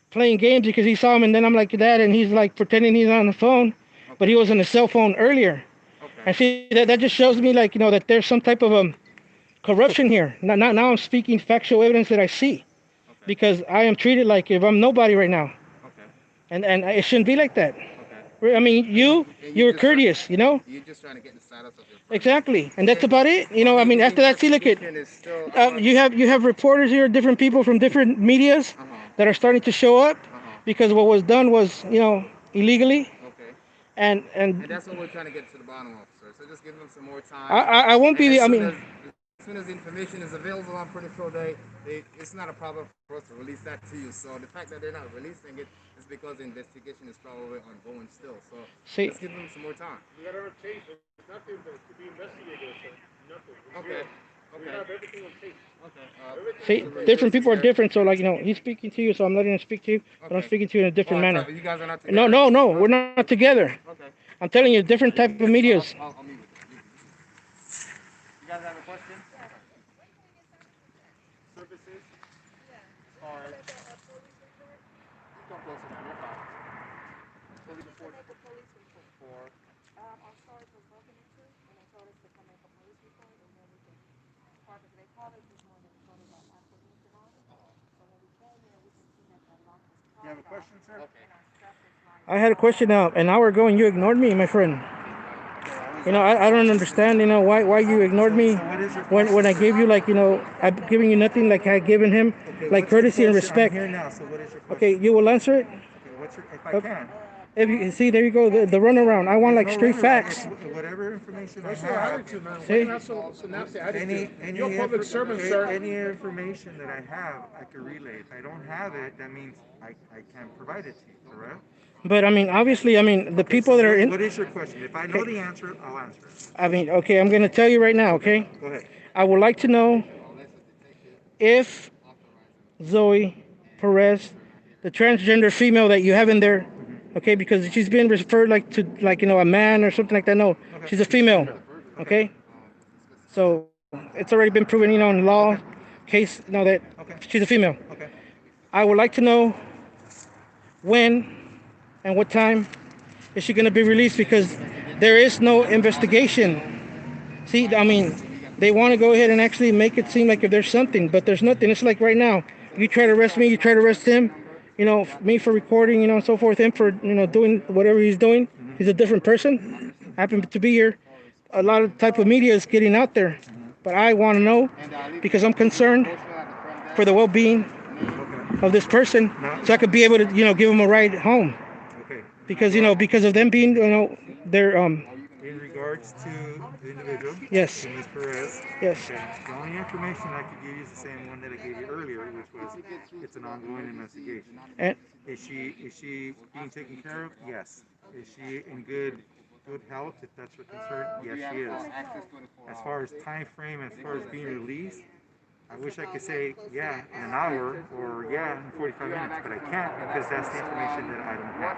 playing games because he saw him, and then I'm like that, and he's like pretending he's on the phone, but he was on the cell phone earlier. Okay. And see that just shows me that there's some type of corruption here. Now I'm speaking factual evidence that I see, because I am treated like if I'm nobody right now, Okay. and it shouldn't be like that. Okay. I mean, you're courteous, You're just trying to get the status of your friend. Exactly, and that's about it. I mean, after that, see, look at Is still, you have reporters here, different people from different medias that are starting to show up because what was done was illegally, Okay. and And that's what we're trying to get to the bottom of, sir. So just give them some more time. I won't And be. as soon as the information is available, I'm pretty sure it's not a problem for us to release that to you. So the fact that they're not releasing it is because the investigation is probably ongoing still. So See, just give them some more time. We got our tape. There's nothing to be investigated, sir. Nothing. Okay. We Okay. have everything on tape. Okay. see, different people are different. So he's speaking to you, so I'm letting him speak to you, but I'm Okay. speaking to you in a different manner. You guys are not together? No, we're not together. Okay. I'm telling you, different type of medias. I'll meet with you. You guys have a question? Services? As far as? You come closer now. You're fine. Police report for. You have a question, sir? Okay. I had a question now, an hour ago, and you ignored me, my friend. I don't understand, why you ignored me So what is your when I question, gave sir? you, I'm giving you nothing like I given him, Okay, like what's your courtesy and question? respect. I'm here now, so what is your question? Okay, you will answer it? Okay, what's your, if I Okay. can. If you see, there you go, the runaround. I want like No straight runaround. facts. Whatever information I What's your have, attitude, man? Why See? you have so nasty attitude? any You're a public servant, sir. any information that I have, I can relay. If I don't have it, that means I can't provide it to you, correct? But I mean, obviously, I mean, the Okay, people so that are what in. is your question? If I know Okay. the answer, I'll answer it. I mean, okay, I'm gonna tell you right now. Okay, Go ahead. I would like to know if Zoe Perez, the transgender female that you have in there, okay, because she's been referred to a man or something like that. No, Okay. she's a female. Okay, so it's already been proven, in law case, that Okay. she's a female. Okay. I would like to know when and what time is she gonna be released, because there is no investigation. See, I mean, they want to go ahead and actually make it seem like if there's something, but there's nothing. It's like right now, you try to arrest me, you try to arrest him, me for recording, and so forth, him for, doing whatever he's doing. He's a different person. I happen to be here. A lot of type of media is getting out there, but I want to know because I'm concerned for the well-being Okay. of this person, so I could be able to, give him a ride home. Okay. Because because of them being, they're In regards to the individual, yes, to Ms. Perez, yes. okay, the only information I could give you is the same one that I gave you earlier, which was it's an ongoing investigation. And Is she being taken care of? Yes. Is she in good health, if that's your concern? Yes, she is. As far as time frame, as far as being released, I wish I could say, yeah, in an hour or yeah, in 45 minutes, but I can't because that's the information that I don't have.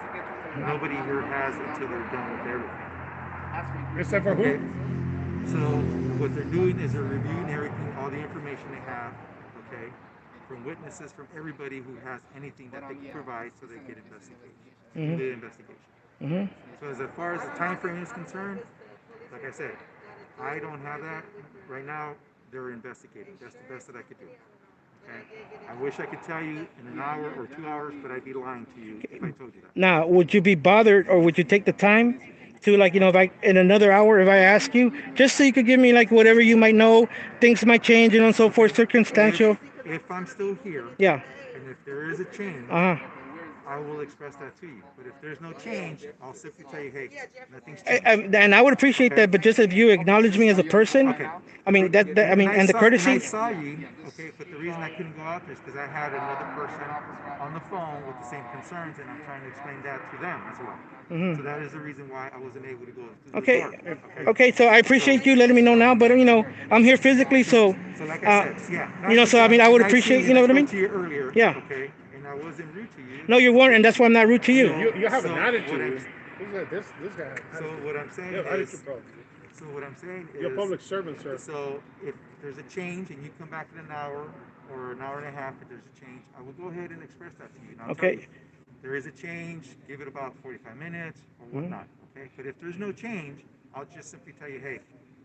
Nobody here has until they're done with everything. Except for Okay. who? So what they're doing is they're reviewing everything, all the information they have, okay, from witnesses, from everybody who has anything that they can provide, so they get investigated, do the investigation. So as far as the time frame is concerned, like I said, I don't have that right now. They're investigating. That's the best that I could do. Okay. I wish I could tell you in an hour or 2 hours, but I'd be lying to you if I told you that. Now, would you be bothered, or would you take the time to, like, if I in another hour, if I ask you, just so you could give me like whatever you might know, things might change, and so forth, circumstantial. If I'm still here, Yeah. and if there is a change, I will express that to you. But if there's no change, I'll simply tell you, hey, nothing's changed. And I would appreciate that, but just if you acknowledge me as a person, Okay. I mean I mean, and the courtesy. And I saw you, okay, but the reason I couldn't go out there is because I had another person on the phone with the same concerns, and I'm trying to explain that to them as well. So that is the reason why I wasn't able to go through the Okay. door. Okay. So I appreciate you letting me know now, but I'm here physically, so. So like I said, yeah. So I mean, I would appreciate, you know what I mean? To you earlier, yeah. Okay, and I wasn't rude to you. No, you weren't, and that's why I'm not rude to you. You have an So attitude. This guy. So what I'm saying Yeah, is. attitude problem. So what I'm saying is. You're a public servant, sir. So if there's a change and you come back in an hour or an hour and a half, if there's a change, I will go ahead and express that to you. And I'll tell you, there is a change. Give it about 45 minutes or whatnot. Okay. But if there's no change, I'll just simply tell you, hey,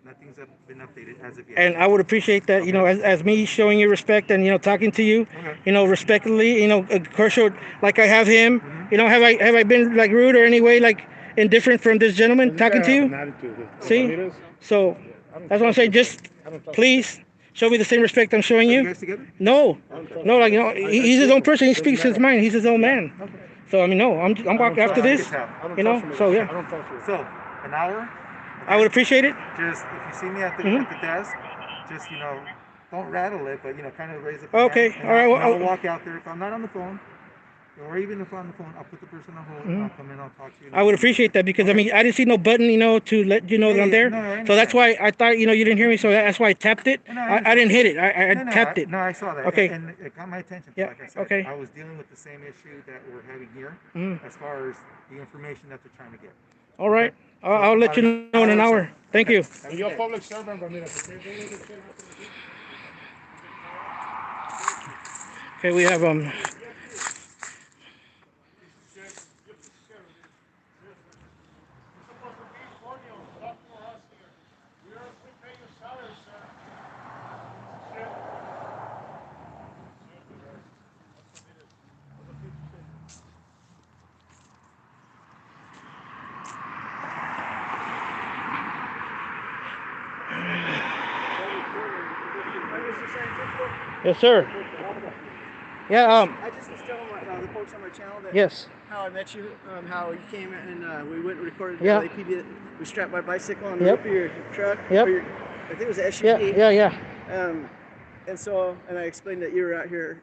nothing's been updated as of yet. And I would appreciate that, as me showing you respect and talking to you, respectfully, of course, like I have him. Have I been like rude or any way like indifferent from this gentleman talking to you? See, so that's what I'm saying. Just please show me the same respect I'm showing you. You guys together? No, like he's his own person. He speaks his mind. He's his own man. So I mean, no, I'm walking after this. So yeah. So an hour. I would appreciate it. Just if you see me at the desk, just don't rattle it, but kind of raise it. Okay, all right. Well, I'll walk out there. If I'm not on the phone, or even if I'm on the phone, I'll put the person on hold. I'll come in. I'll talk to you. I would appreciate that because I mean I didn't see no button, to let you know that I'm there. No, so that's why I thought you didn't hear me. So that's why I tapped it. I didn't hit it. I tapped it. No, I saw that. Okay. And it got my attention. Yeah. Like I said, okay. I was dealing with the same issue that we're having here, as far as the information that they're trying to get. All right. Okay. I'll let you know in an hour. Thank you. You're a public servant, but Okay, we have Mr.scientifical? Yes, sir. Yeah. I just was telling the folks on my channel that Yes. how I met you, how you came and we went and recorded the Yeah. LAPD. We strapped my bicycle on the Yep. roof of your truck. Yep. Or I think it was an SUV. Yeah. And I explained that you were out here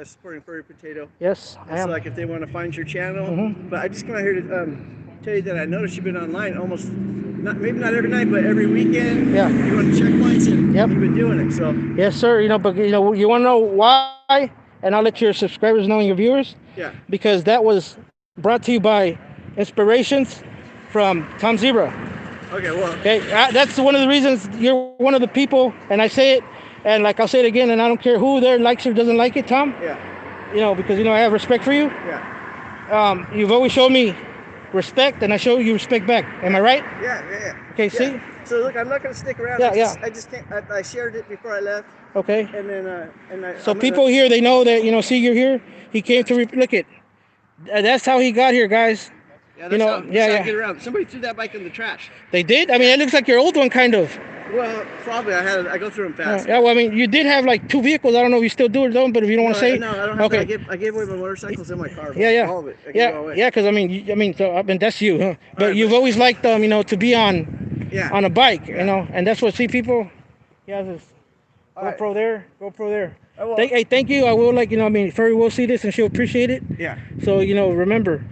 supporting Furry Potato. Yes, I And so am. like if they want to find your channel, but I just come out here to tell you that I noticed you've been online almost, maybe not every night, but every weekend. Yeah. You want to checkpoints and Yep. you've been doing it. So Yes, sir. But you want to know why? And I'll let your subscribers know and your viewers. yeah. Because that was brought to you by inspirations from Tom Zebra. Okay, well. Okay, that's one of the reasons you're one of the people, and I say it, and like I'll say it again, and I don't care who there likes or doesn't like it, Tom. Yeah. Because I have respect for you. Yeah. You've always shown me respect, and I show you respect back. Am I right? Yeah. Okay, see? Yeah. So look, I'm not gonna stick around. Yeah, I just can't. I shared it before I left, Okay. and then So people here, they know that see you're here. He came to look it. That's how he got here, guys. Yeah, that's how I yeah. get around. Somebody threw that bike in the trash. They did. I mean, it looks like your old one, kind of. Well, probably I go through them fast. Yeah. Well, I mean, you did have like 2 vehicles. I don't know if you still do it, though. But if you don't want to say, No, I don't have. Okay. I gave away my motorcycles in my car. Yeah. All of it. I gave it all away. Yeah. Because I mean, that's you, huh? But you've always liked to be on a bike, and that's what people. Yeah, this GoPro there, GoPro there. Thank you. I will Furry will see this and she'll appreciate it. Yeah. So remember,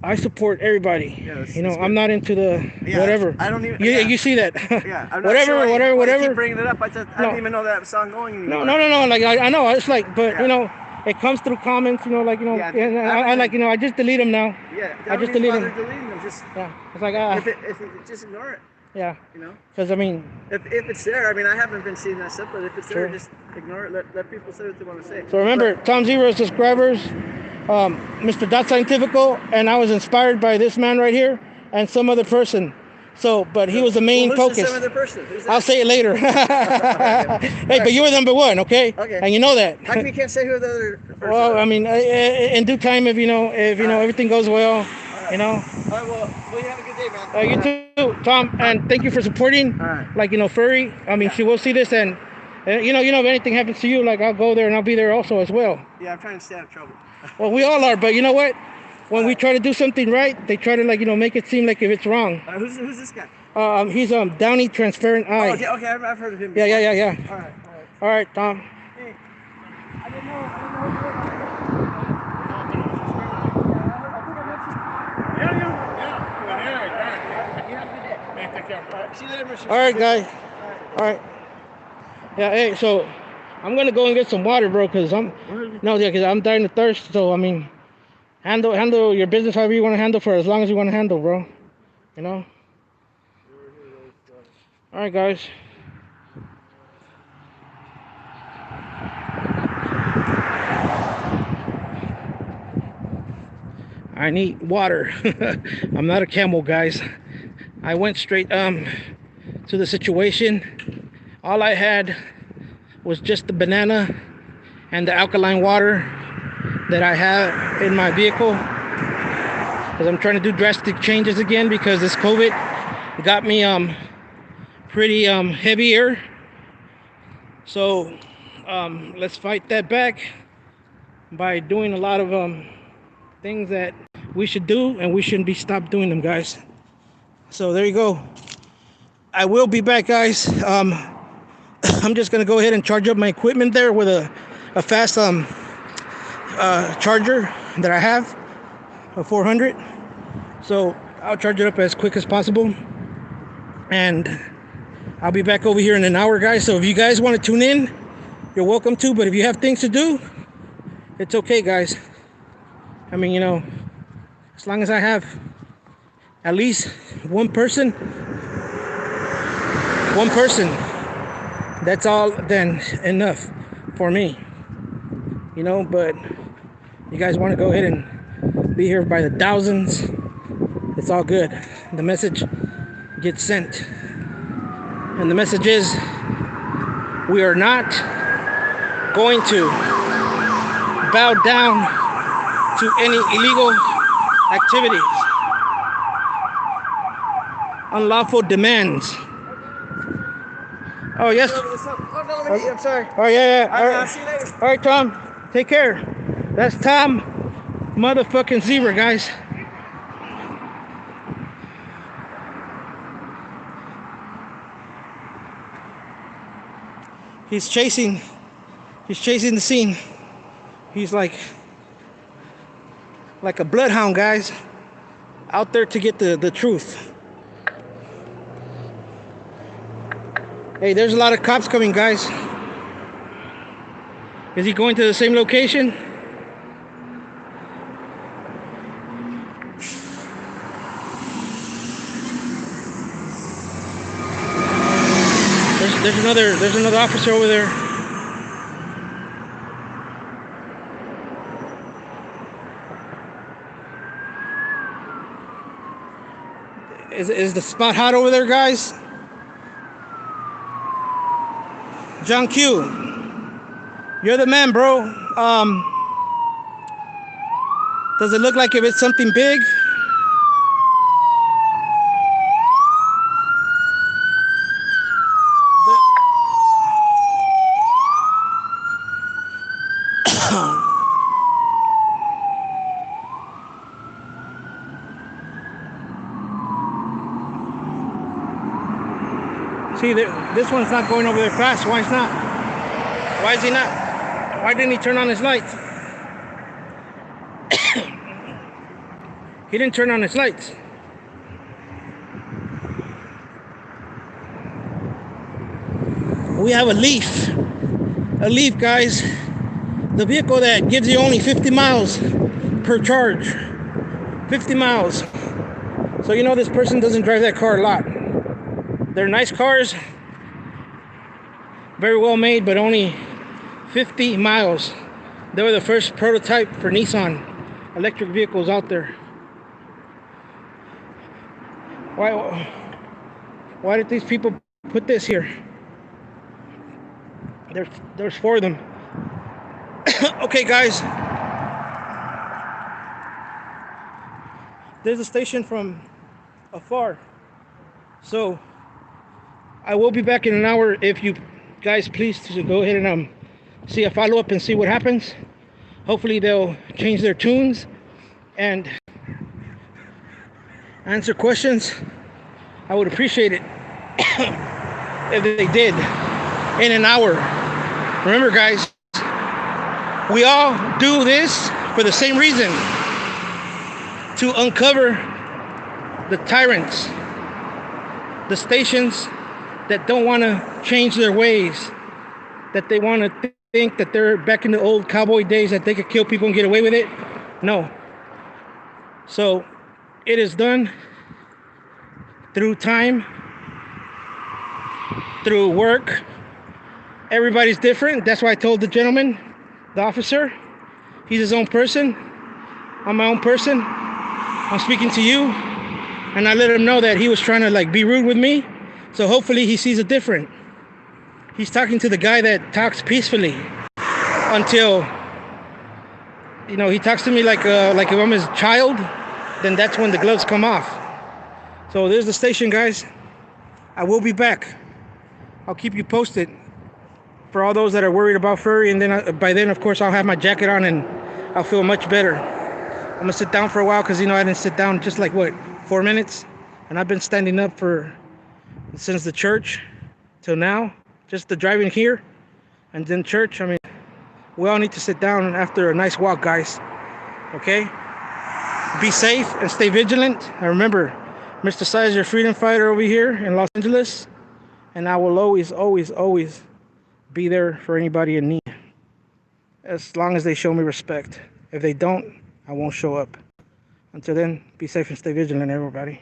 I support everybody. Yeah, that's I'm good. not into the Yeah, whatever. I don't even. You see that? Yeah, I'm not whatever, sure why you whatever. keep bringing it up. I No. didn't even know that was ongoing anymore. No. Like I know it's like, but Yeah. it comes through comments. Like Yeah, and I like I just delete them now. Yeah, I don't just even delete bother them. deleting them. Just Yeah, it's like if it just ignore it. yeah, You know, because I mean, if it's there, I mean, I haven't been seeing that stuff, but if it's there, Sure. just ignore it. Let people say what they want to say. so remember, Tom Zero subscribers, Mr.scientifical, and I was inspired by this man right here and some other person. So, but he was the main who's focus. Some other person? Who's that? I'll say it later. Hey, but you were number one, okay? Okay. And you know that. How come you can't say who the other person Well, is? I mean, in due time, if everything goes well, All right, well, you have a good day, man. You too, Tom, and thank you for supporting. All right. Like Furry. I mean, she will see this, and if anything happens to you, like I'll go there and I'll be there also as well. Yeah, I'm trying to stay out of trouble. Well, we all are, but you know what? When we try to do something right, they try to make it seem like if it's wrong. Who's this guy? He's Downy Transparent Eye. Oh, yeah, okay, I've heard of him. Yeah. All right. All right, Tom. Hey, I didn't know who you were. See you later, Mr. All right, guys. All right. Yeah. Hey, so I'm gonna go and get some water, bro, because because I'm dying of thirst. So I mean, handle your business however you want to handle for as long as you want to handle, bro. All right, guys. I need water. I'm not a camel, guys. I went straight to the situation. All I had was just the banana and the alkaline water that I have in my vehicle, because I'm trying to do drastic changes again because this COVID got me pretty heavier. So let's fight that back by doing a lot of things that we should do, and we shouldn't be stopped doing them, guys. So there you go. I will be back, guys. I'm just gonna go ahead and charge up my equipment there with a fast charger that I have, a 400. So I'll charge it up as quick as possible, and I'll be back over here in an hour, guys. So if you guys want to tune in, you're welcome to. But if you have things to do, it's okay, guys. I mean, as long as I have at least one person, that's all then enough for me. But you guys want to go ahead and be here by the thousands, it's all good. The message gets sent. And the message is, we are not going to bow down to any illegal activities, unlawful demands. Oh, yes. I'm sorry. Oh, yeah. All I'll right. see you later. All right, Tom. Take care. That's Tom motherfucking Zebra, guys. He's chasing the scene. He's like a bloodhound, guys, out there to get the truth. Hey, there's a lot of cops coming, guys. Is he going to the same location? There's another officer over there. Is the spot hot over there, guys? John Q, you're the man, bro. Does it look like if it's something big? See, this one's not going over there fast. Why is not? Why is he not? Why didn't he turn on his lights? He didn't turn on his lights. We have a Leaf. A Leaf, guys. The vehicle that gives you only 50 miles per charge. 50 miles. So you know this person doesn't drive that car a lot. They're nice cars. Very well made, but only 50 miles. They were the first prototype for Nissan electric vehicles out there. Why did these people put this here? There's 4 of them. Okay, guys. There's a station from afar. So I will be back in an hour. If you guys please to go ahead and see a follow-up and see what happens. Hopefully they'll change their tunes and answer questions. I would appreciate it if they did in an hour. Remember, guys, we all do this for the same reason: to uncover the tyrants, the stations that don't want to change their ways, that they want to think that they're back in the old cowboy days, that they could kill people and get away with it. No. So it is done through time, through work. Everybody's different. That's why I told the gentleman, the officer, he's his own person. I'm my own person. I'm speaking to you. And I let him know that he was trying to be rude with me. So hopefully he sees it different. He's talking to the guy that talks peacefully until, he talks to me like if I'm his child. Then that's when the gloves come off. So there's the station, guys. I will be back. I'll keep you posted for all those that are worried about Furry. And then by then, of course, I'll have my jacket on and I'll feel much better. I'm gonna sit down for a while because I didn't sit down just 4 minutes, and I've been standing up since the church till now. Just the driving here and then church. We all need to sit down after a nice walk, guys. Okay? Be safe and stay vigilant. And remember, Mr. Sci is your freedom fighter over here in Los Angeles, and I will always, always, always be there for anybody in need, as long as they show me respect. If they don't, I won't show up. Until then, be safe and stay vigilant, everybody.